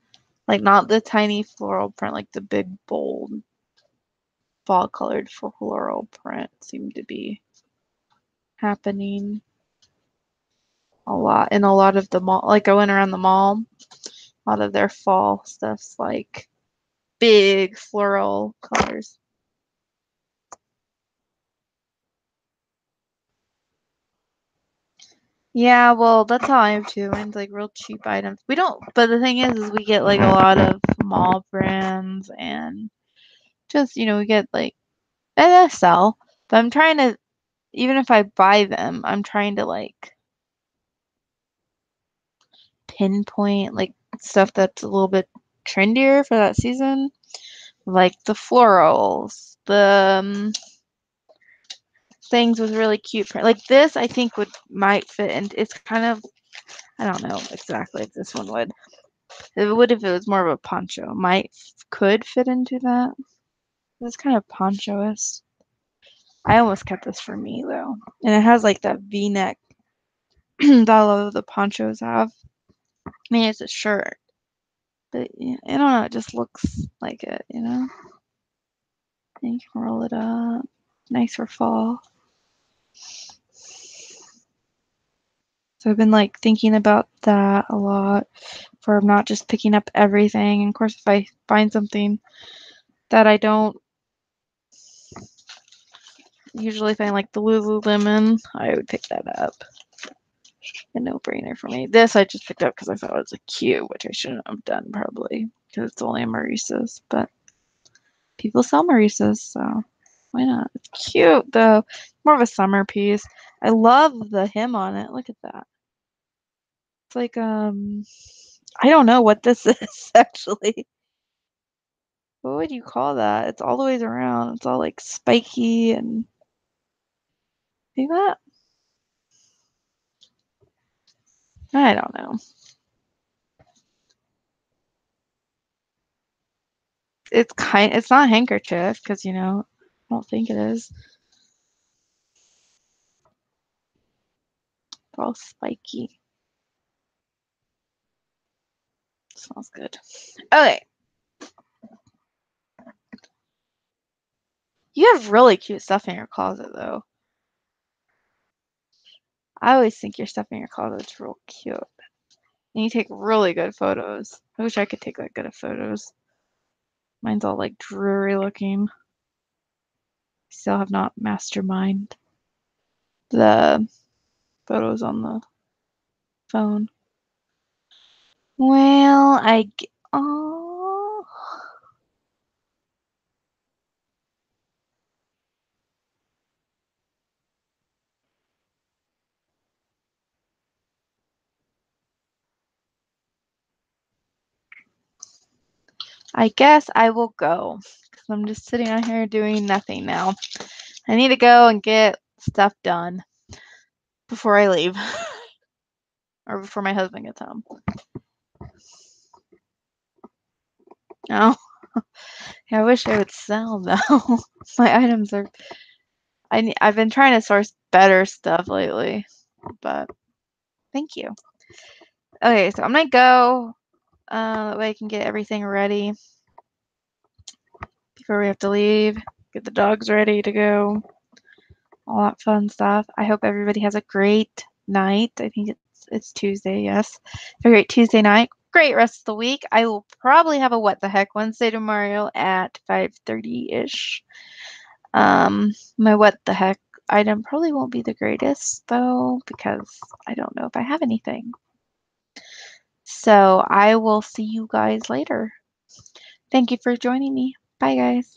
Like not the tiny floral print, like the big, bold, fall colored floral print seemed to be happening a lot in a lot of the mall. Like I went around the mall, a lot of their fall stuff's like big floral colors. Yeah, well, that's how I am too. Mine's like real cheap items. We don't, but the thing is we get like a lot of mall brands and just, we get like, they sell. But I'm trying to, even if I buy them, I'm trying to like pinpoint like stuff that's a little bit trendier for that season. Like the florals, the things with really cute print. Like this, I think might fit, and it's kind of, I don't know exactly if this one would. It would if it was more of a poncho. Could fit into that. It's kind of poncho-ish. I almost kept this for me though, and it has like that V-neck that a lot of the ponchos have. I mean, it's a shirt, but I don't know. It just looks like it, And you can roll it up. Nice for fall. So I've been like thinking about that a lot for not just picking up everything. And of course, if I find something that I don't usually find, like the Lululemon, I would pick that up. A no-brainer for me. This I just picked up because I thought it was a cute, which I shouldn't have done probably because it's only a Maurice's, but people sell Maurice's, so why not? It's cute though. More of a summer piece. I love the hem on it. Look at that. It's like I don't know what this is actually. What would you call that? It's all the ways around. It's all like spiky and see that? I don't know. It's not a handkerchief because I don't think it is. They're all spiky. Smells good. Okay. You have really cute stuff in your closet though. I always think your stuff in your closet's real cute. And you take really good photos. I wish I could take that good of photos. Mine's all like dreary looking. Still have not mastermind the photos on the phone. Well, oh. I guess I will go because I'm just sitting out here doing nothing now. I need to go and get stuff done before I leave or before my husband gets home. Oh, yeah, I wish I would sell though. My items are. I've been trying to source better stuff lately, but thank you. Okay, so I'm gonna go. That way I can get everything ready before we have to leave. Get the dogs ready to go. All that fun stuff. I hope everybody has a great night. I think it's Tuesday, yes. A great Tuesday night. Great rest of the week. I will probably have a What the Heck Wednesday tomorrow at 5:30-ish. My What the Heck item probably won't be the greatest though because I don't know if I have anything. So I will see you guys later. Thank you for joining me. Bye, guys.